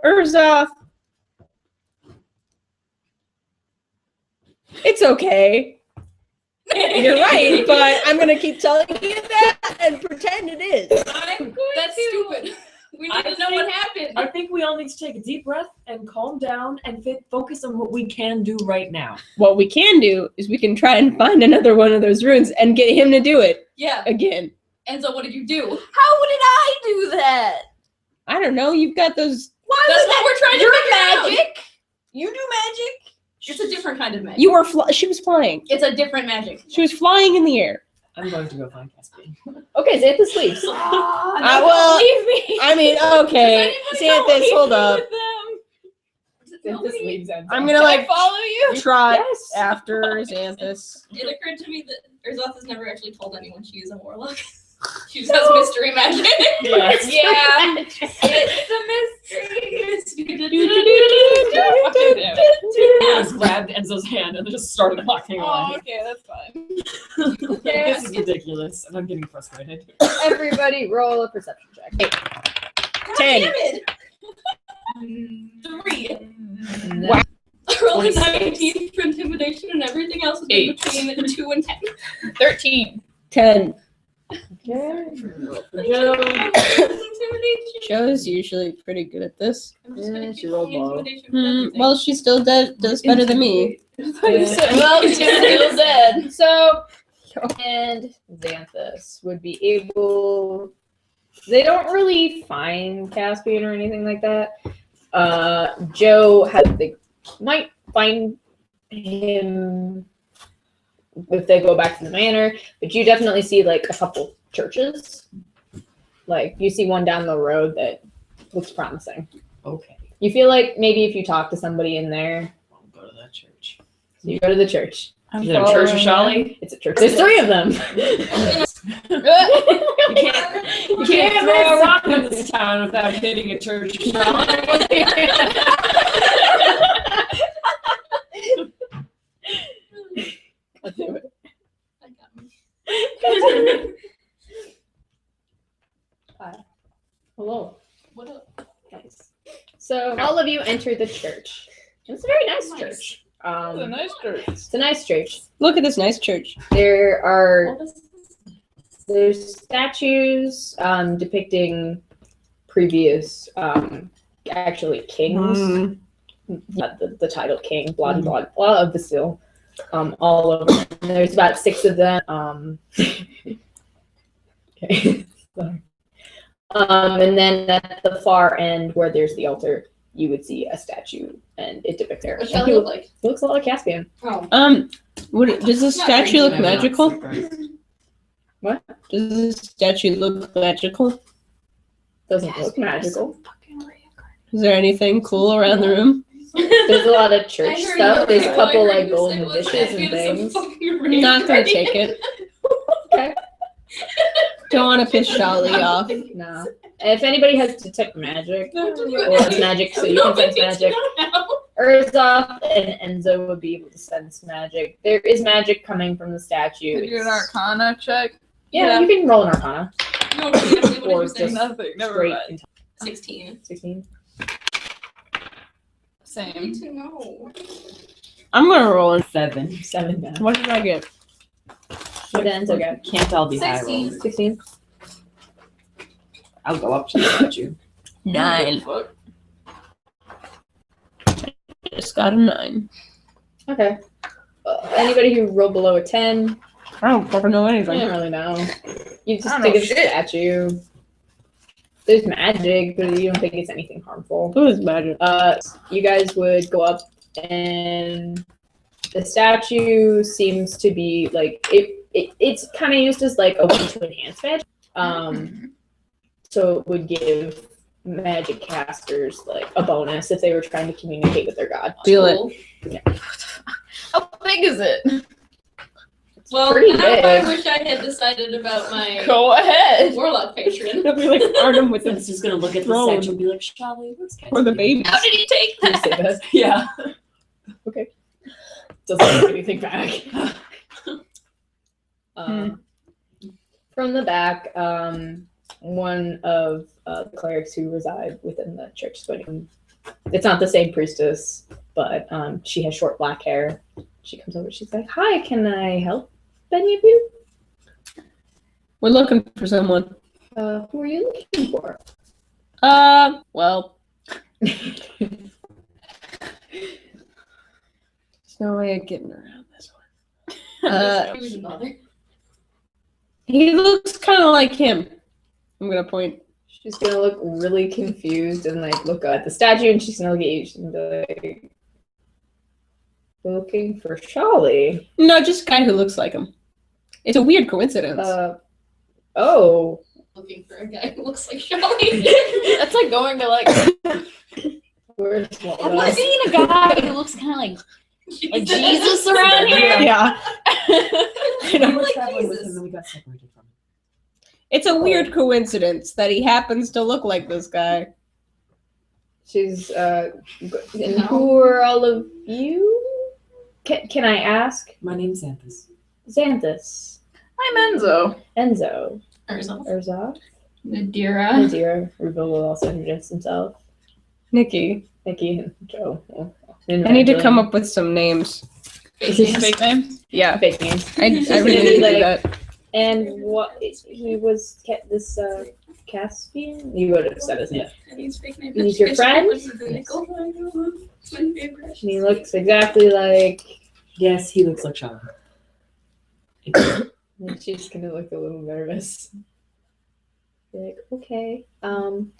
did anything. Urza. It's okay. You're right, but I'm gonna keep telling you that and pretend it is. That's stupid. We need to know what happened. I think we all need to take a deep breath and calm down and focus on what we can do right now. What we can do is we can try and find another one of those runes and get him to do it Yeah. again. Enzo, what did you do? How did I do that? I don't know. You've got those. Why That's was what that? we're trying to You're figure out. magic. You do magic. It's a different kind of magic. You were. She was flying. It's a different magic. She was flying in the air. I'm going to go find Caspian. Okay, Xanthus leaves. Well, leave me. I mean, okay, Xanthus, hold up. Xanthus leaves Enzo. I'm gonna like follow you. trot Yes. after Xanthus. It occurred to me that Urzoth has never actually told anyone she is a warlock. She just has mystery magic. Yes. Yeah. It's a mystery. I just grabbed Enzo's hand and just started walking Oh, away. okay, that's fine. This is ridiculous, and I'm getting frustrated. Everybody roll a perception check. 10. 3. I rolled a 19 for intimidation, and everything else is in 8. between 2 and 10. 13. 10. Yeah. Joe's usually pretty good at this. Yeah, she rolled low. Well, she still does better than me. Well, she's still dead. So, and Xanthus would be able. They don't really find Caspian or anything like that. Joe they might find him if they go back to the manor, but you definitely see like a couple churches. Like you see one down the road that looks promising. Okay. You feel like maybe if you talk to somebody in there, I'll go to that church. so you go to the church. Is it a church of Shali? It's a church. There's 3 of them. You can't throw a rock in this town without hitting a church of Shali. I'll do it. Hi. Hello. What up? Nice. So all of you enter the church. It's a very nice church. It's a nice church. It's a nice church. Look at this nice church. There's statues depicting previous actually kings. The title king, blah blah blah of the seal. All over. And there's about 6 of them. Okay. Sorry. And then at the far end where there's the altar, you would see a statue, and it depicts her. What shall it look like? It looks a lot like Caspian. Oh. Does the statue look magical? What? Does the statue look magical? Doesn't look magical. Is there anything cool around the room? There's a lot of church I heard stuff. you There's a were couple going, like you golden said, dishes "Let's and get some things. fucking I'm not gonna ready." take it. Okay. Don't want to piss Shali off. No. If anybody has detect magic, or it's magic, so you can sense magic, Urzov and Enzo would be able to sense magic. There is magic coming from the statue. Could you do an It's- Arcana check? Yeah, you can roll an Arcana. No, seriously, what Or did you say? just Nothing. Never straight mind. into 16. 16. I Same. need to know. I'm gonna roll in. 7. 7 down. What did I get? What did Enzo get? Can't all be high 16. rollers. 16. I'll go up to the statue. 9. Just got a 9. Okay. Anybody who rolled below a 10, I don't fucking know I anything. don't really know. You I just don't think know it's a shit. statue. There's magic, but you don't think it's anything harmful. Who is magic? You guys would go up, and the statue seems to be like it's kind of used as like a way to enhance magic. So it would give magic casters like a bonus if they were trying to communicate with their god. Feel it. Cool. How big is it? Well, pretty now big. I wish I had decided about my Go ahead. warlock patron. It'll be like Arnhem with It's the just gonna look at the throne. statue and be like, Shali, what's or the baby. How did he take Can you say that? that? Yeah. Doesn't make anything back. From the back, one of the clerics who reside within the church is going. It's not the same priestess, but she has short black hair. She comes over. She's like, "Hi, can I help any of you? We're looking for someone. Who are you looking for?" Well, there's no way of getting around this one. Who's mother? He looks kind of like him. I'm gonna point. She's gonna look really confused and like look at the statue, and she's gonna look at you. She's gonna be like, "Looking for Shali." No, just a guy who looks like him. It's a weird coincidence. Oh. Looking for a guy who looks like Shali. That's like going to like. Where's Have you seen a guy who looks kind of like Jesus around here? Yeah. We were like traveling with Jesus. him and we got separated from him. It's a weird coincidence that he happens to look like this guy. She's and who are all of you? Can I ask? My name's Xanthus. Xanthus, I'm Enzo. Enzo, Urzov. Urzov, Nadira. Nadira. Rubo will also introduce himself. Nikki, Nikki and Joe. I need to come up with some names. Fake names. Fake name? Yeah, Fake names. I She's really gonna need be to do like, that. And what he was this Caspian? You would have said his name. He's fake name. He's your friend? It's my favorite. And he looks exactly like. Yes, he looks like Sean. And she's gonna look a little nervous. Be like, okay, 1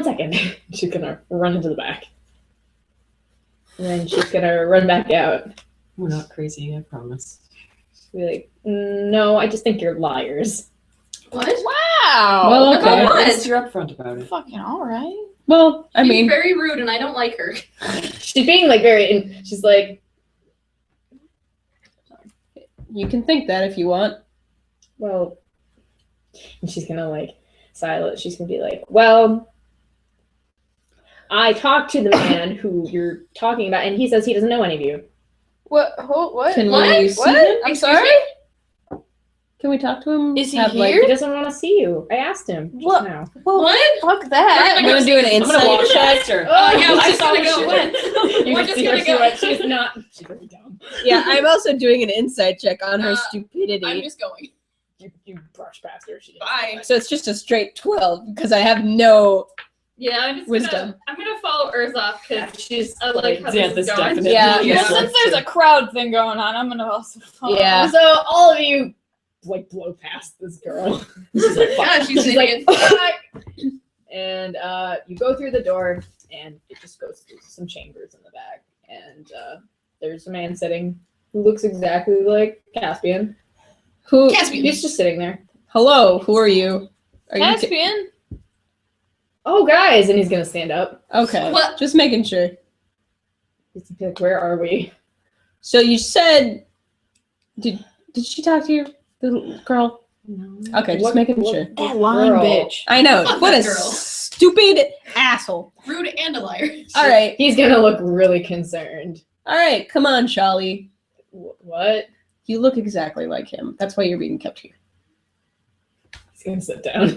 second. She's gonna run into the back, and then she's gonna run back out. We're not crazy, I promise. She'll be like, no, I just think you're liars. What? Wow. Well, okay. What? At least you're upfront about it. Fucking all right. Well, I She's mean, very rude, and I don't like her. She's being like very. She's like, you can think that if you want. well, and she's gonna like silence. She's gonna be like, well, I talked to the man who you're talking about, and he says he doesn't know any of you. What? What? Can What? we see What? him? I'm Excuse sorry. me? Can we talk to him? Is he Have, here? He doesn't want to see you. I asked him just What? now. What? Fuck that. I'm gonna do an I'm gonna insight walk check. past her. Oh, yeah, I I saw saw where go. she went. You We're can just see gonna where she go. went. She's not. She's very dumb. Yeah, I'm also doing an insight check on her I'm stupidity. just going. You brush past her. She Bye. So it's just a straight 12 because I have no Yeah, I'm just wisdom. I'm gonna follow Urza Yeah, because she's I like how Xanthus this is going. definitely. Yeah. Yes, Well, since there's a crowd thing going on, I'm gonna also follow. Yeah. So all of you like blow past this girl. She's like, fuck. Yeah, she's She's an like, idiot. fuck. And you go through the door, and it just goes through some chambers in the back. And there's a man sitting who looks exactly like Caspian. who. Caspian. He's just sitting there. Hello, who are you? Are you Caspian. Oh, guys! And he's gonna stand up. okay? What? Just making sure. He's gonna be like, where are we? So you said, did she talk to you, the girl? No. Okay, just making sure. That lying girl? bitch. I know. Fuck What that a girl. stupid asshole. Rude and a liar. All right, He's gonna look really concerned. all right. Come on, Charlie. What? You look exactly like him. That's why you're being kept here. He's gonna sit down.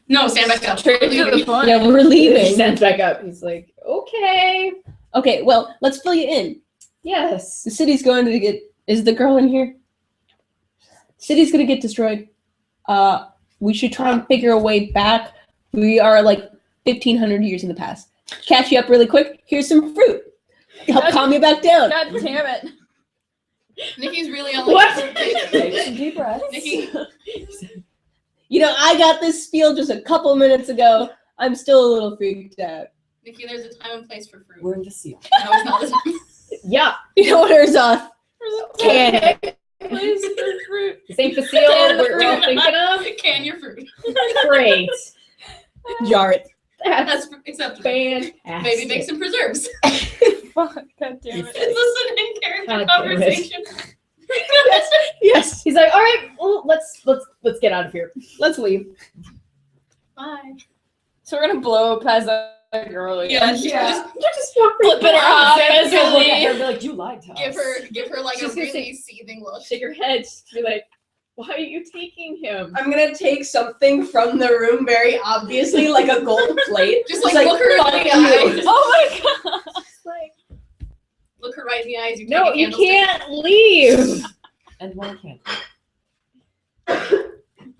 No, stand back up. Straight to the point. Yeah, we're He leaving. stands back up. He's like, okay. Okay, well, let's fill you in. Yes. The city's going to get. Is the girl in here? City's gonna get destroyed. We should try and figure a way back. We are like 1,500 years in the past. Catch you up really quick. Here's some fruit. Help calm you back down. God damn it. Nikki's really on What? Take some deep breaths. Nikki, You know, I got this spiel just a couple minutes ago. I'm still a little freaked out. Nikki, there's a time and place for fruit. We're in the seal. Now is not the time. Yeah. You know what, Urza? Can Please, for fruit. This ain't the seal we're all thinking of. Can your fruit. Great. jar it. That's That's acceptable. fantastic. Maybe make some preserves. Fuck. God damn it. Is this an in-character God damn it. conversation? Yes. He's like, all right, well, let's get out of here. Let's leave. Bye. So we're gonna blow past that girl again. Yeah. Just walk Flipping her off as Look we at her and leave. be like, you lied to us. Give her like She's a gonna really seething look. shake your head. Just be like, why are you taking him? I'm gonna take something from the room very obviously, like a gold plate. Just like look her fuck right in you. the eyes. Oh my god. Just like, Look her right in the eyes. no, take a you candlestick. can't leave. And why can't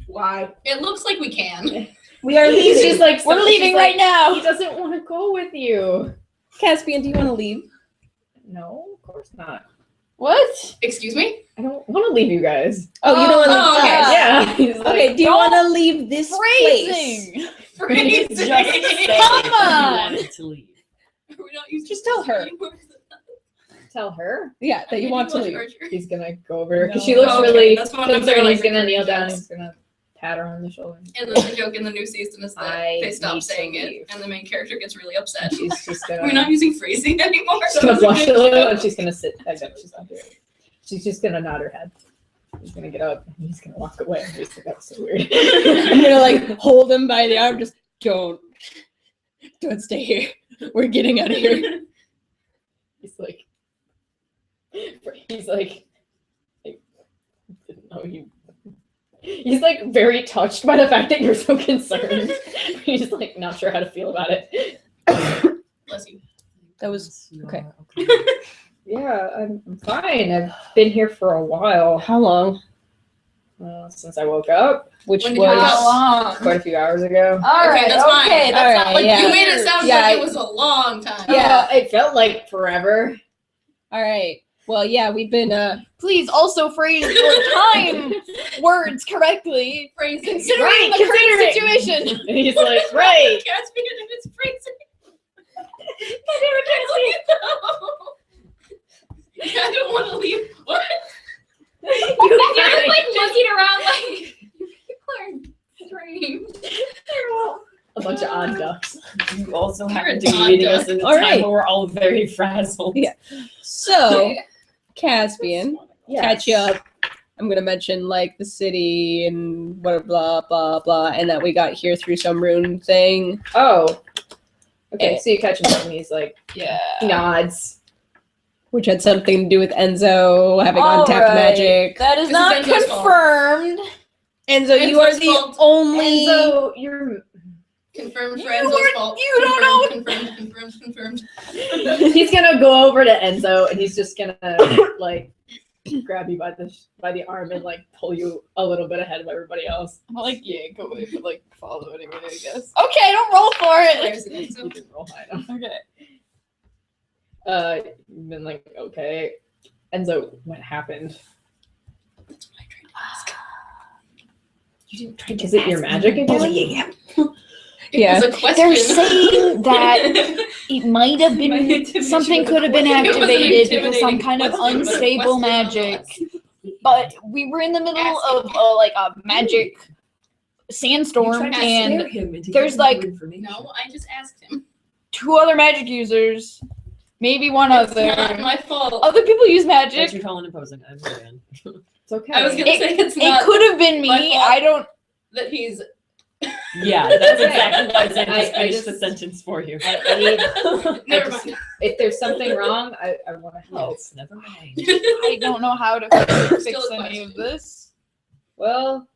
Why? It looks like we can. We are He's leaving. just like, We're leaving she's right like, now. He doesn't want to go with you. Caspian, do you want to leave? No, of course not. What? Excuse me? I don't want to leave you guys. Oh, you don't want to Oh, okay. Yeah. He's like, Okay, do you want to leave this place? Phrasing. Phrasing. just say Come you on. wanted to leave? We're not using Just tell her. anymore. tell her. Yeah, that you want to Watch leave. Archer. He's gonna go over her because No. she looks Okay, really that's what I'm concerned. doing, He's like, gonna kneel recording down. jokes. He's gonna pat her on the shoulder. And then the joke in the new season is that I they stop need to saying it, leave. and the main character gets really upset. She's just We're gonna. not using phrasing anymore. She's gonna blush a little and she's gonna sit. I know she's not doing it. She's just gonna nod her head. He's gonna get up and he's gonna walk away. He's like, that was so weird. I'm gonna like hold him by the arm. Just don't stay here. We're getting out of here. He's like, I didn't know you. He's like very touched by the fact that you're so concerned. He's like not sure how to feel about it. Bless you. That was You okay. are Yeah, I'm fine. I've been here for a while. How long? Well, since I woke up, which When did you wake was up? long? quite a few hours ago. All right, that's fine. okay, that's All not right, like yeah. You made it sound Yeah, like it was a long time. Yeah. It felt like forever. all right. Well, yeah, we've been Please also phrase your time words correctly, Phrasing. considering the current situation. And he's like, right. Caspian and his phrasing. I don't want to leave. What? You're just like looking around like people are strange. A bunch of odd ducks. You also You're happen a to be dog meeting duck. us in a All time right. where we're all very frazzled. Yeah. So Caspian, Yes. catch you up. I'm gonna mention like the city and blah blah blah blah, and that we got here through some rune thing. Oh. Okay, so you catch him up and he's like, Yeah. he nods. Which had something to do with Enzo having All untapped right. magic. That is This is not Enzo's fault. confirmed. Enzo, you are Enzo's the fault. only. Enzo, you're. Confirmed for You Enzo's are- fault. you don't Confirmed. He's gonna go over to Enzo and he's just gonna like grab you by the arm and like pull you a little bit ahead of everybody else. I'm like, yeah, go away, but like follow anyway, I guess. Okay, don't roll for it. You can roll high enough. Okay. You've been like, okay. Enzo, what happened? You didn't try to Is it your magic again? Yeah. It was a question. They're saying that it might have My been intimidation something was a could have been question. It was an activated because some intimidating kind of question, but a unstable question magic. nonetheless. But we were in the middle of like a magic sandstorm, and there's, like, No, I just asked him. 2 other magic users, maybe one It's not other. my fault. Other people use Thanks magic. for calling imposing. I'm Brian. It's okay. I was gonna say it's It not could have been my me. fault. I don't. that he's. Yeah, that's exactly why I said I just finish just- the sentence for you. I need, Never just- mind. if there's something wrong, I want to help. Yes, never mind. I don't know how to fix Still a any of question. this. Well,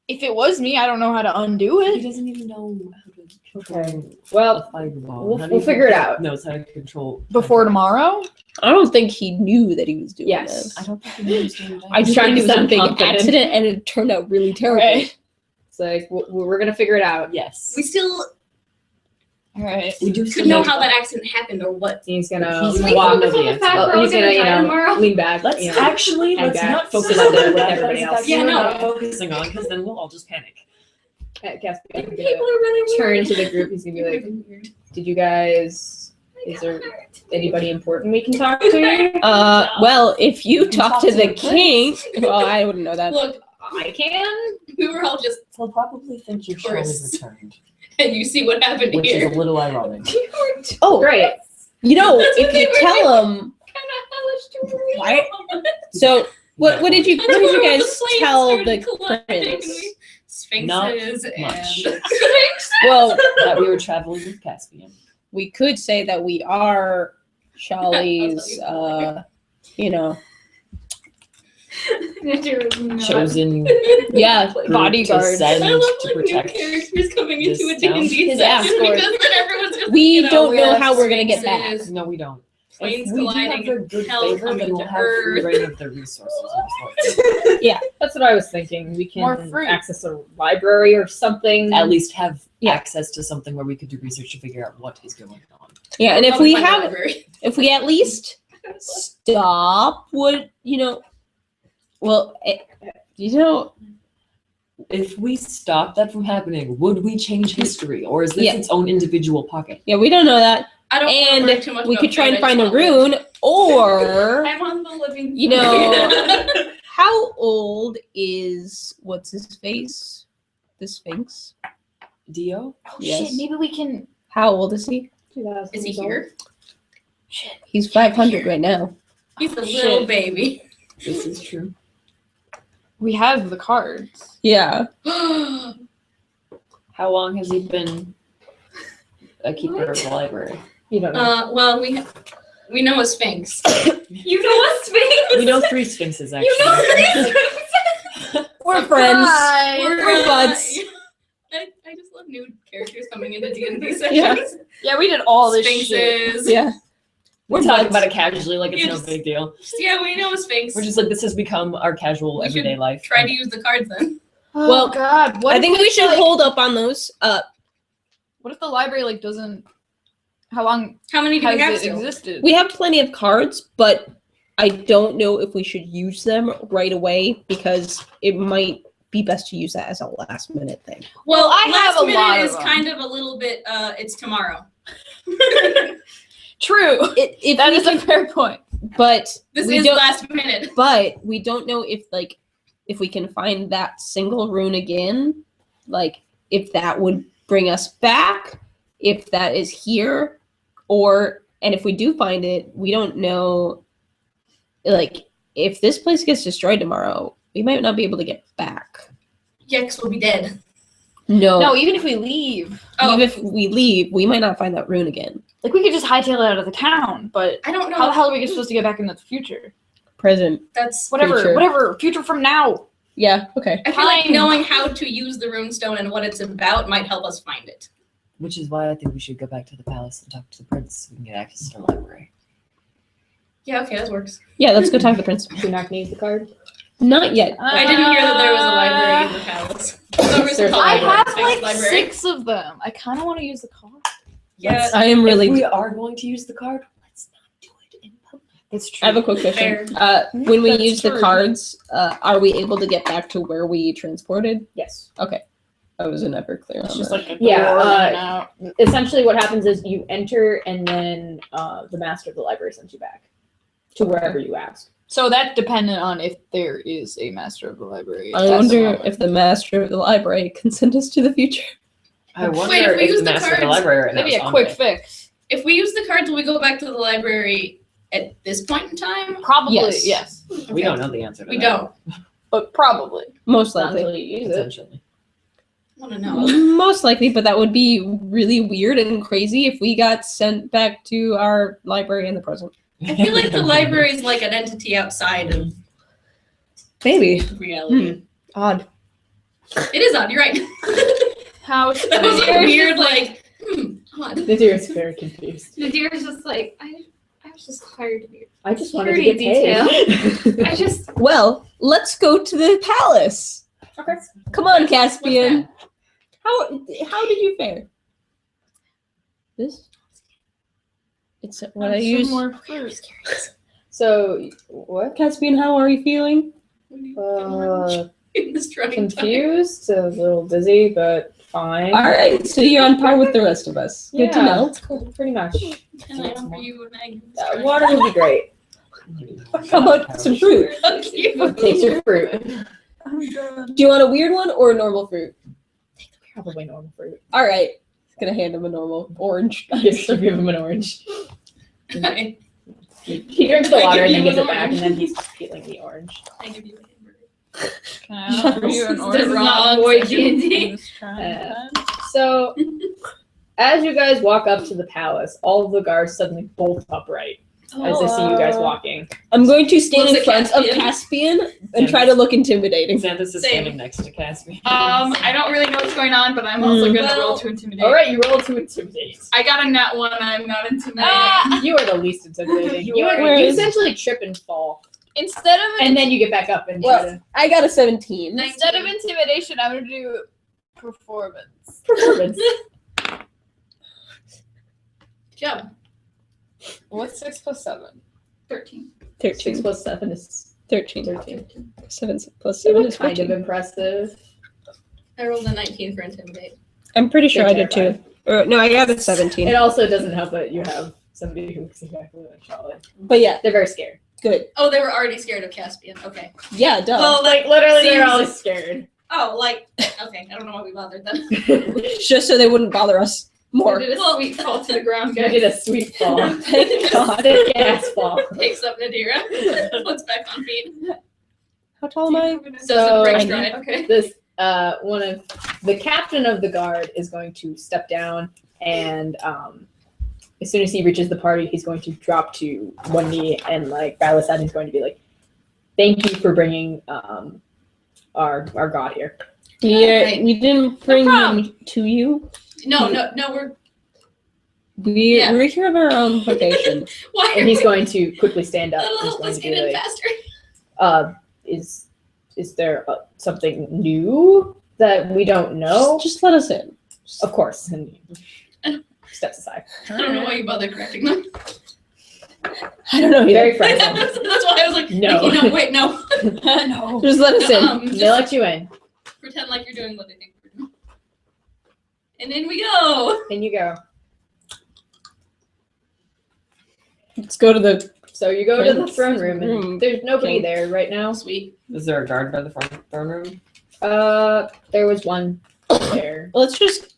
If it was me, I don't know how to undo He it. doesn't even know how to control okay. Well, a fireball. we'll- How do we'll you figure it think out. he knows how to control Before tomorrow? I don't think he knew that he was doing Yes. this. I don't think he knows doing that. I just Trying think to it was a sound big confident. accident, and it turned out really terrible. Right. it's like we're gonna figure it out. Yes. We still Alright. We do could know how that accident happened or what. He's gonna He's Can we walk. focus on the fact we're all He's gonna, gonna die tomorrow? lean back. Let's you know. actually hang let's back, not focus so on that with that. everybody That's else. exactly Yeah, what no. I'm focusing on because then we'll all just panic. Caspian, People are really turn weird. to the group. He's gonna be like, "Did you guys? Is there anybody important we can talk to?" Well, if you You can talk to the prince. king, well, I wouldn't know that. Look, I can. we were all just, They'll probably think you're surely Tourists. returned, and you see what happened which here. is a little ironic. Oh, Great. you know, That's if what they you were tell him, Kind of hellish to read. Right? so what did you guys tell the prince? Not Sphinxes and much. Sphinxes. Well, That we were traveling with Caspian. we could say that we are Shali's, you know, Chosen yeah, group bodyguards. to send I love to like new protect. characters coming into a this town. D&D His session escort. because then everyone's just, We you know, don't know have how we're gonna get sphinxes, back. No, we don't. Planes If we do have colliding, a good hell favor, coming then we'll to have free earth. reign of the resources. of the source. That's what I was thinking. We More can fruit. access a library or something. At least have Yeah. access to something where we could do research to figure out what is going on. Yeah, and if Probably we find a have, library. if we at least stop what, you know, well, you know, If we stop that from happening, would we change history, or is this Yeah. its own individual pocket? yeah, we don't know that. I don't wanna And learn too much we about could try and fate, I find a just wanna live. rune, or I'm on the living. You know, how old is what's his face? The Sphinx. Dio? Oh Yes. shit, maybe we can. How old is he? 2000 Is he years old. here? He's 500 right now. He's a Shit. little baby. This is true. We have the cards. Yeah. How long has he been a keeper of the library? You don't know. Well, we know a sphinx. You know a sphinx? We know 3 sphinxes, actually. You know three sphinxes? We're friends. We're buds. I just love new characters coming into D&D sessions. Yeah. Yeah, we did all this shit. Sphinxes. Yeah. We're talking about it casually, like it's You no just- big deal. Yeah, we know Sphinx. We're just like, this has become our casual We should everyday life. Try to use the cards then. Well, God, what I if think we it's, should like- hold up on those. What if the library like doesn't? How long How many do we have has it still? existed? We have plenty of cards, but I don't know if we should use them right away because it might be best to use that as a last minute thing. Well, I have last a minute lot of is them. kind of a little bit. It's tomorrow. True. If That we is can- a fair point. but This we is don't. last minute. But we don't know if we can find that single rune again, like if that would bring us back, if that is here, and if we do find it, we don't know, like if this place gets destroyed tomorrow, we might not be able to get back. Yex will be dead. No, even if we leave, Oh, Even if we leave, we might not find that rune again. like we could just hightail it out of the town. But I don't know. how the hell are we supposed to get back in the future? Present. That's. Future. Whatever. Future from now. Yeah, okay. I feel like Fine. knowing how to use the runestone and what it's about might help us find it. Which is why I think we should go back to the palace and talk to the prince so we can get access to the library. Yeah, okay, that works. Yeah, let's go talk to the prince. Do not need the card. Not yet. I didn't hear that there was a library in the palace. There's a I library. have Sphinx like library. 6 of them. I kind of want to use the card. Yeah, I am really. If we are going to use the card, let's not do it in public. It's I have a quick question. Fair. When we That's use the true. cards, are we able to get back to where we transported? Yes. I was never clear on It's just that. like a Yeah, door uh, and out. Essentially, what happens is you enter, and then the master of the library sends you back to wherever you ask. So that's dependent on if there is a master of the library. I That's wonder all. if the master of the library can send us to the future. I wonder Wait, if we if use the the master of the cards, library right now Maybe is a on quick it. fix. If we use the cards, will we go back to the library at this point in time? Probably, Yes. yes. We don't know the answer to We that. don't. But probably. Most Not likely. until you use it. Potentially. I want to know. Most likely, but that would be really weird and crazy if we got sent back to our library in the present. I feel like the library is like an entity outside of Maybe. reality. Odd. It is odd. You're right. How That was a weird, like, odd. Nadir is very confused. Nadir's just like, I was just tired of you. I just wanted to Security get paid. I just, Well, let's go to the palace. Okay. Come on, What's Caspian. How did you fare? This? It's what I use. More fruit. So, what? Caspian, how are you feeling? In this trying time. Confused, a little dizzy, but fine. All right, so you're on par with the rest of us. Good to Yeah, know. it's cool, pretty much. Can I offer you an egg? Water would be great. How about some fruit? Thank you. Takes your fruit. Do you want a weird one or a normal fruit? Probably normal fruit. All right, gonna hand him a normal orange. I guess I'll give him an orange. I He drinks the water and then give gives you it back, an and then he's peeling the orange. give you a hamburger. Can I offer you an This order? is not boy D&D. So, as you guys walk up to the palace, all of the guards suddenly bolt upright as they see you guys walking. I'm going to stand Looks in front like of Caspian and try to look intimidating. Xanthus is Same. standing next to Caspian. I don't really know what's going on, but I'm also gonna Well, roll to intimidate. All right, you roll to intimidate. I got a nat 1. I'm not intimidating. You are the least intimidating. You You, are. you essentially trip and fall, Instead of and then you get back up and try Well, to I got a 17. instead of intimidation, I'm gonna do performance. performance. Good job. What's 6 plus 7? 13. 6 13. plus 7 is 13. 13. 7 plus You 7 look is kind of 14. impressive. I rolled a 19 for intimidate. I'm pretty sure I You're did too. Or, no, I got a 17. It also doesn't help that you have somebody who looks exactly like Charlotte. But yeah, They're very scared. good. Oh, they were already scared of Caspian. Okay. Yeah, duh. Well, Like literally, they're seems- always scared. Oh, like, okay. I don't know why we bothered them. Just so they wouldn't bother us more. I did a sweet fall to the ground, You guys. did a sweet fall. Thank God. Thick ass fall. Takes up Nadira. Puts back on feet. How tall am I? So- Break I stride. Okay. This one of the captain of the guard is going to step down, and as soon as he reaches the party, he's going to drop to one knee and like bow his head. He's going to be like, "Thank you for bringing our god here." Yeah, Right. we didn't bring problem. him to you. No, we're. We're here of our own vocation. Why? And he's going to quickly stand up. That'll He's help going us to get be in like, faster. is there something new that we don't know? Just let us in. Of course. And he steps aside. I don't know why you bother correcting them. I don't know either. Very friendly. That's why I was like, No. Nikki, no, wait, no. No. Just let us in. They let you in. Pretend like you're doing what they think we're doing. And in we go. In you go. Let's go to the. So you go to the Prince throne room, and room. there's nobody Okay. there right now. Sweet. Is there a guard by the throne room? There was one there. Let's just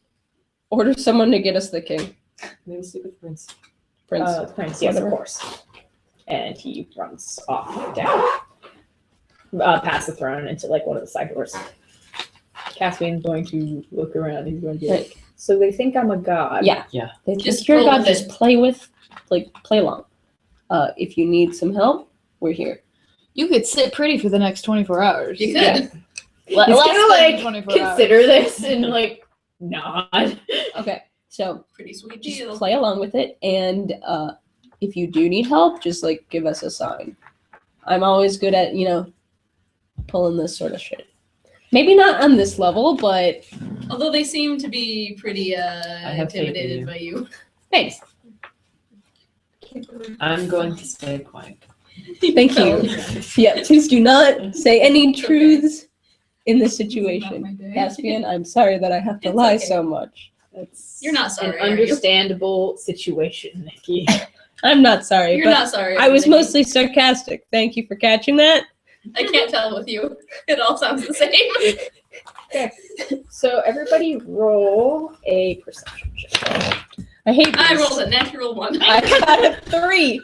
order someone to get us the king. Maybe sleep with the prince. Prince. Prince, yes, of Whatever. course. And he runs off down, past the throne into like one of the side doors. Caspian's going to look around. He's going to be like, "So they think I'm a god." Yeah. Yeah. They Just just your roll god. with Just it. play along. If you need some help, we're here. You could sit pretty for the next 24 hours. You could. Yeah. He's Less gonna than like 24 consider hours. this and like nod. Okay, so Pretty sweet just deal. play along with it, and if you do need help, just like give us a sign. I'm always good at pulling this sort of shit. Maybe not on this level, but Although they seem to be pretty have faith in intimidated you. by you. thanks. I'm going to stay quiet. Thank you. Yeah, please do not say any truths in this situation. Caspian, I'm sorry that I have to It's lie okay. so much. That's You're not sorry, an are you? understandable situation, Nikki. I'm not sorry, You're but not sorry. I was Nikki. mostly sarcastic. Thank you for catching that. I can't tell with you. It all sounds the same. Okay. So everybody roll a perception check. I hate this. I rolled a natural one. I got a 3.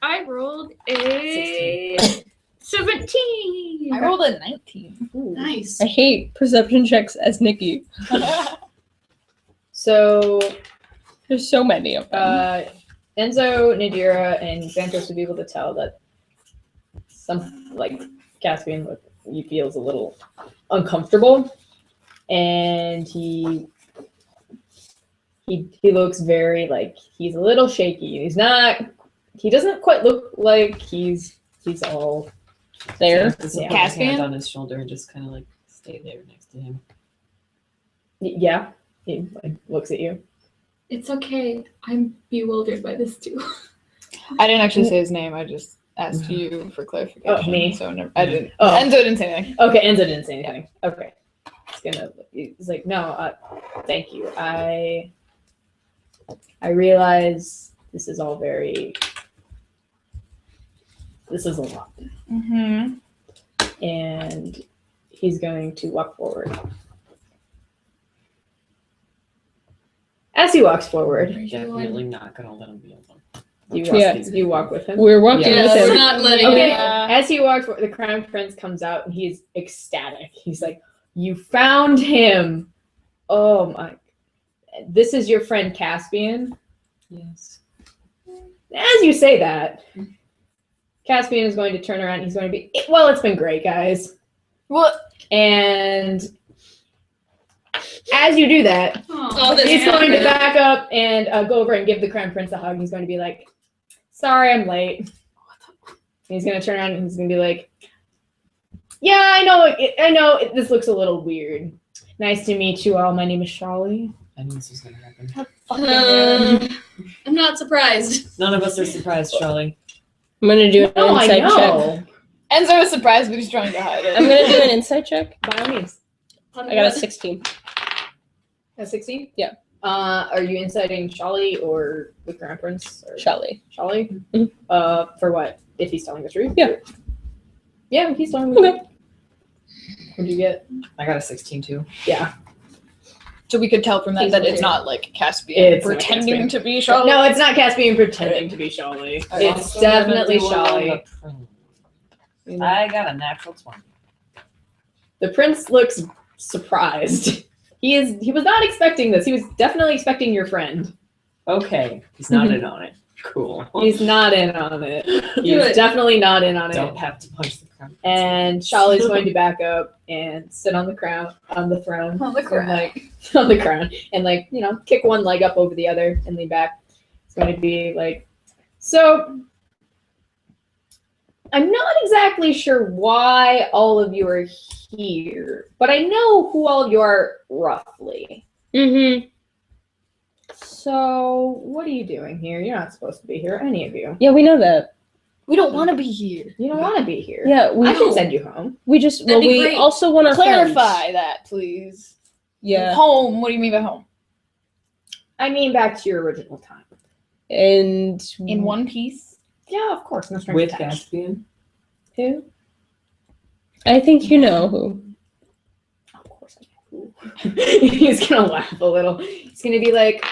I rolled a 17. I rolled a 19. Nice. I hate perception checks as Nikki. So There's so many of them. Enzo, Nadira, and Xanthos would be able to tell that Caspian he feels a little uncomfortable, and he looks very he's a little shaky. He doesn't quite look like he's all There. Just Yeah. put his Caspian? hand on his shoulder and just kind of like stay there next to him. yeah. He looks at you. It's okay. I'm bewildered by this too. I didn't actually say his name. I just asked you for clarification. Oh, me? So I didn't. Oh. Enzo didn't say anything. Okay, Enzo didn't say anything. Okay. He's like, no, thank you. I realize this is a lot. Mm-hmm. And he's going to walk forward. As he walks forward, Definitely not gonna let him be alone. you walk with him. We're walking Yeah, with we're him. not letting Okay, him. as he walks, the crown prince comes out and he's ecstatic. He's like, "You found him! Oh my! This is your friend Caspian." Yes. As you say that, Caspian is going to turn around. And he's going to be, "Well, it's been great, guys." What? And as you do that, Oh, this he's going to happened. back up and go over and give the crown prince a hug. He's going to be like, "Sorry, I'm late." And he's going to turn around and he's going to be like, "Yeah, I know. This looks a little weird. Nice to meet you all. My name is Shali." I knew this was gonna happen. I'm not surprised. None of us are surprised, Charlie. I'm gonna do an Oh, I insight check. know. Enzo is surprised, but he's trying to hide it. I'm gonna do an insight check. By all means. I got a 16. A 16? Yeah. Are you inciting Shali or the crown prince? Or Shelly. Shali? Mhm. For what? If he's telling the truth? Yeah. Yeah, he's telling the truth. Okay. What'd you get? I got a 16 too. Yeah. So we could tell from that He's that it's weird. not like Caspian It's not pretending Caspian. to be Charlotte. No, it's not Caspian pretending to be Shali. It's definitely Shali. I got a natural 20. The prince looks surprised. He was not expecting this. He was definitely expecting your friend. Okay, he's not in on it. Cool. He's not in on it. He's Good. definitely not in on Don't it. have to punch the And Shali's going to back up and sit on the throne, On the and, crown. like on the crown, and like kick one leg up over the other and lean back. It's going to be like, so I'm not exactly sure why all of you are here, but I know who all of you are roughly. Mm-hmm. So what are you doing here? You're not supposed to be here, any of you. Yeah, we know that. We don't want to be here. You don't want to be here. Yeah, I can send you home. we just That'd be we great. also want our Clarify friends. that, please. Yeah, Home. What do you mean by home? I mean, back to your original time. and In one piece. Yeah, of course. No strings With attached. Caspian. Who? I think you know who. Of course I know who. He's gonna laugh a little. He's gonna be like,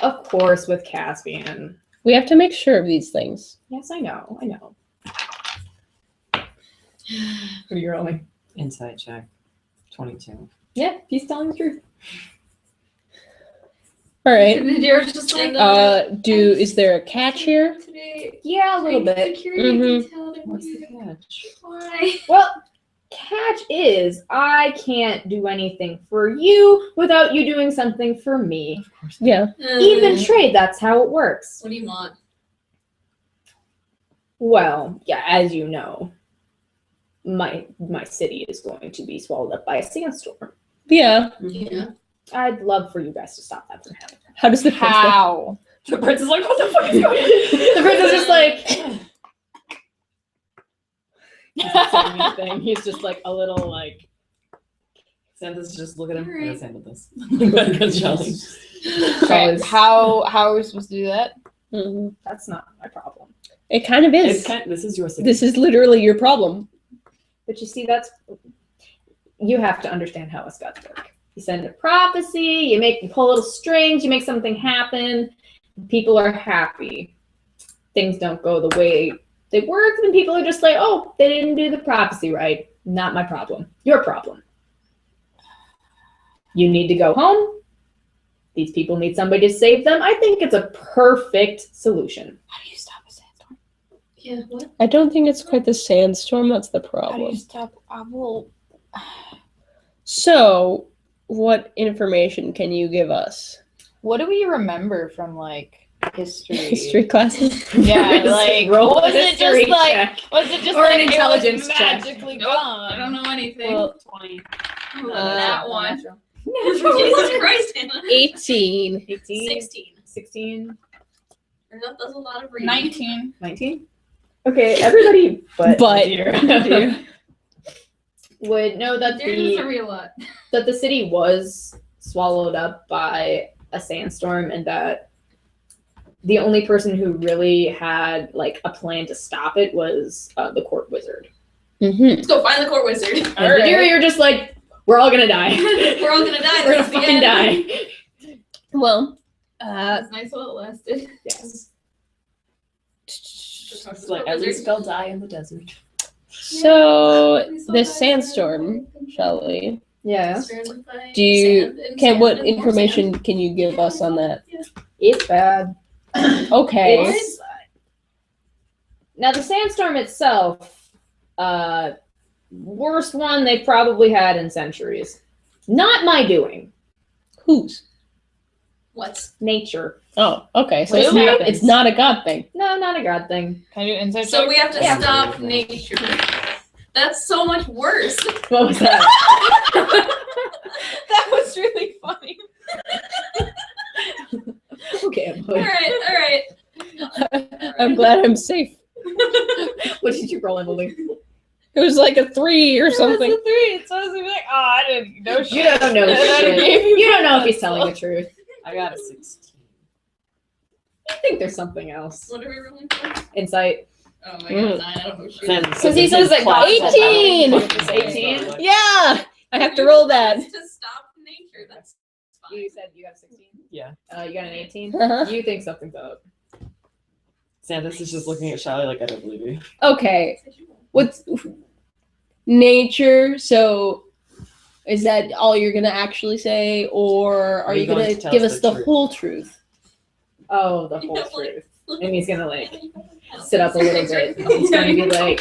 of course, with Caspian. We have to make sure of these things. Yes, I know. What are you rolling? Insight check. 22. Yeah, he's telling the truth. All right. Nadira's just like, Is there a catch here? today. Yeah, a little bit. Security Mhm. detail to What's be- the catch? Why? Well, catch is I can't do anything for you without you doing something for me. Of course. Yeah. Even trade, that's how it works. What do you want? Well, yeah, as you know, my city is going to be swallowed up by a sandstorm. Yeah. Yeah. I'd love for you guys to stop that from happening. How does the prince look? How? The prince is like, what the fuck is going on? The prince is just like, he's not saying anything. He's just like a little like, Santa's just look at him. Alright. Let's handle this. Because Charlie. Okay, how are we supposed to do that? Mhm. that's not my problem. It kind of is. This is your city. This is literally your problem. But you see, you have to understand how us gods work. You send a prophecy, you pull little strings, you make something happen, people are happy. Things don't go the way they work, then people are just like, oh, they didn't do the prophecy right. Not my problem. Your problem. You need to go home. These people need somebody to save them. I think it's a perfect solution. How do you stop a sandstorm? Yeah, what? I don't think it's quite the sandstorm that's the How do problem. you stop? I will. So, what information can you give us? What do we remember from like history? History classes? Yeah, like Roll was a it history just like check. was it just Or an like intelligence it was check. magically Nope, gone? I don't know anything. Well, 20. That one. Natural. Jesus Christ, Hannah. 18. 18, 16. 16, That's a lot of reading. 19. 19. Okay, everybody but Dear. would know that There doesn't read a lot. the city was swallowed up by a sandstorm, and that the only person who really had like a plan to stop it was the court wizard. Mm-hmm. Let's go find the court wizard. And Nadira, you're just like, we're all gonna die. We're all gonna die. We're gonna This is the fucking end. die. Well, That's nice while it lasted. Yes. It's like, at least they'll die in the desert. so We saw this that. sandstorm, shall we? Yeah. Surrounded by Do you- sand and Can sand what and more information sand. can you give us on that? It's bad. Okay. It's now the sandstorm itself, worst one they've probably had in centuries. Not my doing. Whose? What? Nature. Oh, okay. So Really? it's not a god thing. No, not a god thing. Can I do an insight So check? we have to Yeah. stop nature. That's so much worse. What was that? That was really funny. Okay, All right. I'm glad I'm safe. what did you roll, Emily? It was like a 3 or something. It's a 3. It's supposed to be like, oh, I didn't know shit. You don't know And then shit. it gave me You don't know if he's points. telling the truth. I got a 16. I think there's something else. What are we rolling for? Insight. Oh my god, 9. I don't know shit. Because he says like 18. It's 18. Yeah, I have to roll that. To stop nature. That's fine. You said you got 16? Yeah. You got an 18? Uh-huh. You think something's up. Santa's is just looking at Charlie like, I don't believe you. Okay. What's nature? So is that all you're gonna actually say, or are you gonna tell give us us the the truth? whole truth? Oh, the whole Yeah, like- truth. And he's gonna like sit up a little bit. He's gonna be like,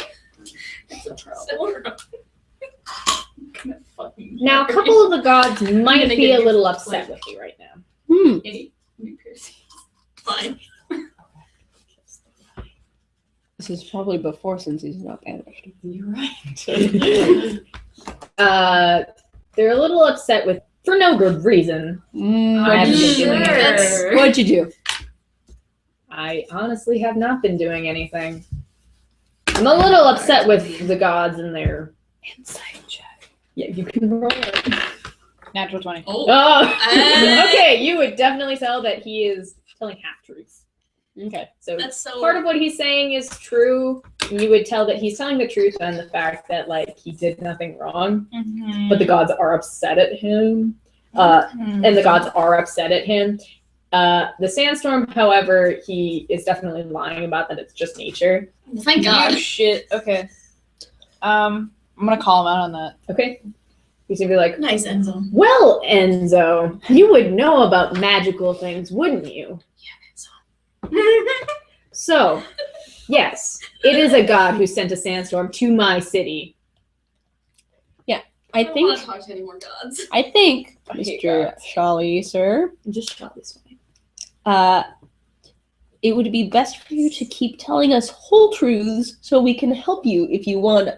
Now, a couple of the gods might gonna be get a little you upset with you right now. Hmm. Fine. This is probably before since he's not banished. You're right. They're a little upset with for no good reason. I haven't been doing anything. What'd you do? I honestly have not been doing anything. I'm a little upset with the gods and their Insight check. yeah. You can roll it. Natural 20. Oh, okay. You would definitely tell that he is telling half truths. Okay. So That's so part of what he's saying is true. You would tell that he's telling the truth and the fact that like he did nothing wrong, but the gods are upset at him. And the gods are upset at him. The sandstorm, however, he is definitely lying about that. It's just nature. Thank God. Oh, shit. Okay. I'm gonna call him out on that. Okay. He's gonna be like, Nice, Enzo. well, Enzo, you would know about magical things, wouldn't you? So, yes, it is a god who sent a sandstorm to my city. I don't want think to talk to any more gods. hate Mr. gods. Shawley, sir, Just shot this way. it would be best for you to keep telling us whole truths so we can help you if you want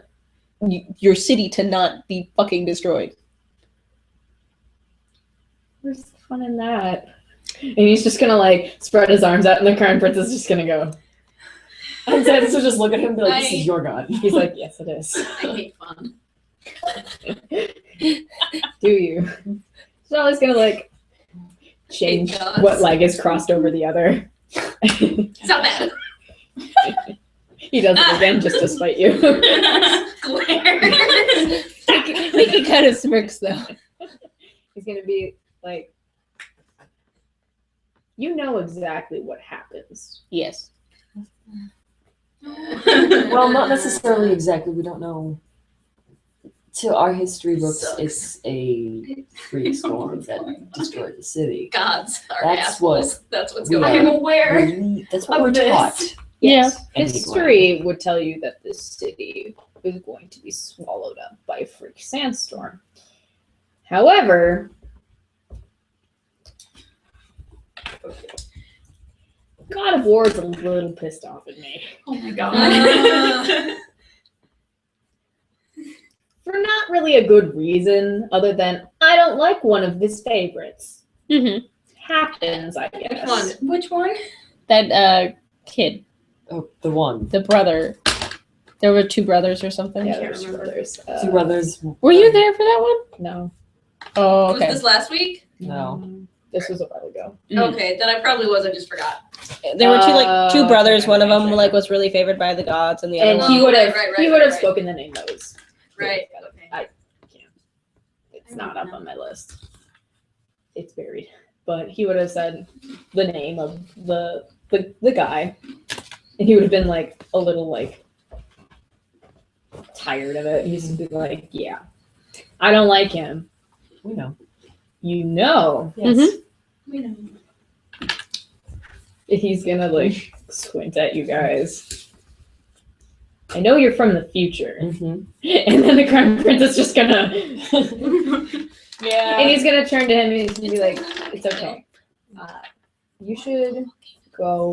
your city to not be fucking destroyed. Where's the fun in that? And he's just gonna like spread his arms out, and the crown prince is just gonna go. And so just look at him and be like, this is your god. He's like, yes, it is. I hate fun. Do you? So he's gonna like change Hate gods. what leg is crossed over the other. It's not bad. He does it again just to spite you. Glare. He kind of smirks though. He's gonna be like, you know exactly what happens. Yes. Well, not necessarily exactly. We don't know. To our history books, Sucks. it's a freak storm that destroyed the city. Gods are That's assholes. That's what's we going are. on. Aware. That's what of we're this. taught. Yes. Anyway. History would tell you that this city is going to be swallowed up by a freak sandstorm. However, God of War is a little pissed off at me. Oh my God. For not really a good reason, other than I don't like one of his favorites. Mm-hmm. Happens, I guess. Which one? That kid, Oh, the one. the brother. There were two brothers or something. Yeah, can't there's two remember. brothers. Two brothers. Were you there for that one? No. Oh, okay. Was this last week? No. This was a while ago. Mm. Okay, then I probably was. I just forgot. There were two brothers. okay, One of okay, them okay. was really favored by the gods, and the other And one. he would have right, he would have right. spoken the name that was Right. Okay. it's not up on my list. It's buried. But he would have said the name of the guy. And he would have been like a little like tired of it. He's just be like, yeah. I don't like him. We know. You know. Yes. Mhm. We know. He's gonna like squint at you guys. I know you're from the future. Mm-hmm. And then the crown prince is just gonna Yeah. and he's gonna turn to him and he's gonna be like, it's okay. You should go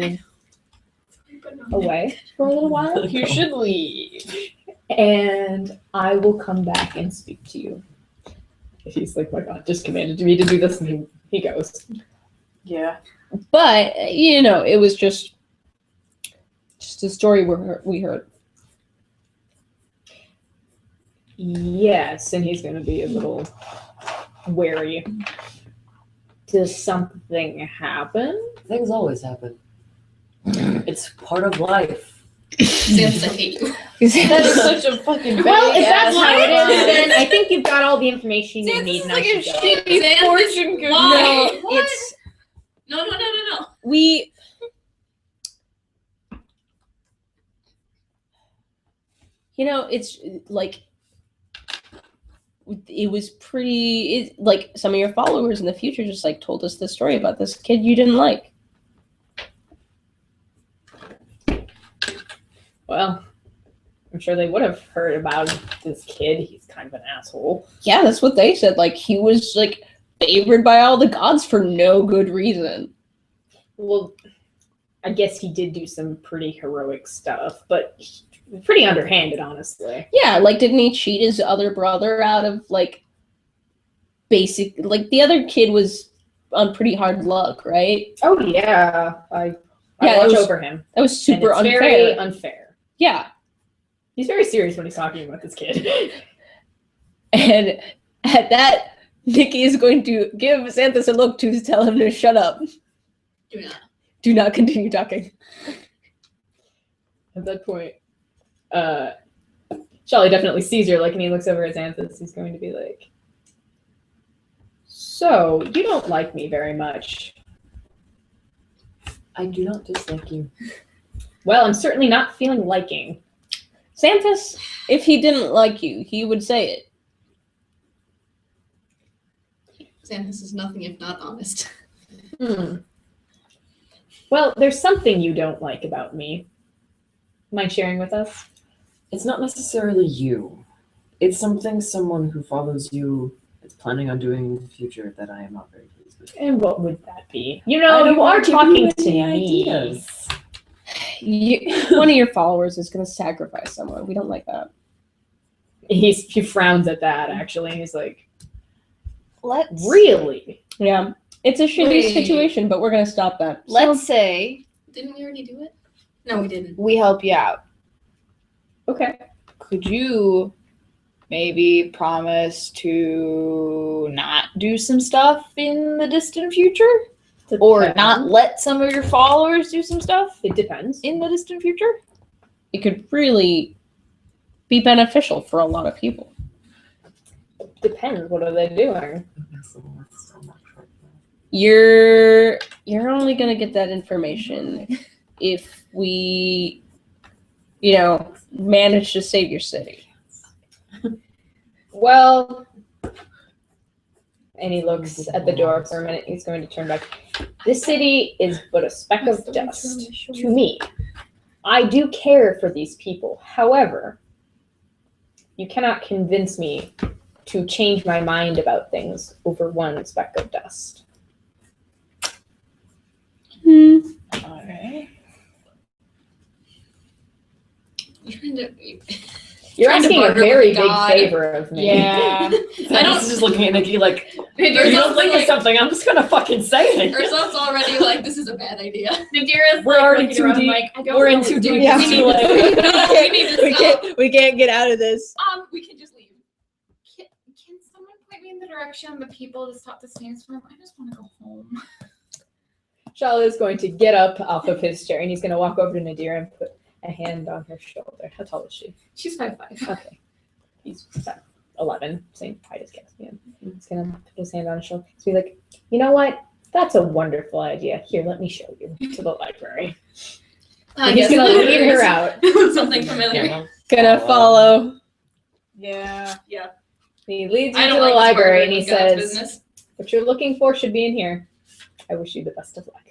away for a little while. You should leave. And I will come back and speak to you. He's like, my God, just commanded me to do this, and he goes. Yeah. But it was just a story we heard. Yes, and he's gonna be a little wary. Does something happen? Things always happen. It's part of life. Sans, I hate you. That is such a fucking Well, if that's big-ass how it is, line. then I think you've got all the information you need. Now like a should go. shitty Sans, fortune cookie. why? No, What? it's No. we. It's like it was pretty. Like some of your followers in the future just like told us this story about this kid you didn't like. Well, I'm sure they would have heard about this kid. He's kind of an asshole. Yeah, that's what they said. Like, he was, like, favored by all the gods for no good reason. Well, I guess he did do some pretty heroic stuff, but pretty underhanded, honestly. Yeah, like, didn't he cheat his other brother out of, like, basic... Like, the other kid was on pretty hard luck, right? Oh, yeah. I Yeah, watch it was- over him. That was super and it's unfair. very unfair. Yeah. He's very serious when he's talking about this kid. And at that, Nikki is going to give Xanthus a look to tell him to shut up. Do not. Do not continue talking. At that point, Shelly definitely sees your look, and he looks over at Xanthus. He's going to be like, "So, you don't like me very much." I do not dislike you. Well, I'm certainly not feeling liking. Xanthus, if he didn't like you, he would say it. Xanthus is nothing if not honest. Well, there's something you don't like about me. Mind sharing with us? It's not necessarily you. It's something someone who follows you is planning on doing in the future that I am not very pleased with. And what would that be? You I know, don't you are wanna give talking you to any me. ideas. One of your followers is going to sacrifice someone. We don't like that. He frowns at that, actually. He's like, Let's really? Yeah. It's a shitty Wait. situation, but we're going to stop that. let's say Didn't we already do it? No, we didn't. we help you out. Okay. Could you maybe promise to not do some stuff in the distant future? Or not let some of your followers do some stuff It depends. in the distant future? It could really be beneficial for a lot of people. Depends. What are they doing? You're only going to get that information if we, manage to save your city. Well, and he looks at the door for a minute. He's going to turn back. This city is but a speck of dust to me. I do care for these people. However, you cannot convince me to change my mind about things over one speck of dust. Alright. You're Trying to asking a barter very with big God. favor of me. Yeah. I don't- just looking at Nikki like, Nadira's you don't also think of something, I'm just gonna fucking say it. Ursula's already like, this is a bad idea. Nadira's We're like already looking too around deep. like, I don't We're know in what too to do. deep. Yeah. It's too late. We need to stop. We can't get out of this. We can just leave. Can someone point me in the direction of the people to stop the sandstorm? I just want to go home. Shala is going to get up off of his chair and he's going to walk over to Nadira and put a hand on her shoulder. How tall is she? She's 5'5". Okay. He's about 11, same height as Caspian. He's going to put his hand on his shoulder. He's be like, you know what? That's a wonderful idea. Here, let me show you to the library. And he's going to lead her out. Something familiar. Yeah. Gonna follow. Yeah. He leads I you to don't the like library and he God's says, business. what you're looking for should be in here. I wish you the best of luck.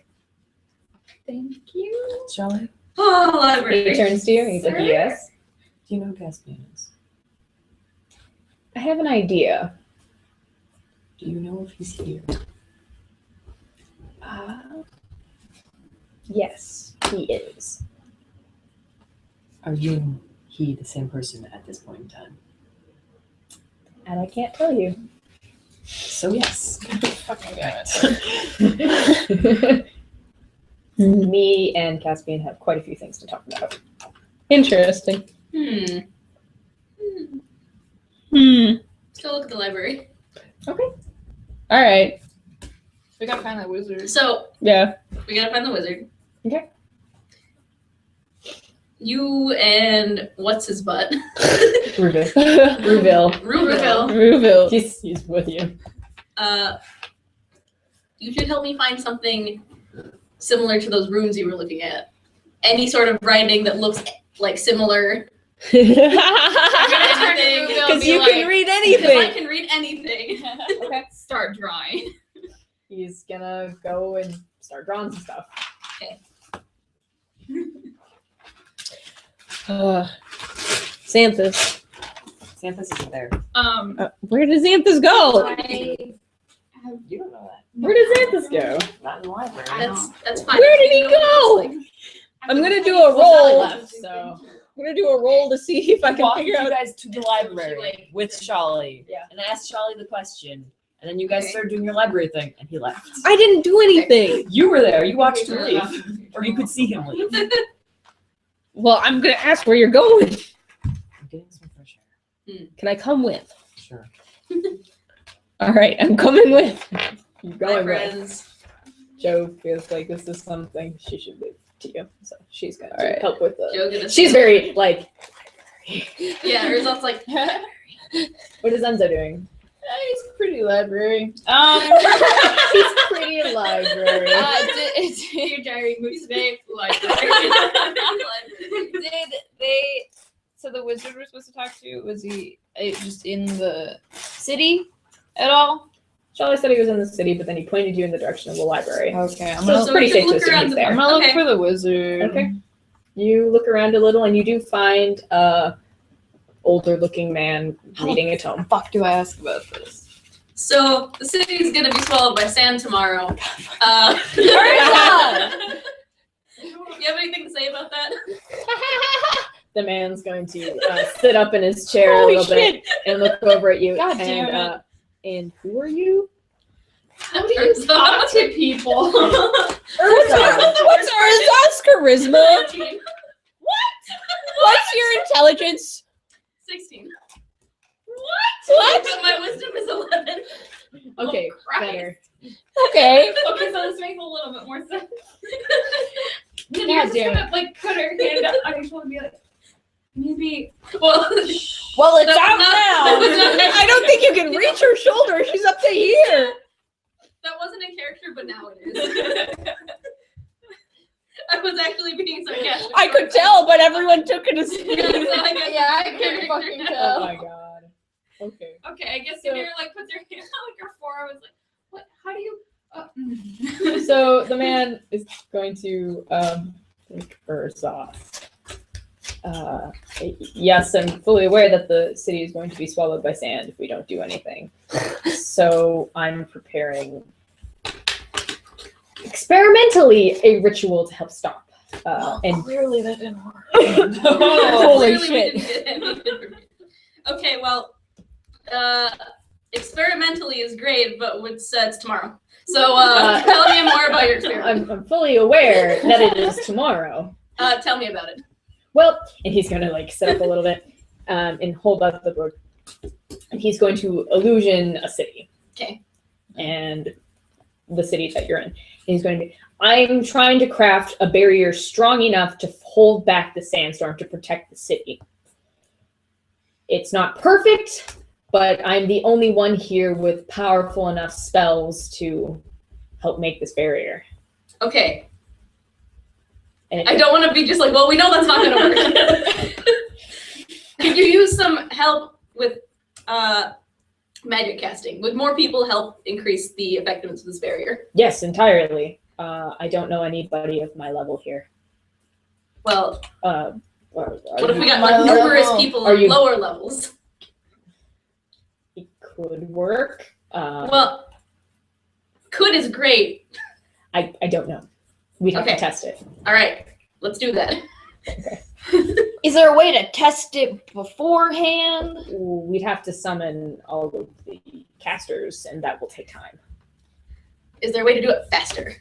Thank you. Shall I? Oh, library. He turns to you and he's like, Sir? yes. Do you know who Caspian is? I have an idea. Do you know if he's here? Yes, he is. Are you and he the same person at this point in time? And I can't tell you. So yes. Me and Caspian have quite a few things to talk about. Interesting. Still look at the library. All right. We gotta find that wizard. So Yeah. we gotta find the wizard. Okay. You and what's his butt? Ruville. Ruville. Ruville. He's with you. You should help me find something similar to those runes you were looking at. Any sort of writing that looks like similar. Because Anything. you can read Because I anything. can read anything. Okay. Start drawing. He's gonna go and start drawing some stuff. Xanthus. Xanthus isn't there. Where does Xanthus go? You don't know that. Where does Xanthus go? Not in the library. That's fine. Where did he go? I'm gonna do a Sally roll. left, so I'm gonna do a roll to see if I can Walk figure you out. guys to the library with Sholly. Yeah. And asked Sholly the question. And then you guys started doing your library thing, and he left. I didn't do anything. You were there. You watched him leave. Or you could see him leave. Well, I'm gonna ask where you're going. I'm getting some fresh air. Can I come with? Sure. All right, I'm coming with. you're My going with. friends. Joe feels like this is something she should leave to you, so she's gonna Alright. help with the. Joe gonna She's very like. Yeah, Urzal's like, What is Enzo doing? He's pretty library. He's pretty library. Your diary moves today. Did they? So the wizard we're supposed to talk to, was he just in the city at all? Charlie said he was in the city, but then he pointed you in the direction of the library. Okay, I'm So gonna it's pretty we safe can to look assume around he's the- there. I'm gonna look Okay. for the wizard. Okay. You look around a little, and you do find a older-looking man reading a tome. Fuck, do I ask about this? so the city's gonna be swallowed by sand tomorrow. You have anything to say about that? The man's going to sit up in his chair a Holy little bit and look over at you. God damn And who are you? How do you Talk to people. What's Urza's charisma? 14, What's your intelligence? 16. What? But my wisdom is 11. Okay, Christ. better. Okay. Okay, so this makes a little bit more sense. Then God you're just damn gonna like put her hand up on your shoulder and be like, maybe. Well, Well, it's That out was now. not- I don't think you can reach her shoulder. She's up to here. that wasn't a character, but now it is. I was actually being sarcastic. I could tell, but everyone took it as Yeah, I couldn't fucking Oh tell. my god. Okay. Okay, I guess So- if you're like puts your hand on like your forearm, it's like, what? How do you? So the man is going to think Urza. Yes, I'm fully aware that the city is going to be swallowed by sand if we don't do anything. So I'm preparing experimentally a ritual to help stop. And Clearly that didn't work. Holy Clearly we shit. didn't get any information. Okay, well, experimentally is great, but it's tomorrow. So tell me more about your experiment. I'm fully aware that it is tomorrow. Tell me about it. Well, and he's going to like sit up a little bit and hold up the book. And he's going to illusion a city. Okay. And the city that you're in. And he's going to be, I'm trying to craft a barrier strong enough to hold back the sandstorm to protect the city. It's not perfect, but I'm the only one here with powerful enough spells to help make this barrier. Okay. And I don't want to be just like, well, we know that's not going to work. Could you use some help with magic casting? Would more people help increase the effectiveness of this barrier? Yes, entirely. I don't know anybody of my level here. Well, What what if we got like numerous people Are at you- lower levels? It could work. Well, could is great. I don't know. We'd have Okay. to test it. All right, let's do that. Is there a way to test it beforehand? We'd have to summon all of the casters, and that will take time. Is there a way to do it faster?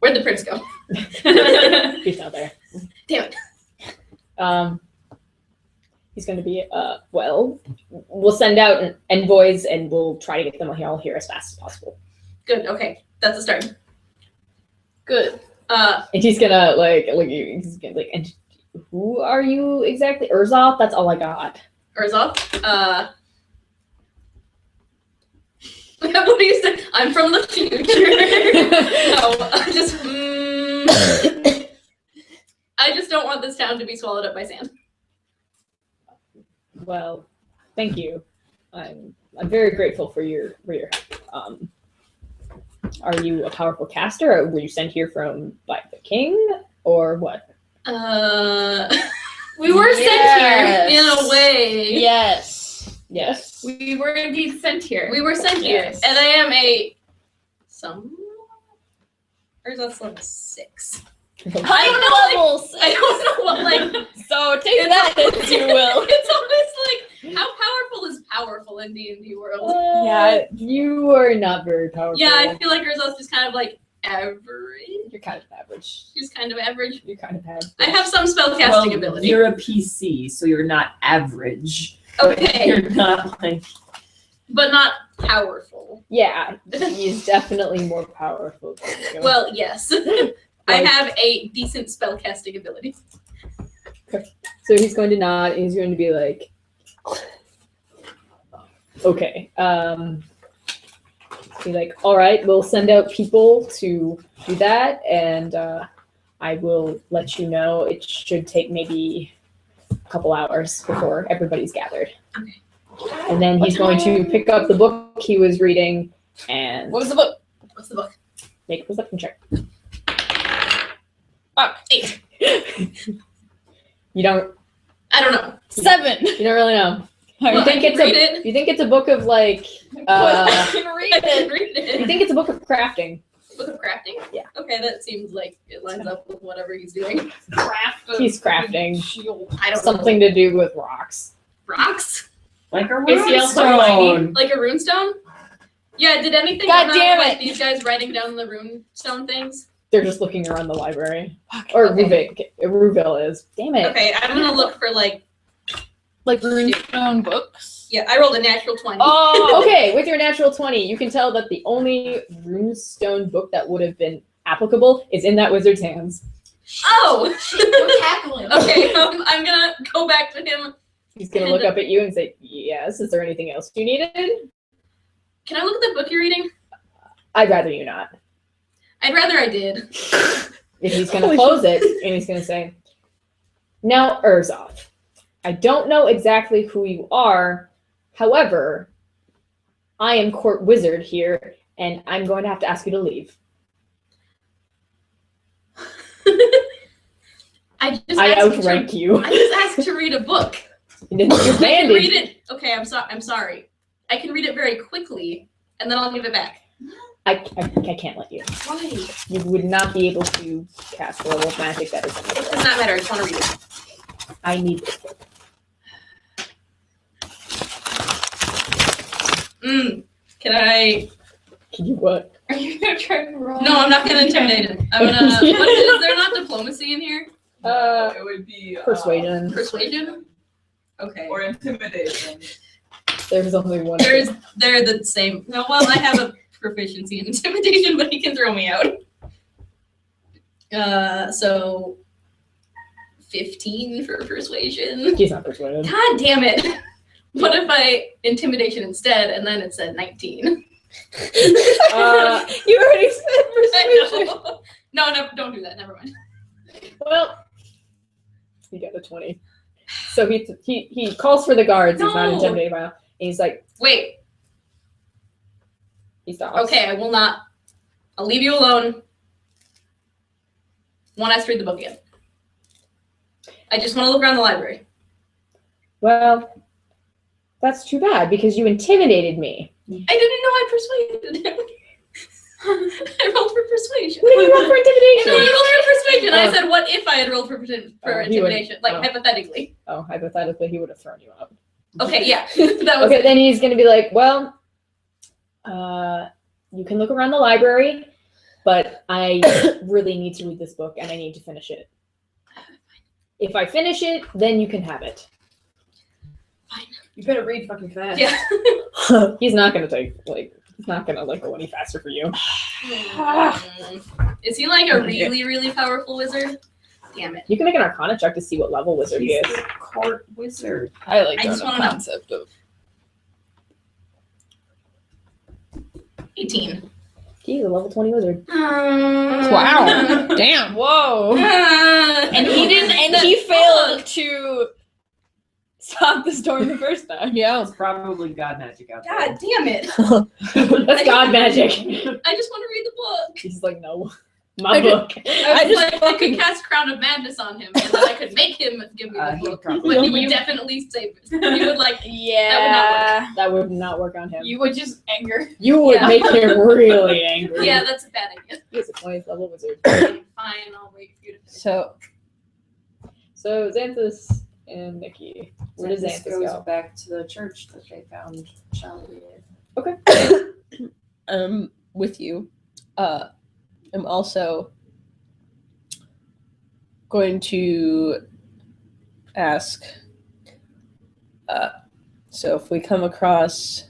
Where'd the prince go? He's not there. Damn it. He's going to be, well, we'll send out envoys, and we'll try to get them all here as fast as possible. Good. Okay, that's a start. Good. And he's going to, he's gonna, and who are you exactly? Urza? That's all I got. Urzal. What do you say? I'm from the future. No, I just don't want this town to be swallowed up by sand. Well, thank you. I'm very grateful for your help. Are you a powerful caster, or were you sent here by the king, or what? We were sent here in a way. Yes. Yes. We were indeed sent here. We were sent Yes. here, and I am a or that's level 6. High levels. I don't know what like. So take that as you will. It's almost like how powerful is powerful in D&D world. Yeah, you are not very powerful. Yeah, I feel like Urzel's just kind of like average. You're kind of average. She's kind of average. You're kind of average. I have some spellcasting ability. You're a PC, so you're not average. Okay, You're not like. but not powerful. Yeah, he's definitely more powerful than you. Well, yes. I have a decent spellcasting ability. So he's going to nod and he's going to be like, okay. Be like, all right, we'll send out people to do that, and I will let you know. It should take maybe a couple hours before everybody's gathered. Okay. And then he's going to pick up the book he was reading and What was the book? What's the book? make a perception check. 8. You don't I don't know. 7. you don't really know. Well, I think can it's a- read it. You think it's a book of like I can read I can it. read you it. think it's a book of crafting. Book of crafting? Yeah. Okay, that seems like it lines up with whatever he's doing. He's crafting I don't something to do with rocks. know. Rocks? Like a Is he also runestone. Like a runestone? Yeah, did anything God come out damn of, like, it. these guys writing down the runestone things? They're just looking around the library. Or Ruville is. Damn it. Okay, I'm gonna look for like Like runestone books. yeah, I rolled a natural 20. Oh. Okay, with your natural 20, you can tell that the only runestone book that would have been applicable is in that wizard's hands. Oh! We're tackling. Okay, I'm gonna go back to him. He's gonna look up at you and say, yes, is there anything else you needed? Can I look at the book you're reading? I'd rather you not. I'd rather I did. And he's gonna close it and he's gonna say, now, Urzoth, I don't know exactly who you are. However, I am court wizard here, and I'm going to have to ask you to leave. I I outrank you. I just asked to read a book. You're I can banded. read it. Okay, I'm sorry. I can read it very quickly, and then I'll give it back. I can't let you. Why? You would not be able to cast a level of magic that is in It this. does not matter. I just want to read it. I need this book. Can you what? Are you gonna try to roll? No, I'm not gonna intimidate him. I'm gonna. Is there not diplomacy in here? It would be Persuasion. Persuasion. Okay. or intimidation. There's only one. They're the same. No, well, I have a proficiency in intimidation, but he can throw me out. So 15 for persuasion. He's not persuaded. God damn it! What if I intimidation instead, and then it said 19? You already said persuasion. No, don't do that. Never mind. Well, he got a 20. So he calls for the guards. He's not No. intimidated by them. And he's like, Wait. he stops. Okay, I will not. I'll leave you alone. Want us to read the book again? I just want to look around the library. Well, that's too bad because you intimidated me. I didn't know I persuaded him. I rolled for persuasion. What did you roll for I intimidation? rolled for persuasion. I Oh. said, what if I had rolled for he would- intimidation? Like, oh. hypothetically. Oh, hypothetically, he would have thrown you out. Okay, yeah. That was Okay, then he's going to be like, well, you can look around the library, but I really need to read this book and I need to finish it. If I finish it, then you can have it. You better read fucking fast. Yeah. He's not going to take, he's not going to, go any faster for you. Is he like a really, really powerful wizard? Damn it. You can make an Arcana check to see what level wizard he He's is. the court wizard. I like I the just wanna know. concept of 18. He's a level 20 wizard. wow. Damn. Whoa. And he didn't. And he failed to stop the storm the first time. Yeah, it's probably god magic out there. God damn it. That's god magic. I just want to read the book. He's like, no. My book. I just was like, I could cast Crown of Madness on him, and then I could make him give me the He'd book. probably- But he would definitely save it. He would like, Yeah. That would not work on him. You would just anger. You would Yeah. make him really angry. yeah, that's a bad idea. He's a 20th level wizard. Fine, I'll wait for you to finish. So, Xanthus and Nikki. Where does Xanthus Xanthus goes go? back to the church that they found Charlie in. with you. I'm also going to ask. So if we come across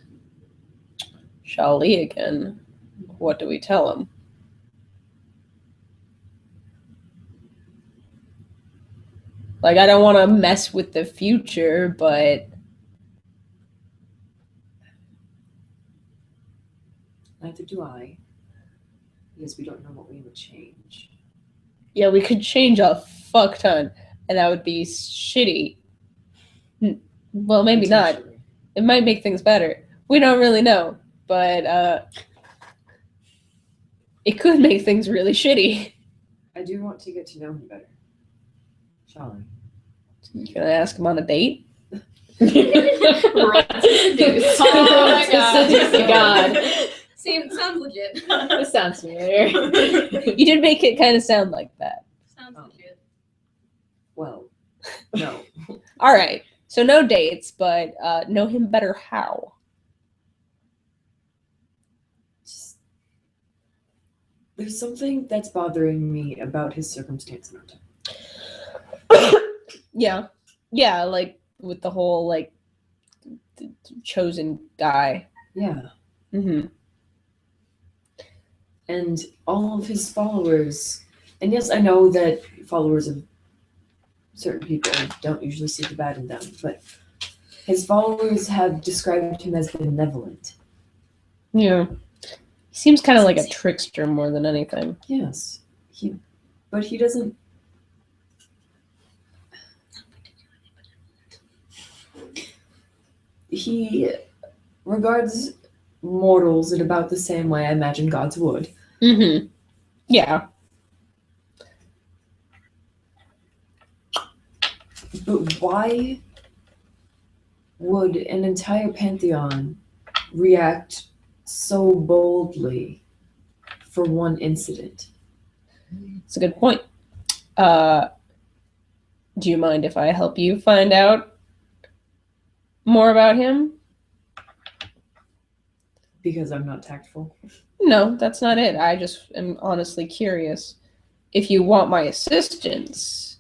Shali again, what do we tell him? Like, I don't want to mess with the future, but Neither do I. Because we don't know what we would change. yeah, we could change a fuck ton, and that would be shitty. Well, maybe not. Potentially. It might make things better. We don't really know, but it could make things really shitty. I do want to get to know him better. Charlie. You gonna ask him on a date? Right to seduce. Oh my God. Seduce the god. Sounds legit. This sounds familiar. You did make it kind of sound like that. Sounds legit. Well, no. All right. So no dates, but know him better how? Just, there's something that's bothering me about his circumstance in our time. Yeah. Yeah, like with the whole like chosen guy. Yeah. Mm-hmm. And all of his followers, and yes, I know that followers of certain people don't usually see the bad in them, but his followers have described him as benevolent. Yeah. He seems kind of like a trickster more than anything. Yes. But he doesn't. He regards mortals in about the same way I imagine gods would. Mm-hmm. Yeah. But why would an entire pantheon react so boldly for one incident? It's a good point. Do you mind if I help you find out more about him? Because I'm not tactful. No, that's not it. I just am honestly curious. If you want my assistance,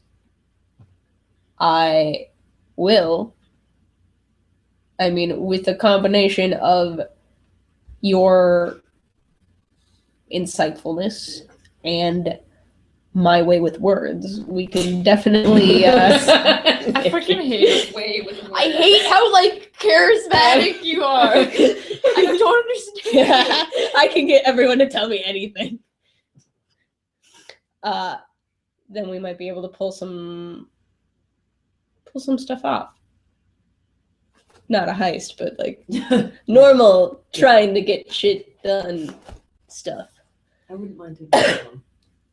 I will. I mean, with a combination of your insightfulness and my way with words, we can definitely. I freaking hate it. Way with I hate how like charismatic you are. I don't understand. I can get everyone to tell me anything. Then we might be able to pull some stuff off. Not a heist, but like normal trying to get shit done stuff. I wouldn't mind having you along.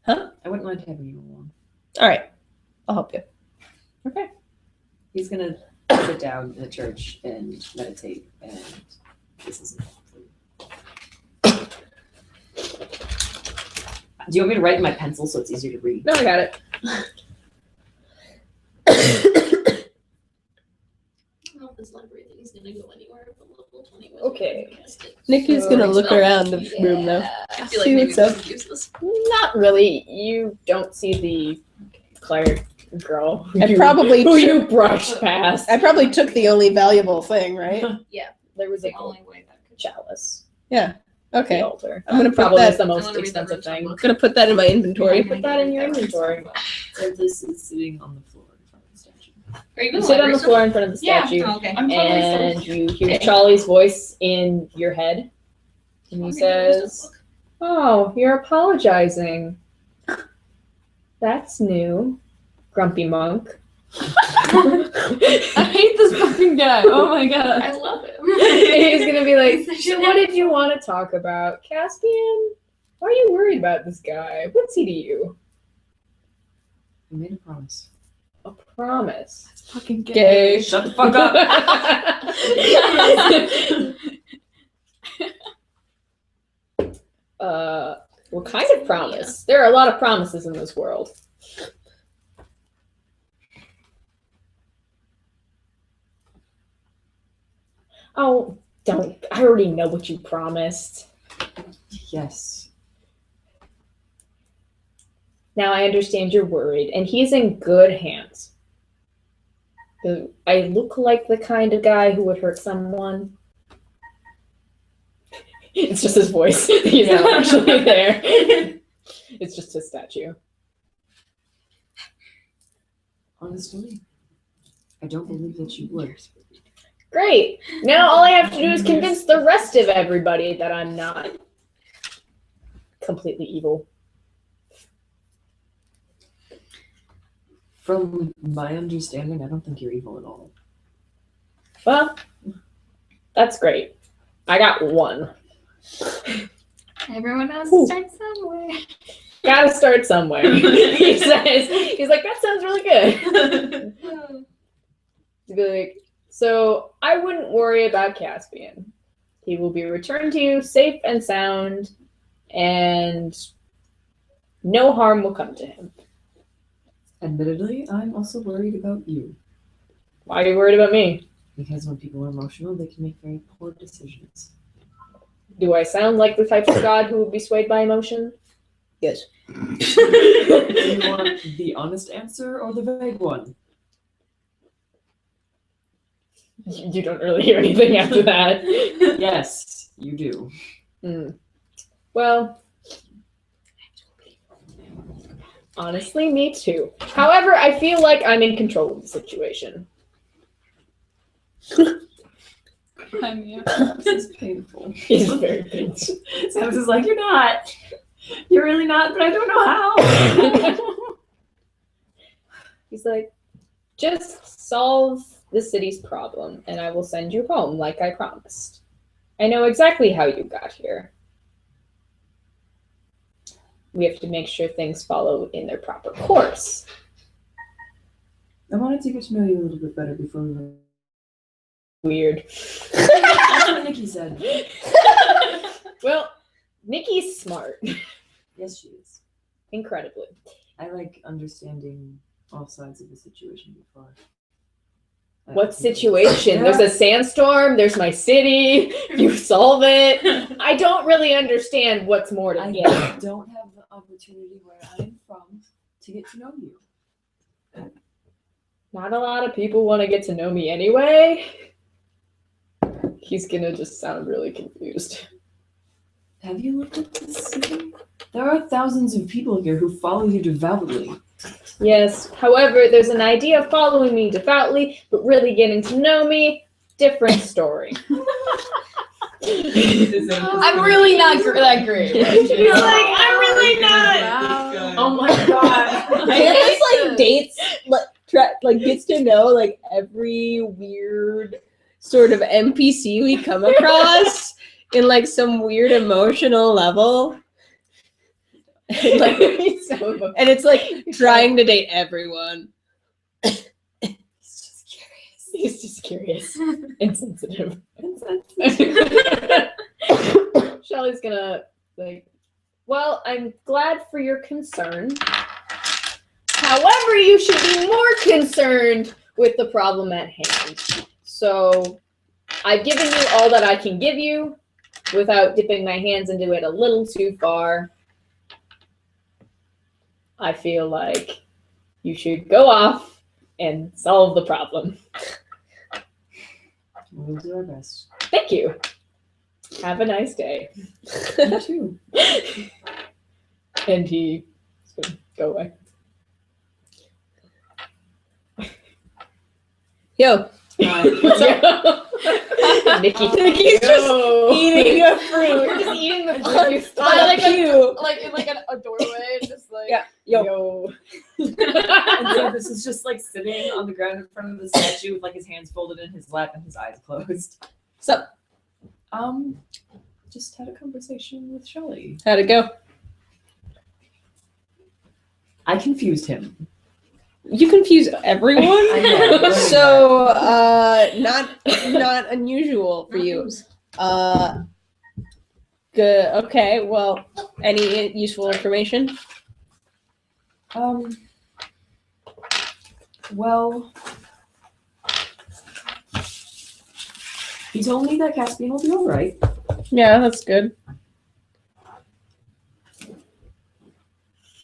Huh? I wouldn't mind having you along. All right, I'll help you. Okay. He's gonna sit down in the church and meditate, and this isn't. Do you want me to write in my pencil so it's easier to read? No, I got it. I don't know if this library thing is gonna go anywhere but level 20 was Okay. fantastic. Nikki's So- gonna look around the room though. I feel like See maybe what's this up. is useless. Not really. You don't see the cleric girl I probably who you brushed past. I probably took the only valuable thing, right? There was a The only way that could. chalice. Yeah. Okay. The altar. I'm gonna put Probably that- is the I most wanna read that expensive rich thing. book. Gonna put that in my inventory. Put that in your inventory. So this is sitting on the floor in front of the statue. Are you You gonna sit on library the stuff? floor in front of the Yeah. statue, Oh, okay. I'm totally and you hear Charlie's voice in your head, and he Okay, says, "Oh, you're apologizing. That's new, grumpy monk." I hate this fucking guy. Oh my god. I love it. He's gonna be like, "So what did you want to talk about, Caspian?" Why are you worried about this guy? What's he to you? I made a promise. A promise. Fucking Gay. Shut the fuck up. What kind of promise? There are a lot of promises in this world. Oh, don't. I already know what you promised. Yes. Now I understand you're worried, and he's in good hands. Do I look like the kind of guy who would hurt someone? It's just his voice. He's not actually there. It's just his statue. Honestly, I don't believe that you would. Great. Now all I have to do is convince the rest of everybody that I'm not completely evil. From my understanding, I don't think you're evil at all. Well, that's great. I got one. Everyone has Ooh. to start somewhere. Gotta start somewhere. He says, he's like, that sounds really good. To be like, so I wouldn't worry about Caspian. He will be returned to you safe and sound, and no harm will come to him. Admittedly, I'm also worried about you. Why are you worried about me? Because when people are emotional, they can make very poor decisions. Do I sound like the type of god who would be swayed by emotion? Yes. Do you want the honest answer or the vague one? You don't really hear anything after that. Yes, you do. Well, honestly, me too. However, I feel like I'm in control of the situation. I mean, This is painful. He's very painful. Samus is like, you're not. You're really not, but I don't know how. He's like, just solve the city's problem, and I will send you home like I promised. I know exactly how you got here. We have to make sure things follow in their proper course. I wanted to get to know you a little bit better before we went. Weird. That's what Nikki said. Well, Nikki's smart. Yes, she is. Incredibly. I like understanding all sides of the situation before. What situation? There's a sandstorm, there's my city, you solve it. I don't really understand what's more to I get. don't have the opportunity where I'm from to get to know you. Not a lot of people want to get to know me anyway. He's gonna just sound really confused. Have you looked at this city? There are thousands of people here who follow you devoutly. Yes, however, there's an idea of following me devoutly, but really getting to know me, different story. I'm really not that great. He's like, I'm really not. Oh my god. Candace like dates like gets to know like every weird sort of NPC we come across in like some weird emotional level. And, like, and it's like trying to date everyone. He's just curious. Insensitive. Shelly's gonna like, well, I'm glad for your concern. However, you should be more concerned with the problem at hand. So I've given you all that I can give you without dipping my hands into it a little too far. I feel like you should go off and solve the problem. We'll do our best. Thank you. Have a nice day. You too. And he's gonna go away. Yo, What's up? Nikki's just eating a fruit. You're just eating the fruit. You stole Like you. Like in like a doorway, just like Yeah. Yo. Yo. And so this is just like sitting on the ground in front of the statue with like his hands folded in his lap and his eyes closed. So, Just had a conversation with Shelly. how'd it go? I confused him. You confuse everyone. I know. So not unusual for you. Good. Okay. Well, any useful information? Well, he told me that Caspian will be all right. Yeah, that's good.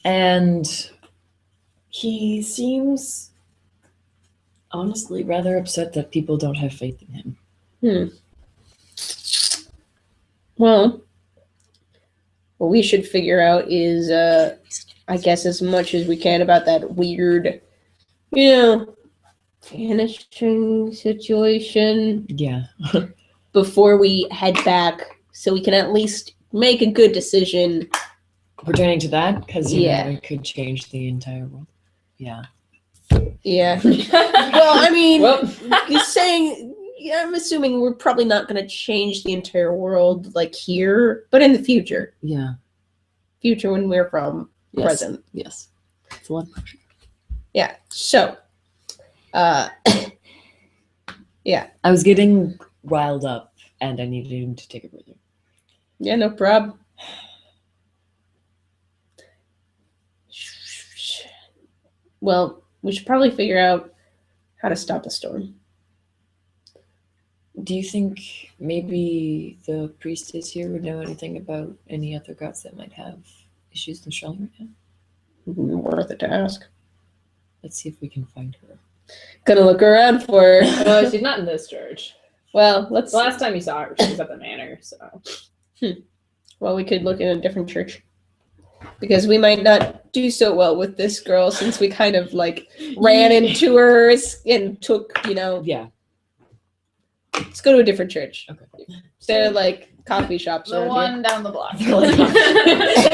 And he seems honestly rather upset that people don't have faith in him. Well, what we should figure out is, I guess, as much as we can about that weird, vanishing situation Yeah. before we head back, so we can at least make a good decision. Pertaining to that, because Yeah. it could change the entire world. Yeah. Yeah. Well, I mean, Well, you're saying, yeah, I'm assuming we're probably not going to change the entire world like here, but in the future. Yeah. Future when we're from Yes. present. Yes. It's a lot of pressure. Yeah. So, yeah. I was getting riled up, and I needed him to take a breather. Yeah, no problem. Well, we should probably figure out how to stop the storm. Do you think maybe the priestess here would know anything about any other gods that might have issues with Shelley right now? Worth it to ask. Let's see if we can find her. Gonna look around for her. no, she's not in this church. Well, let's. The last time you saw her, she was at the manor. So Well, we could look in a different church. Because we might not do so well with this girl since we kind of like ran into her and took, Yeah. let's go to a different church. Okay. They're like coffee shops The around one down the block.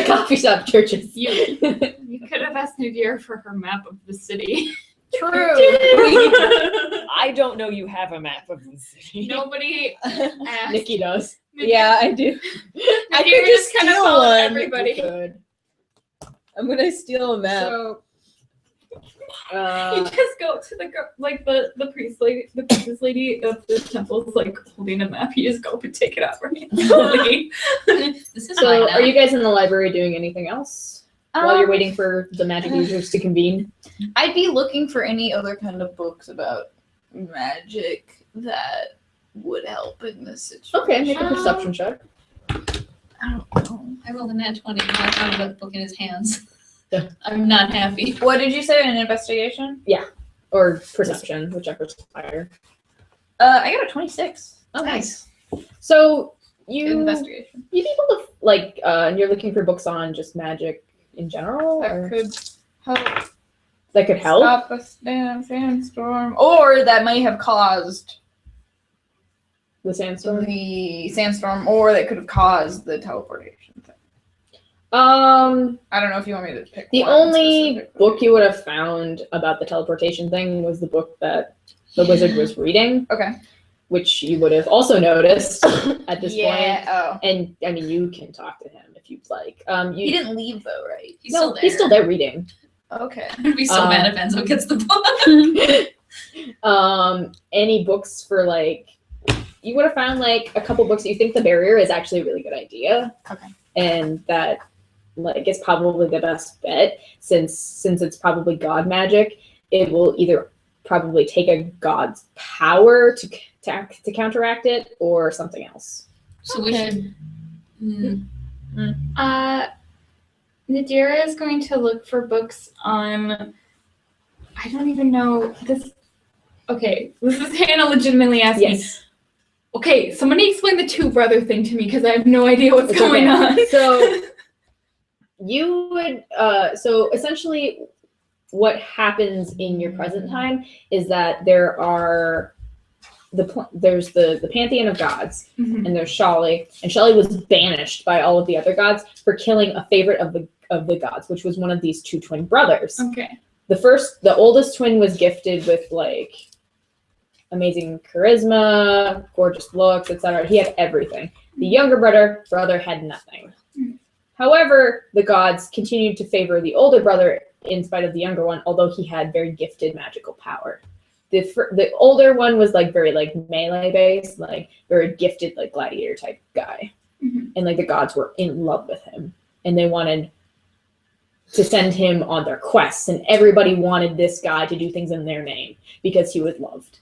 coffee shop churches. You could have asked Nadir for her map of the city. True. I don't know you have a map of the city. Nobody asked. Nikki does. here. Yeah, I do. I Nadir could just kind of steal followed one. everybody. Good. I'm gonna steal a map. So, You just go to the priest lady, the priestess lady of the temple is like holding a map. You just go and take it out randomly. This is so fine are you guys in the library doing anything else while you're waiting for the magic users to convene? I'd be looking for any other kind of books about magic that would help in this situation. Okay, make a perception check. I don't know. I rolled a nat 20 and I found the book in his hands. Yeah. I'm not happy. What did you say? An investigation? Or perception, whichever's higher. I got a 26. Oh, nice. So Investigation. you'd be able to and you're looking for books on just magic in general, That or could help that could help. stop a sandstorm, or that may have caused The sandstorm. the sandstorm, or that could have caused the teleportation thing. I don't know if you want me to pick The one only specifically. book you would have found about the teleportation thing was the book that the wizard was reading, Okay. which you would have also noticed at this point. Yeah. Oh. And I mean, you can talk to him if you'd like. He didn't leave though, right? He's no, still there. he's still there reading. Okay. I'd be so mad if Enzo gets the book. Any books for you would have found a couple books that you think the barrier is actually a really good idea. Okay. And that it's probably the best bet since it's probably god magic. It will either probably take a god's power to counteract it or something else. So we should. Nadira is going to look for books on. I don't even know this. Okay, this is Hannah legitimately asking. Yes. Okay, somebody explain the two brother thing to me because I have no idea what's It's going okay. on. So you would so essentially what happens in your present time is that there are there's the pantheon of gods, Mhm. and there's Shelley, and Shelley was banished by all of the other gods for killing a favorite of the gods, which was one of these two twin brothers. Okay. The oldest twin was gifted with amazing charisma, gorgeous looks, etc. He had everything. The younger brother had nothing. However, the gods continued to favor the older brother in spite of the younger one, although he had very gifted magical power. The older one was like very like melee based, like very gifted like gladiator type guy, and like the gods were in love with him, and they wanted to send him on their quests, and everybody wanted this guy to do things in their name because he was loved.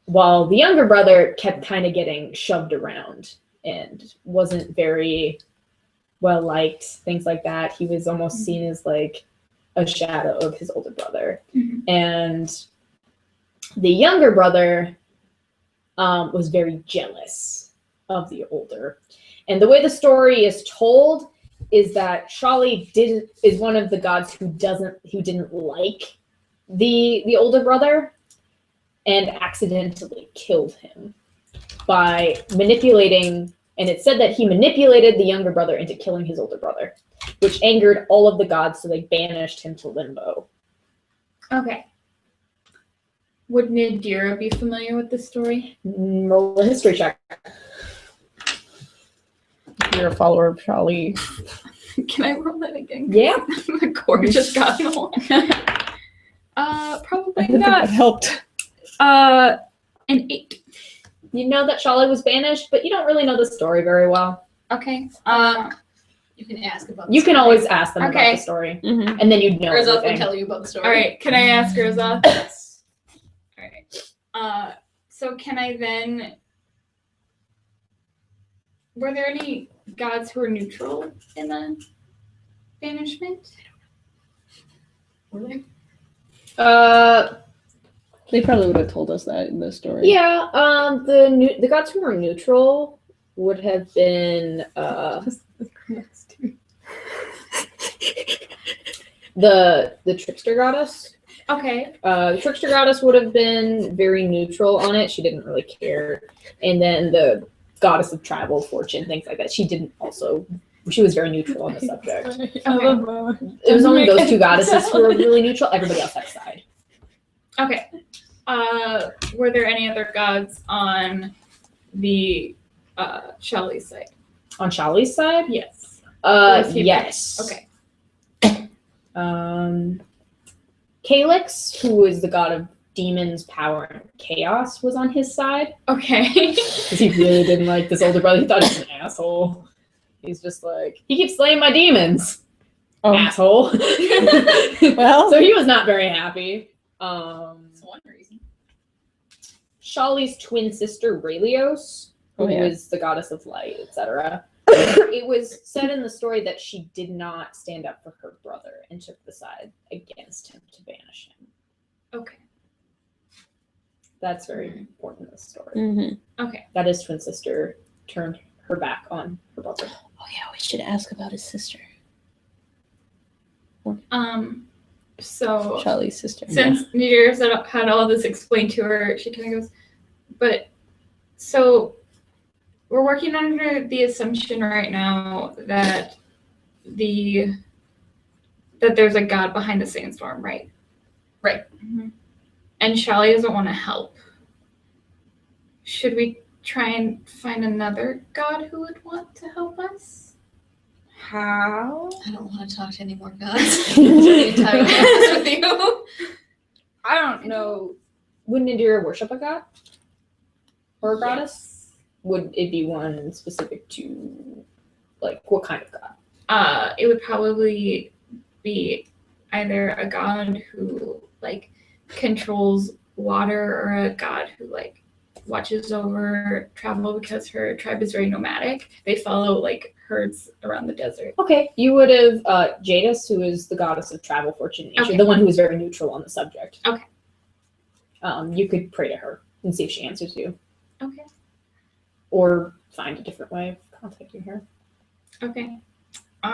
While the younger brother kept kind of getting shoved around and wasn't very well liked, things like that. He was almost seen as like a shadow of his older brother, and the younger brother was very jealous of the older. And the way the story is told is that Shali is one of the gods who didn't like the older brother and accidentally killed him by manipulating, and it said that he manipulated the younger brother into killing his older brother, which angered all of the gods, so they banished him to limbo. Okay. Would Nadira be familiar with this story? Roll a history check. You're a follower of Charlie. Can I roll that again? Yeah. The core just got long. Probably That not. helped. An 8. You know that Shali was banished, but you don't really know the story very well. Okay. You can ask about. You can always ask them about Okay. the story, Mm-hmm. and then you'd know Razak will everything. tell you about the story. All right. Can I ask Razak? Yes. All right. So can I then? Were there any gods who were neutral in the banishment? Were they? They probably would have told us that in the story. Yeah. The gods who were neutral would have been the trickster goddess. Okay. The trickster goddess would have been very neutral on it. She didn't really care. And then the goddess of travel, fortune, things like that. She was very neutral on the subject. It was only those two goddesses who were really neutral. Everybody else had a side. Okay. Were there any other gods on the Shali's side? On Shali's side? Yes. was he Yes. Okay. Calyx, who is the god of demons, power, and chaos, was on his side. Okay. Because he really didn't like this older brother. He thought he was an asshole. He's just like, he keeps slaying my demons. Oh. Asshole. Well. So he was not very happy. That's one reason. Shali's twin sister, Raylios, who Oh, yeah. is the goddess of light, etc. It was said in the story that she did not stand up for her brother and took the side against him to banish him. Okay. That's very important in the story. Mm-hmm. Okay. That his twin sister turned her back on her brother. Oh yeah, we should ask about his sister, So Charlie's sister. since Nadira had all this explained to her, she kind of goes, but so we're working under the assumption right now that there's a god behind the sandstorm, right? Right. Mm-hmm. And Shali doesn't want to help. Should we try and find another god who would want to help us? How? I don't want to talk to any more gods. To be entirely honest with you. I don't know. Would Nadira worship a god? Or a goddess? Would it be one specific to, like, what kind of god? It would probably be either a god who like controls water or a god who like watches over travel, because her tribe is very nomadic. They follow like herds around the desert. Okay, you would have Jadis, who is the goddess of travel, fortune, and nature, Okay. the one who is very neutral on the subject. Okay. You could pray to her and see if she answers you, Okay. or find a different way of contacting her. Okay. All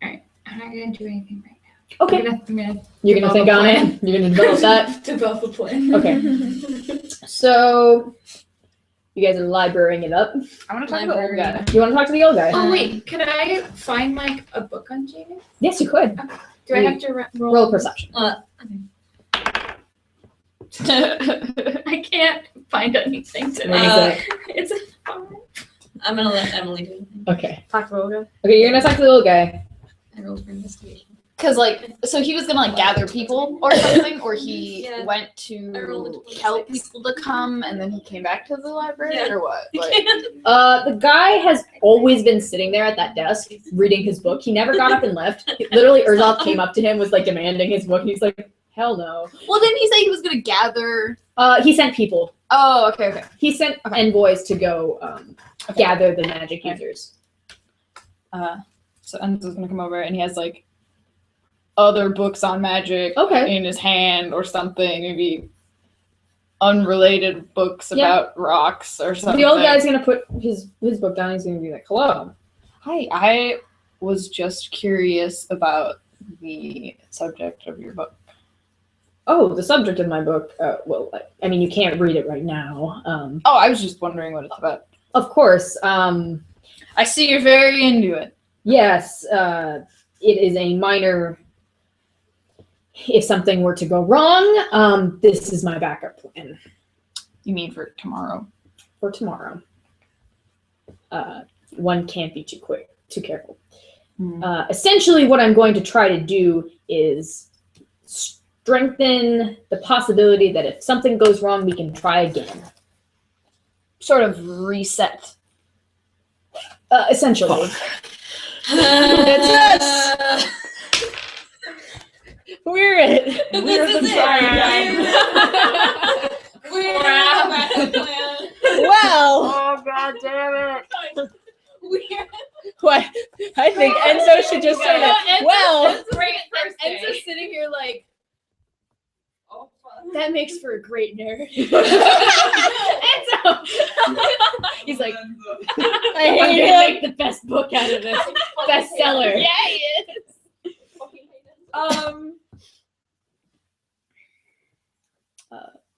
right. I'm not gonna do anything right now. Okay, I'm gonna you're gonna think develop on a it. You're gonna develop that. develop a plan. Okay. So you guys are librarying it up. I want to talk to the old guy. You want to talk to the old guy? Oh wait, could I find like a book on Jaden? Yes, you could. Do I have to roll? Roll perception. I can't find anything today. What is it? It's a 5. I'm gonna let Emily do it. Okay. Talk to the old guy. Okay, you're gonna talk to the old guy. I rolled for investigation. Because so he was gonna gather people or something, or he Yeah. went I rolled a to 26. help people to come, and then he came back to the library, Yeah. or what? The guy has always been sitting there at that desk reading his book. He never got up and left. Literally, Urzoth came up to him, was like demanding his book. He's like, hell no. Well, didn't he say he was gonna gather? He sent people. Oh, okay. He sent envoys to go gather the magic users. So Enzo's gonna come over, and he has other books on magic Okay. in his hand or something, maybe unrelated books about rocks or something. The old guy's gonna put his book down. He's gonna be like, hello. Hi, I was just curious about the subject of your book. Oh, the subject of my book. Well, I mean, you can't read it right now. Oh, I was just wondering what it's about. Of course. I see you're very into it. Yes. It is a minor. If something were to go wrong, this is my backup plan You mean for tomorrow? for tomorrow. One can't be too careful. Essentially, what I'm going to try to do is strengthen the possibility that if something goes wrong, we can try again. Sort of reset. Essentially. We're it. We're the Well, Oh, god damn it. what? I think Enzo should just say that. Well, Enzo's sitting here like, that makes for a great nerd. Enzo! He's like, I I'm hate gonna him. make the best book out of this. Bestseller. Yeah, he is.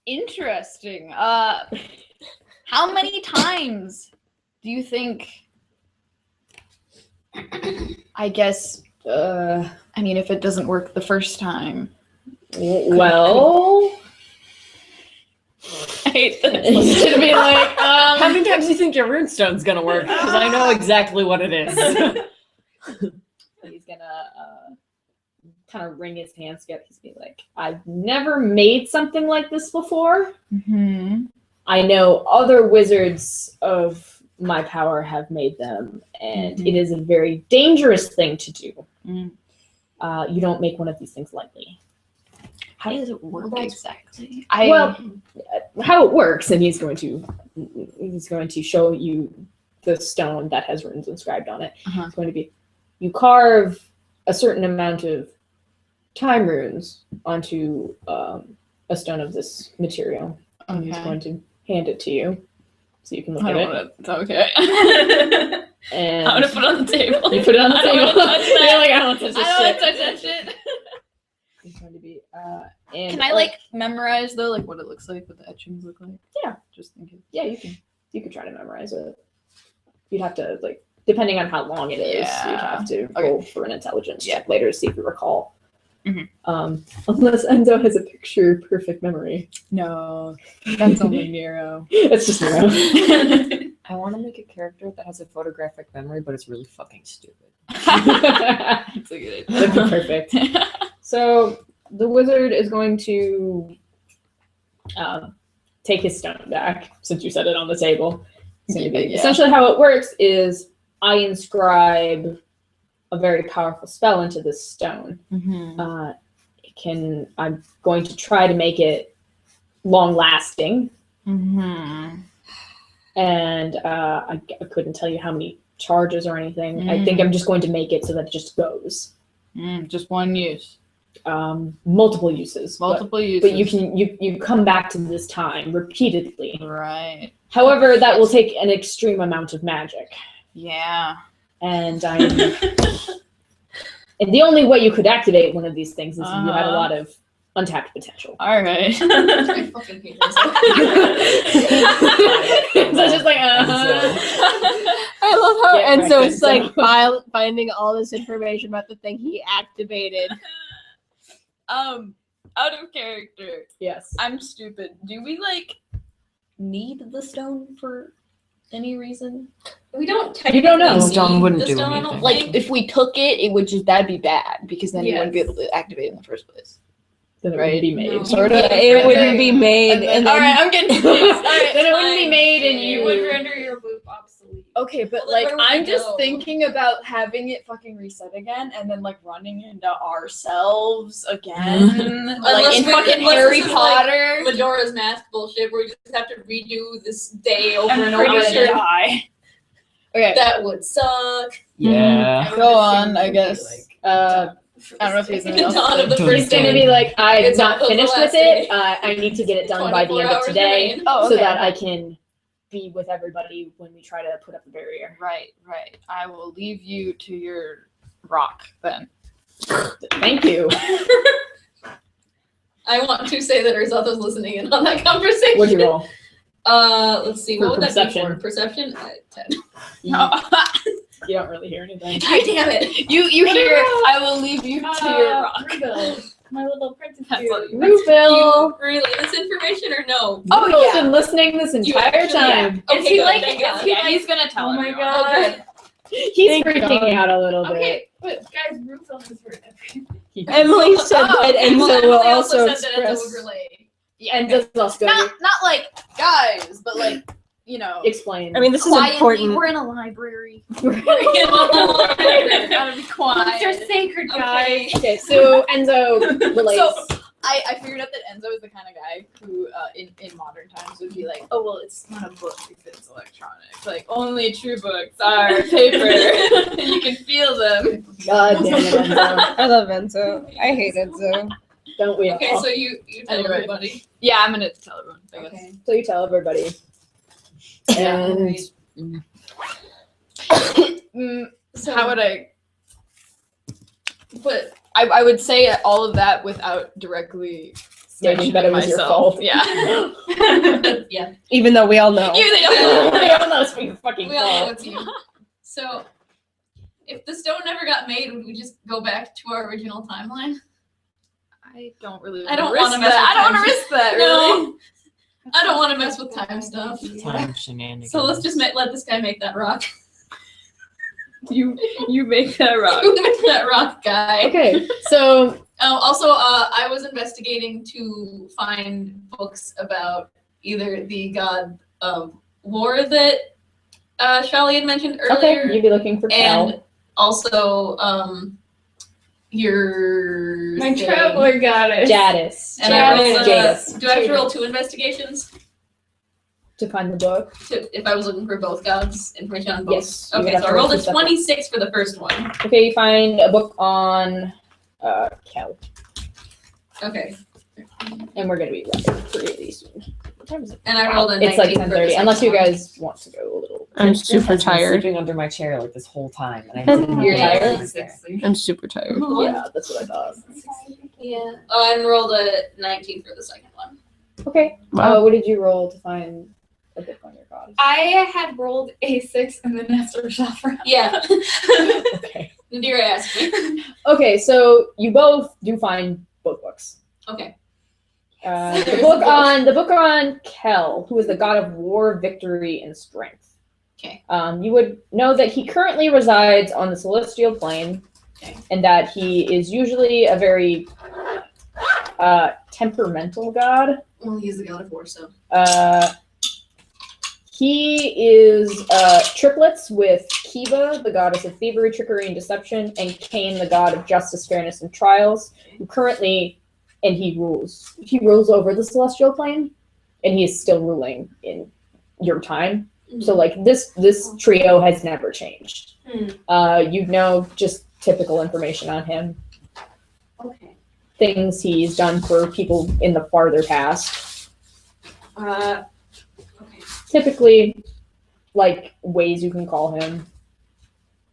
Interesting. How many times do you think? I guess. I mean, if it doesn't work the first time. Well, I hate this. it's gonna be like, How many times do you think your runestone's gonna work? Because I know exactly what it is. he's gonna kind of wring his hands together. He's gonna be like, I've never made something like this before. Mm-hmm. I know other wizards of my power have made them, and it is a very dangerous thing to do. Mm. You don't make one of these things lightly. How does it work exactly? Well, how it works, and he's going to show you the stone that has runes inscribed on it. Uh-huh. It's going to be, you carve a certain amount of time runes onto a stone of this material. And he's going to hand it to you, so you can look I at don't it. want to. Okay. And I'm gonna put it on the table. you put it on the I don't table. wanna touch that. You're like, I don't touch this I don't want shit. to touch that shit. It's going to be. And Can I memorize though, what it looks like, what the etchings look like? Yeah. Just thinking. Yeah, you could try to memorize it. You'd have to depending on how long it is, Yeah. you'd have to Okay. roll for an intelligence check later to see if you recall. Mhm. Unless Enzo has a picture perfect memory. No, that's only Nero. It's just Nero. I want to make a character that has a photographic memory, but it's really fucking stupid. That's a good That'd be perfect. So the wizard is going to take his stone back, since you set it on the table. So Yeah. essentially how it works is I inscribe a very powerful spell into this stone. Mm-hmm. I'm going to try to make it long lasting. Mm-hmm. And I couldn't tell you how many charges or anything. I think I'm just going to make it so that it just goes. Just one use. Multiple uses. Multiple uses. But you come back to this time repeatedly. Right. However, that will take an extreme amount of magic. Yeah. And and the only way you could activate one of these things is if you had a lot of untapped potential. All right. I fucking hate this. So it's just like, I love how Yeah, Enzo right, is like Enzo. finding all this information about the thing he activated. Out of character. Yes. I'm stupid. Do we need the stone for any reason? We don't You don't know. technically Stone need wouldn't the do stone, I don't anything. Like, think. if we took it, it would just, that'd be bad, because then you wouldn't be Yes. able to activate it in the first place. Then it wouldn't be made. No. Sort of. Yeah, it wouldn't be made, and then Alright, I'm getting confused. Alright, Then it wouldn't be made, and It you would render your loop obsolete. okay, but Well, then like, where would I'm we just go? thinking about having it fucking reset again, and then like running into ourselves again, like Unless in we- fucking unless Harry this is like Potter. Majora's Mask bullshit where we just have to redo this day over I'm and over pretty sure again. die. Okay, That would suck. Yeah. go on, I guess. I don't know if he's The anything else. dawn of the Don't first He's gonna day. be like, I'm It's not almost the finished last with it. day. I need to get it done by the 24 end of hours today, remain. Oh, so okay. that I can be with everybody when we try to put up the barrier. Right. I will leave you to your rock then. Thank you. I want to say that Urzatha's listening in on that conversation. What'd you roll? Let's see. For What would that be perception. for? Perception? 10. You don't really hear anything. God damn it. You hear? I will leave you to your rock. My little apprentice. Rufil. Really? This information or no? Oh, Rufil's yeah. been listening this You entire actually- time. Okay, Is he good, like? thank God. He's gonna tell. Oh my everyone. God. Okay. He's Thank freaking God. out a little bit. Okay, but guys, Rufil has heard everything. Emily said Oh, that okay, Enzo well, will Emily also said that Enzo would express. relay. And does also Not like guys, but like explain. I mean, this is quietly. important. We're in a library. Gotta Gotta be quiet. They're sacred, guys. Okay, so Enzo relates. So I figured out that Enzo is the kind of guy who, in modern times, would be like, oh well, it's not a book if it's electronic. Like only true books are paper. You can feel them. God damn it, Enzo. I love Enzo. I hate Enzo. Don't we Okay, all? so you tell Anyway. everybody. Yeah, I'm gonna tell everyone. I guess. Okay. So you tell everybody. And So How would I? But I would say all of that without directly stating that it was your myself. fault. Yeah. yeah, Even though we all know. Even though We all know it's your fucking we all know fault. it's you. So if the stone never got made, would we just go back to our original timeline? I don't really. I don't risk wanna mess that. with I don't want time. to risk that. Really. No, I don't want to mess with time stuff. Time shenanigans. So let's just let this guy make that rock. You make that rock. You make that rock guy. Okay, so Also, I was investigating to find books about either the god of war that Shali had mentioned earlier, okay, you'd be looking for Cal. and also your My thing. traveler goddess. Jadis. And I rolled, Jadis. do I have to roll 2 investigations To find the book. if I was looking for both gods information on both? Yes. you would Okay, have so to I rolled two a separate. 26 for the first one. Okay, you find a book on Cal. Okay, And we're gonna be wrapping pretty soon. What time is it? and I rolled a 19 It's like for the 10:30, second unless you one. guys want to go a little. I'm This super has been tired. Sleeping under my chair like this whole time, and I didn't You're know tired? it was there. I'm super tired. Yeah, that's what I thought. Yeah. Oh, and rolled a 19 for the second one. Okay. Wow. What did you roll to find a book on your goddess? I had rolled a 6 and then Nestor Shafra. Yeah. Okay. Nadira asked me. Okay, so you both do find books. Okay. The book on Kel, who is the god of war, victory, and strength. Okay. You would know that he currently resides on the celestial plane, Okay. and that he is usually a very temperamental god. Well, he's the god of war, so. He is triplets with Kiva, the goddess of thievery, trickery, and deception, and Cain, the god of justice, fairness, and trials, who currently, and he rules over the celestial plane, and he is still ruling in your time. So like this trio has never changed. You know just typical information on him. Okay. Things he's done for people in the farther past. Okay. Typically, like ways you can call him.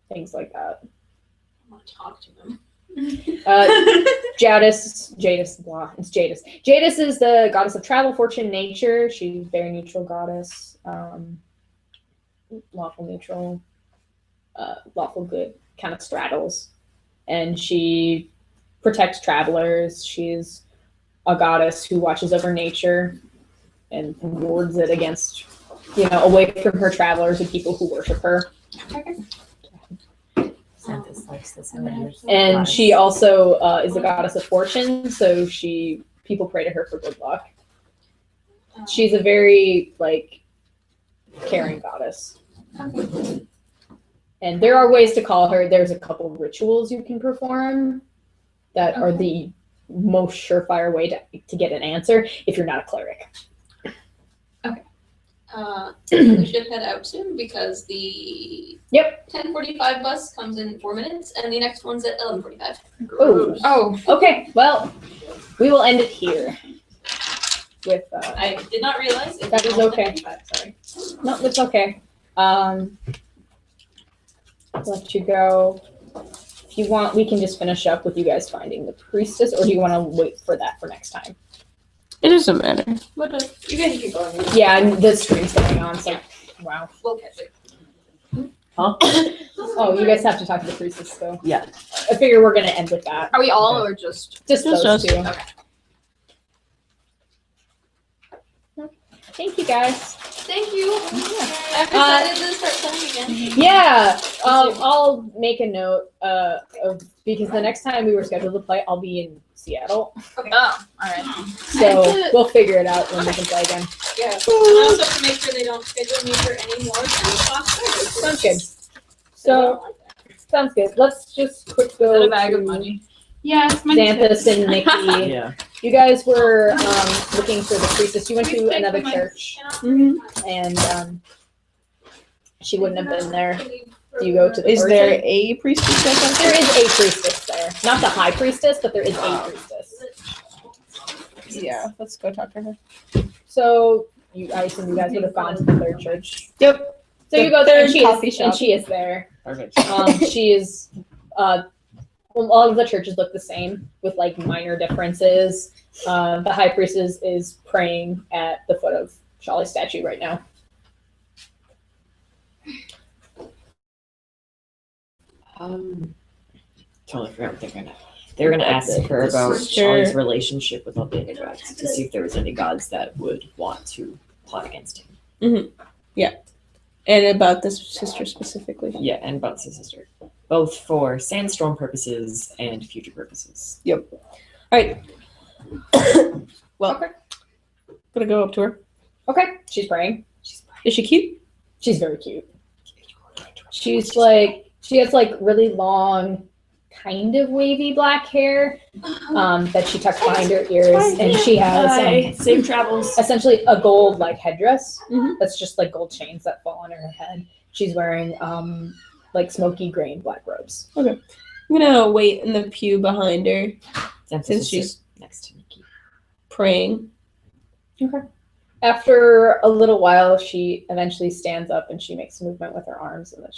Things like that. I want to talk to him. Jadis, blah, it's Jadis. Jadis is the goddess of travel, fortune, nature. She's a very neutral goddess. Lawful neutral, lawful good, kind of straddles. And she protects travelers. She's a goddess who watches over nature and wards it against away from her travelers and people who worship her. Xanthus likes this. And she also is the goddess of fortune, so people pray to her for good luck. She's a very caring goddess. And there are ways to call her. There's a couple rituals you can perform that are the most surefire way to get an answer if you're not a cleric. We should head out soon because the Yep. 10:45 bus comes in 4 minutes, and the next one's at 11:45. Oh, okay. Well, we will end it here. With I did not realize it That was is okay. 11:45, Sorry. no, it's okay. I'll let you go. If you want, we can just finish up with you guys finding the priestess, or do you want to wait for that for next time? It doesn't matter. You guys can go on. Yeah, and the stream's going on, so wow. We'll catch it. Huh? Oh, you guys have to talk to the priestess, though. Yeah. I figure we're gonna end with that. Are we all or just? Just Just those us. two. Okay. Thank you, guys. Thank you. I'm excited to start playing again. Yeah, I'll make a note of because the next time we were scheduled to play, I'll be in Seattle, Oh, all right. so we'll figure it out when we can play again. Yeah. And also to make sure they don't schedule me for any more class. Sounds good. So sounds good. Let's just quick Is go that a bag of to money? Yeah, it's my Xanthus and Nikki. Yeah. You guys were looking for the priestess. You went to another church, Mm-hmm. and she wouldn't have been there. Do you go to the Is origin? there a priestess that's There is a priestess there. Not the high priestess, but there is a priestess. Yeah, let's go talk to her. So I assume you guys would have gone to the third church. Yep. So The you go there, and third coffee shop. she is there. Perfect. She is. Well, all of the churches look the same with minor differences. The high priestess is praying at the foot of Shali's statue right now. Totally forgot what they're gonna ask her about sister. Charlie's relationship with all the other gods to see if there was any gods that would want to plot against him. And about this sister specifically. Yeah, and about his sister, both for sandstorm purposes and future purposes. Alright. Well, Okay. gonna go up to her. Okay, she's praying. Is she cute? She's very cute. She has really long, kind of wavy black hair that she tucks behind her ears, and she has safe travels. essentially a gold headdress Mhm. that's just gold chains that fall on her head. She's wearing smoky gray and black robes. I'm gonna wait in the pew behind her Since since she's next to Nikki. praying. After a little while, she eventually stands up and she makes a movement with her arms, and then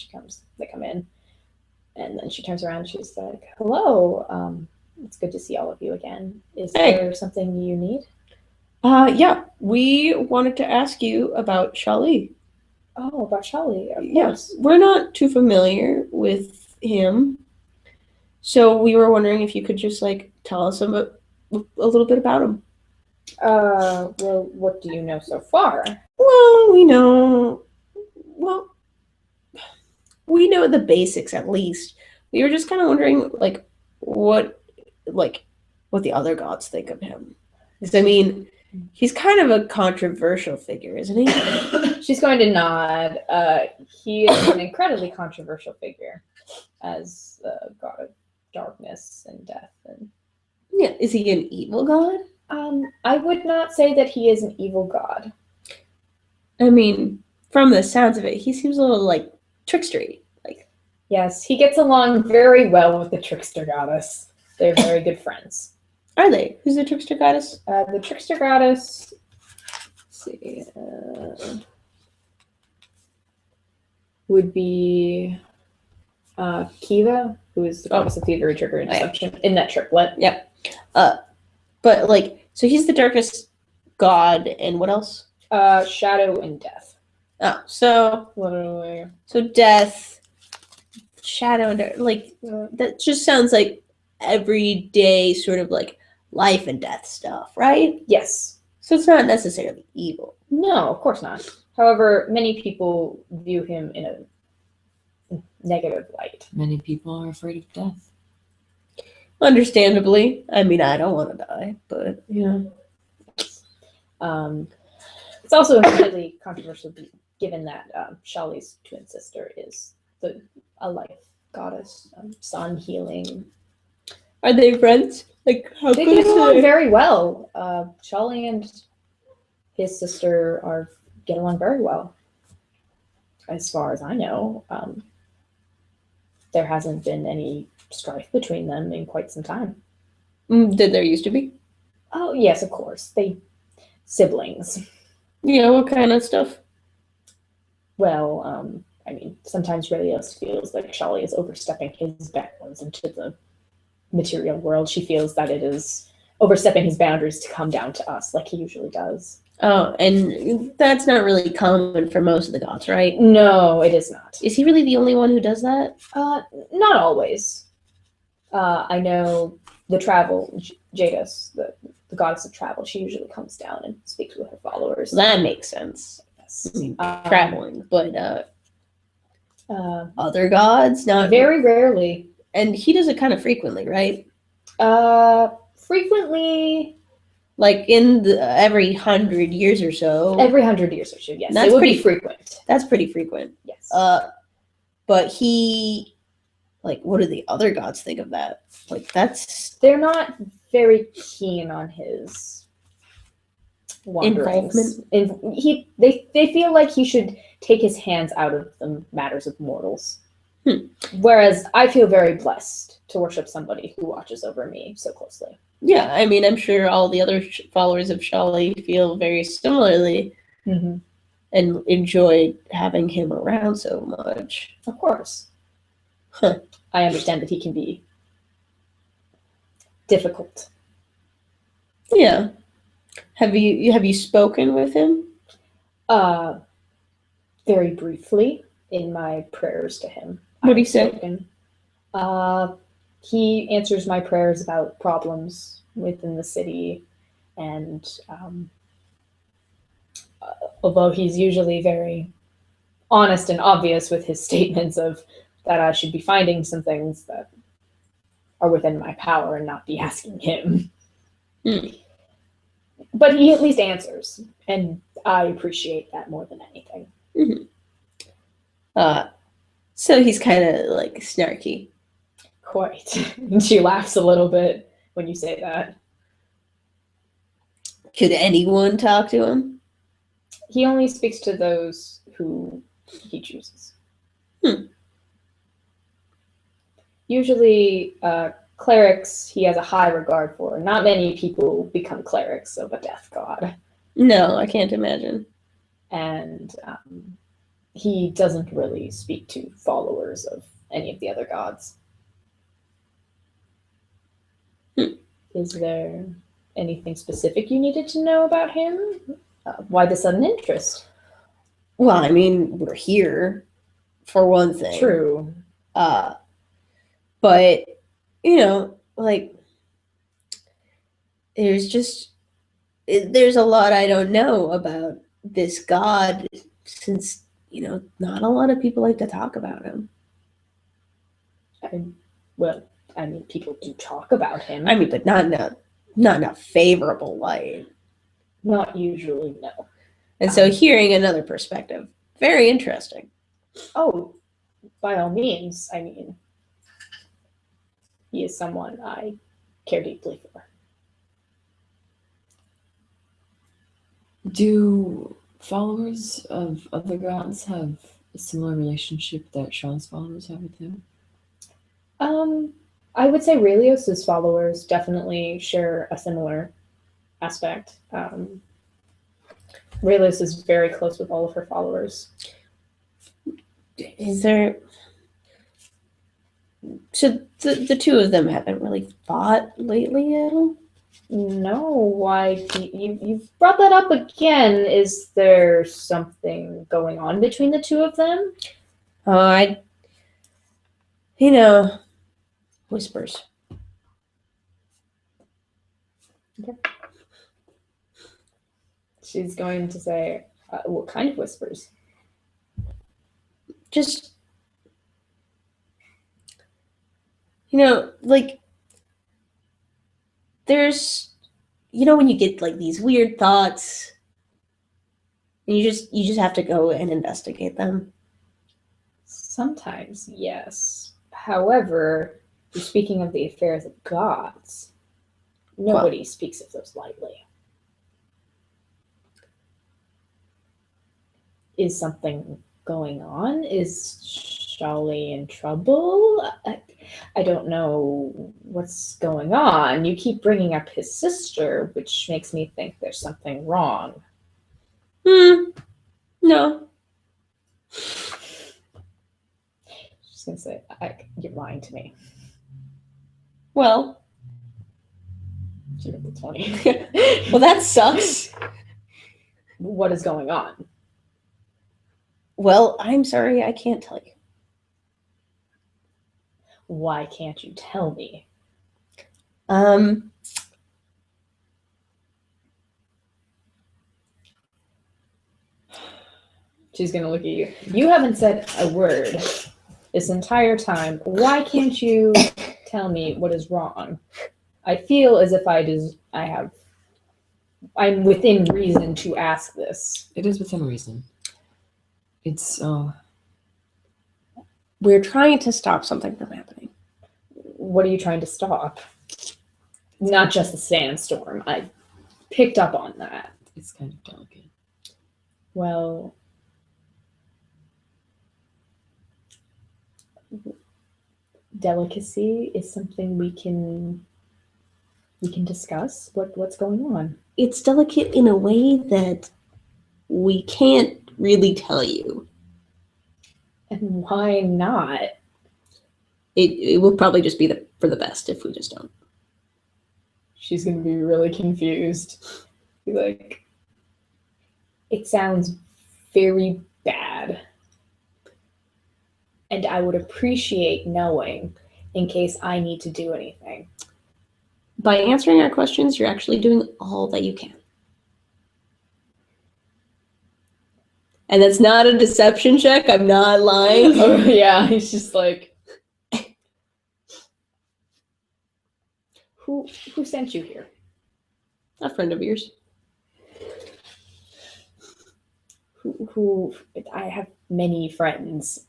they come in, and then she turns around and she's like, "Hello, it's good to see all of you again. Is Hey. there something you need?" Yeah, we wanted to ask you about Shali. Oh, about Shali, of Yes, course. we're not too familiar with him, so we were wondering if you could just tell us a little bit about him. Well, what do you know so far? Well, we know the basics at least. We were just kind of wondering, what the other gods think of him. Because I mean, he's kind of a controversial figure, isn't he? She's going to nod. He is an incredibly controversial figure as the god of darkness and death. And Yeah, is he an evil god? I would not say that he is an evil god. I mean, from the sounds of it, he seems a little trickstery. Yes, he gets along very well with the trickster goddess. They're very good friends. Are they? Who's the trickster goddess? The trickster goddess, let's see, would be Kiva, who is the goddess of thievery, trickery, and deception in that triplet. But so he's the darkest god, and what else? Shadow and death. Oh, so Literally. death, shadow, and that just sounds like everyday sort of life and death stuff, right? Yes. So it's not necessarily evil. No, of course not. However, many people view him in a negative light. Many people are afraid of death. Understandably. I mean, I don't want to die, but yeah. It's also incredibly controversial given that Shali's twin sister is a life goddess, sun healing. Are they friends? Like, how They good get along are they? very well. Shali and his sister get along very well. As far as I know, there hasn't been any strife between them in quite some time. Did there used to be? Oh yes, of course. They siblings. Yeah, what kind of stuff? Well, I mean, sometimes Relios feels like Shali is overstepping his bounds into the material world. She feels that it is overstepping his boundaries to come down to us, like he usually does. Oh, and that's not really common for most of the gods, right? No, it is not. Is he really the only one who does that? Not always. I know the travel, Jadis, the goddess of travel, she usually comes down and speaks with her followers. That makes sense. Yes. Traveling, but other gods, not Very rarely. And he does it kind of frequently, right? Frequently, Like in every 100 years or so. every 100 years or so, yes. That's It would pretty be frequent. That's pretty frequent. Yes. But he, like, what do the other gods think of that? Like, that's They're not very keen on his wanderings. They feel like he should take his hands out of the matters of mortals. Whereas I feel very blessed to worship somebody who watches over me so closely. Yeah, I mean, I'm sure all the other followers of Shali feel very similarly Mm-hmm. and enjoy having him around so much. Of course. Huh. I understand that he can be difficult. Yeah. Have you spoken with him? Very briefly in my prayers to him. What do you I've say? spoken. He answers my prayers about problems within the city, and although he's usually very honest and obvious with his statements of that I should be finding some things that are within my power and not be asking him. But he at least answers, and I appreciate that more than anything. Mm-hmm. So he's kind of like snarky. Quite. And she laughs a little bit when you say that. Could anyone talk to him? He only speaks to those who he chooses. Usually, clerics he has a high regard for. Not many people become clerics of a death god. No, I can't imagine. And he doesn't really speak to followers of any of the other gods. Is there anything specific you needed to know about him? Why the sudden interest? Well, I mean, we're here for one thing. True. But you know, like, there's a lot I don't know about this god, since not a lot of people like to talk about him. I mean, people do talk about him. I mean, but not in a favorable light. Not usually, no. And so hearing another perspective, very interesting. Oh, by all means. I mean, he is someone I care deeply for. Do followers of other gods have a similar relationship that Sean's followers have with him? I would say Relios's followers definitely share a similar aspect. Relios is very close with all of her followers. Is there? So the two of them haven't really fought lately at all? No, why? You've brought that up again. Is there something going on between the two of them? Whispers. Okay. She's going to say, What kind of whispers? Just, like, there's, when you get like these weird thoughts, and you just have to go and investigate them. Sometimes, yes. However, you're speaking of the affairs of gods. Nobody speaks of those lightly. Is something going on? Is Shali in trouble? I don't know what's going on. You keep bringing up his sister, which makes me think there's something wrong. No. Just gonna say, you're lying to me. Well, She got the 20. well, that sucks. What is going on? Well, I'm sorry, I can't tell you. Why can't you tell me? She's gonna look at you. You haven't said a word this entire time. Why can't you tell me what is wrong? I feel as if I'm within reason to ask this. It is within reason. It's We're trying to stop something from happening. What are you trying to stop? Not just the sandstorm. I picked up on that. it's kind of delicate. Well, delicacy is something we can discuss. What's going on? It's delicate in a way that we can't really tell you. And why not? It will probably just be for the best if we just don't. She's gonna be really confused. Be like, it sounds very bad. And I would appreciate knowing in case I need to do anything. By answering our questions, you're actually doing all that you can. And that's not a deception check. I'm not lying. Oh yeah, he's just like, who sent you here? A friend of yours. Who I have many friends.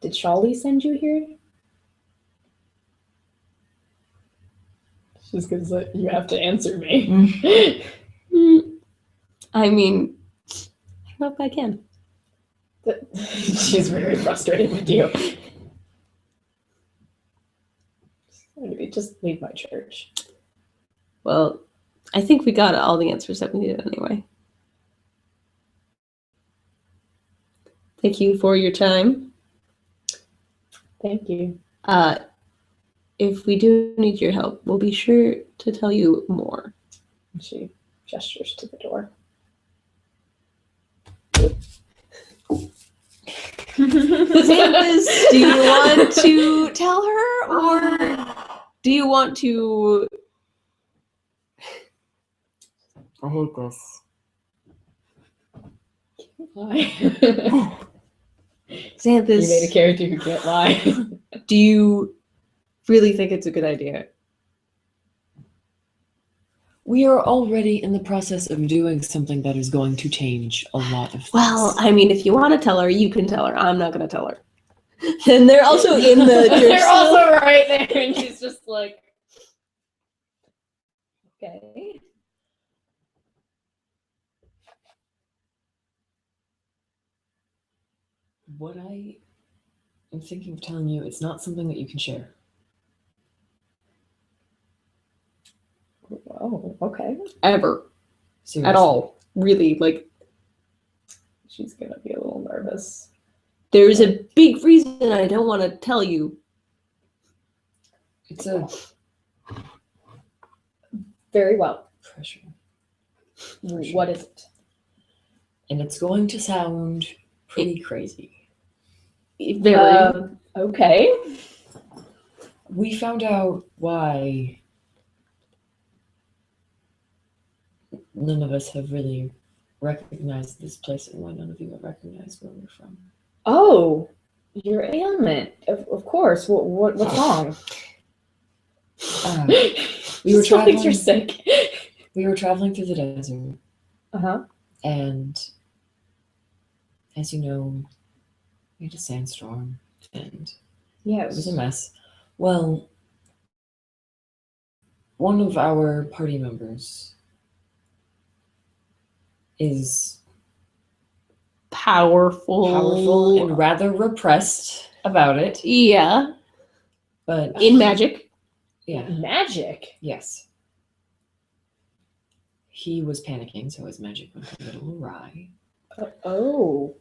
Did Shali send you here? Just because you have to answer me. I mean, I don't know if I can. She's very frustrated with you. Maybe just leave my church. Well, I think we got all the answers that we needed anyway. Thank you for your time. Thank you. If we do need your help, we'll be sure to tell you more. She gestures to the door. Xanthus, do you want to tell her, or do you want to? I hate this. Lie. Xanthus, You made a character who can't lie. do you really think it's a good idea? We are already in the process of doing something that is going to change a lot of things. Well, I mean, if you want to tell her, you can tell her. I'm not going to tell her. And they're also in the church. They're also right there, and she's just like, okay. What I am thinking of telling you, it's not something that you can share. Oh, okay. Ever. Seriously. At all. Really, like, She's gonna be a little nervous. there's a big reason I don't want to tell you. It's a Very well. pressure. What is it? And it's going to sound pretty crazy. Very. Okay. We found out why none of us have really recognized this place and why none of you have recognized where we're from. Oh, your ailment. Of course. What's wrong? We were Still thinks traveling. you're sick. We were traveling through the desert, Uh-huh. and as you know, we had a sandstorm, and it was a Yes. mess. Well, one of our party members is powerful and rather repressed about it, Yeah. but In magic. yeah, Magic. yes. He was panicking, so his magic went a little awry. Oh.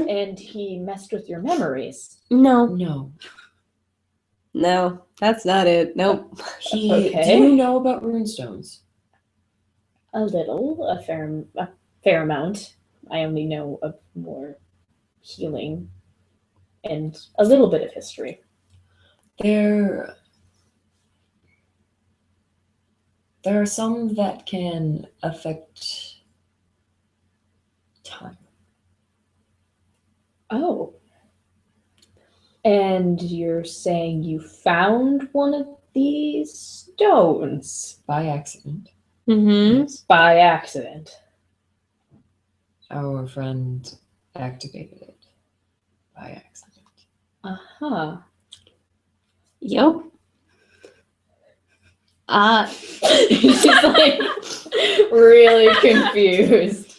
And he messed with your memories. No. No, That's not it. Nope. he. Okay. Do you know about runestones? A little, a fair amount. I only know of more healing and a little bit of history. There are some that can affect time. Oh. And you're saying you found one of these stones By accident, Mm-hmm. by accident. our friend activated it by accident. Uh-huh. Yep. She's like really confused.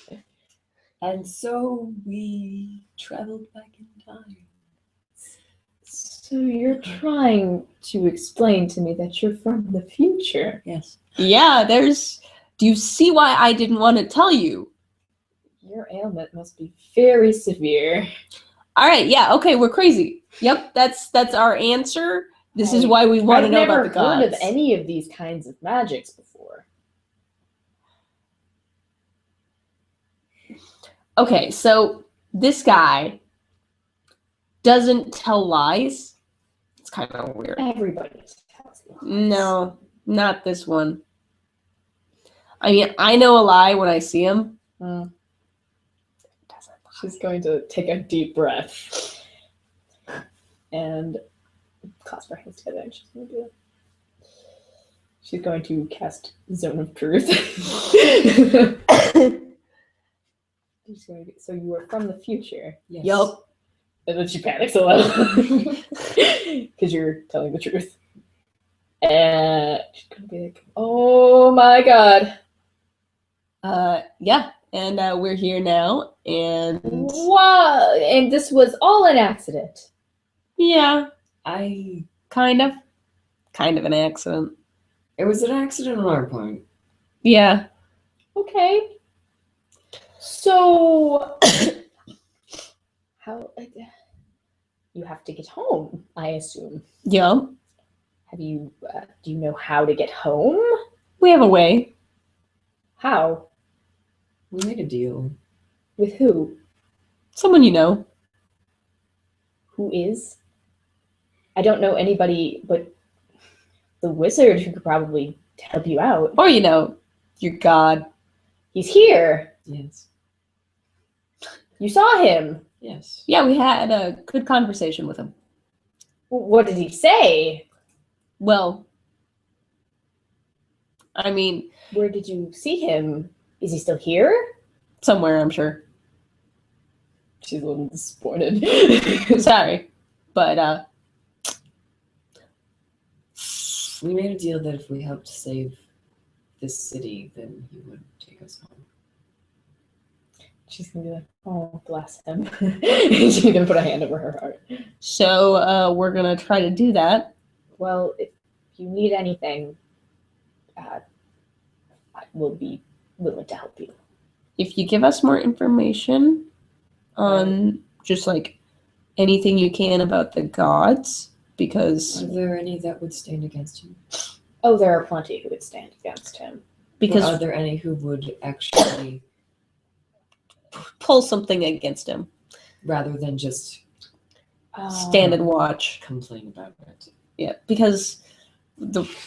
And so we traveled back in time. So you're trying to explain to me that you're from the future. Yes. Yeah, do you see why I didn't want to tell you? Your ailment must be very severe. All right, yeah, okay, we're crazy. Yep, that's our answer. This is I- why we want to I've know never about the gods. heard of any of these kinds of magics before. Okay, so this guy doesn't tell lies. It's kind of weird. Everybody tells lies. No, not this one. I mean, I know a lie when I see him. She's going to take a deep breath and clasp her hands together, and she's going to do it. She's going to cast Zone of Truth. She's going to, so you are from the future. Yes. Yup. And then she panics a little because you're telling the truth. And she's going to be like, oh my god. Yeah, and we're here now, and Wow. And this was all an accident. yeah, It kind of an accident. was an accident on our part. Yeah. Okay. So, how you have to get home, I assume. Yup. Have you? Do you know how to get home? We have a way. How? We made a deal. With who? Someone you know. Who is? I don't know anybody but the wizard who could probably help you out. Or you know, your god. He's here. Yes. You saw him. Yes. Yeah, we had a good conversation with him. What did he say? Well, I mean, Where did you see him? Is he still here? somewhere, I'm sure. She's a little disappointed. Sorry. But We made a deal that if we helped save this city, then he would take us home. She's gonna be like, oh, bless him. She's gonna put a hand over her heart. so we're gonna try to do that. Well, if you need anything, I will be willing to help you. If you give us more information on just like anything you can about the gods, because Are there any that would stand against him? Oh, there are plenty who would stand against him. because Or are there any who would actually, pull something against him, rather than just stand and watch. complain about it? Yeah, because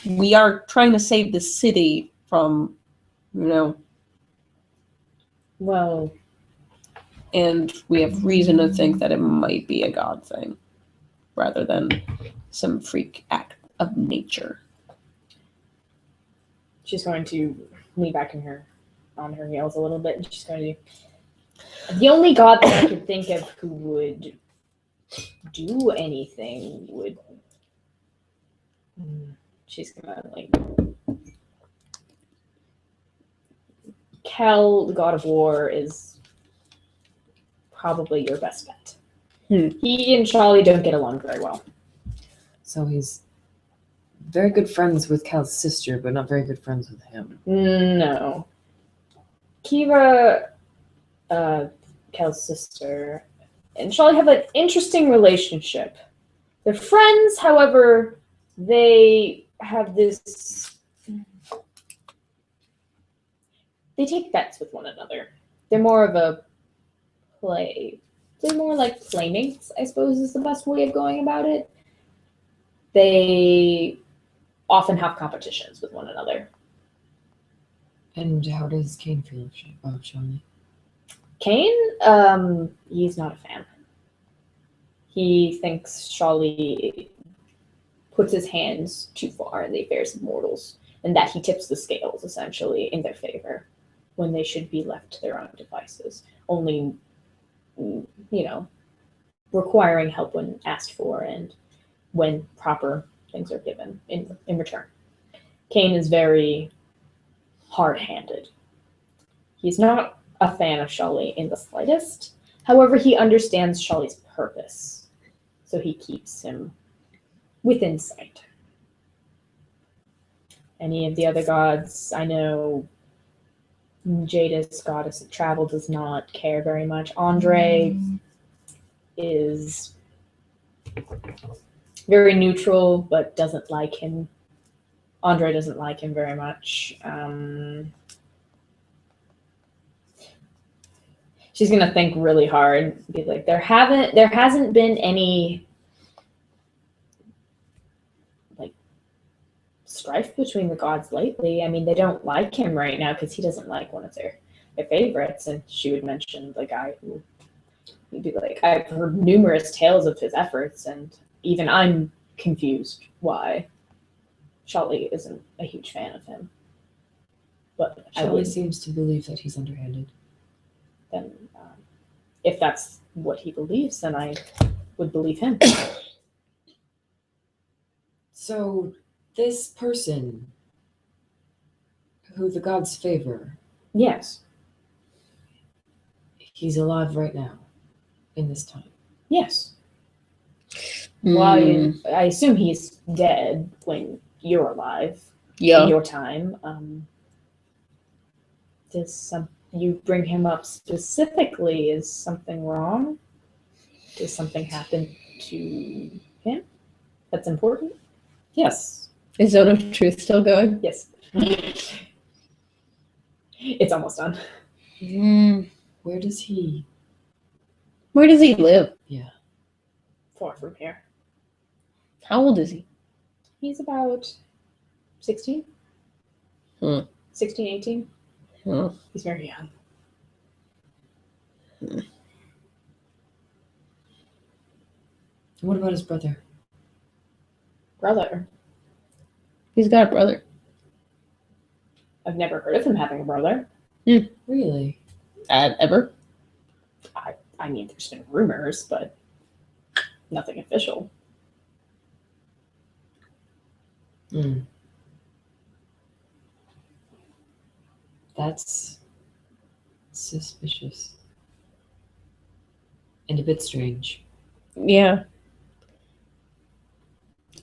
we are trying to save the city from, Well, And we have reason to think that it might be a god thing rather than some freak act of nature. she's going to lean back on her heels a little bit, and she's going to. The only god that I could think of who would do anything would. She's gonna like. Kel, the god of war, is probably your best bet. He and Charlie don't get along very well. So he's very good friends with Cal's sister, but not very good friends with him. No. Kira, Kel's sister, and Charlie have an interesting relationship. They're friends, however, they have this. They take bets with one another. They're more of a play. They're more like playmates, I suppose, is the best way of going about it. They often have competitions with one another. And how does Kane feel about Charlie? Kane, he's not a fan. He thinks Charlie puts his hands too far in the affairs of mortals, and that he tips the scales, essentially, in their favor, when they should be left to their own devices. Only, requiring help when asked for and when proper things are given in return. Kane is very hard-handed. He's not a fan of Charlie in the slightest. However, he understands Charlie's purpose, so he keeps him within sight. Any of the other gods, I know Jadis, goddess of travel, does not care very much. Andre is very neutral, but doesn't like him. Andre doesn't like him very much. She's gonna think really hard. Be like, there hasn't been any like strife between the gods lately. I mean, they don't like him right now because he doesn't like one of their favorites. And she would mention the guy who would be like, I've heard numerous tales of his efforts, and even I'm confused why Charlie isn't a huge fan of him. But Charlie seems to believe that he's underhanded. Then if that's what he believes, then I would believe him. So this person who the gods favor, Yes. he's alive right now in this time. Yes. Well, I assume he's dead when you're alive in your time. Does you bring him up specifically? Is something wrong? Does something happen to him that's important? Yes. Is Zone of Truth still going? Yes. It's almost done. Where does he? Where does he live? Far from here. How old is he? He's about 16. 16, 18. He's very young. What about his brother? Brother. He's got a brother. I've never heard of him having a brother. Really? Ever? I mean, there's been rumors, but nothing official. That's suspicious. And a bit strange. Yeah.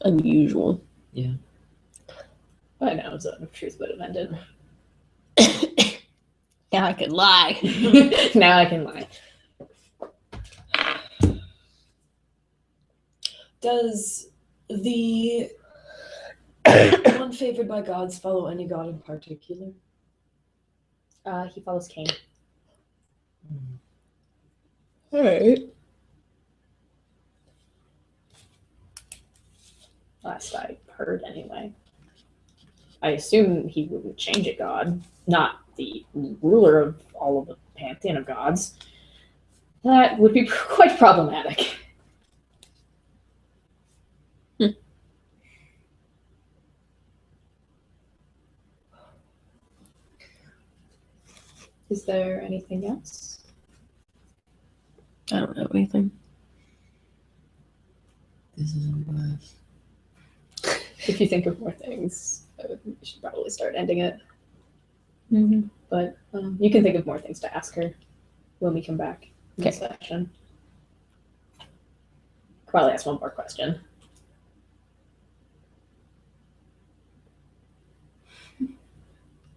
Unusual. I know, Zone of Truth would have ended. Now I can lie. Now I can lie. Does the one favored by gods follow any god in particular? He follows Cain. All right. Last I heard, anyway. I assume he wouldn't change a god. Not the ruler of all of the pantheon of gods, that would be quite problematic. Is there anything else? I don't know anything. This is a mess. If you think of more things, we should probably start ending it. Mm-hmm. But you can think of more things to ask her when we come back in the Okay. session. Probably ask one more question.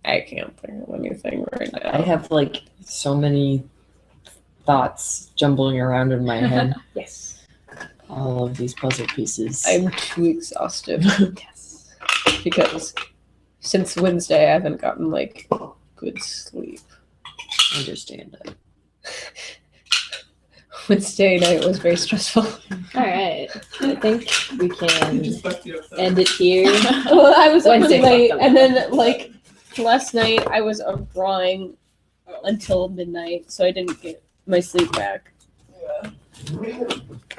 I can't think of anything right now. I have like so many thoughts jumbling around in my head. Yes. All of these puzzle pieces. I'm too exhausted Yes. because since Wednesday I haven't gotten like good sleep. understand it. Wednesday night was very stressful. All right. I think we can Just fucked you up, though. end it here. Well, I was up Wednesday really late, fucked up. and then like last night I was up drawing until midnight, so I didn't get my sleep back. Yeah.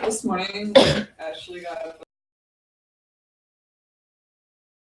This morning, Ashley got up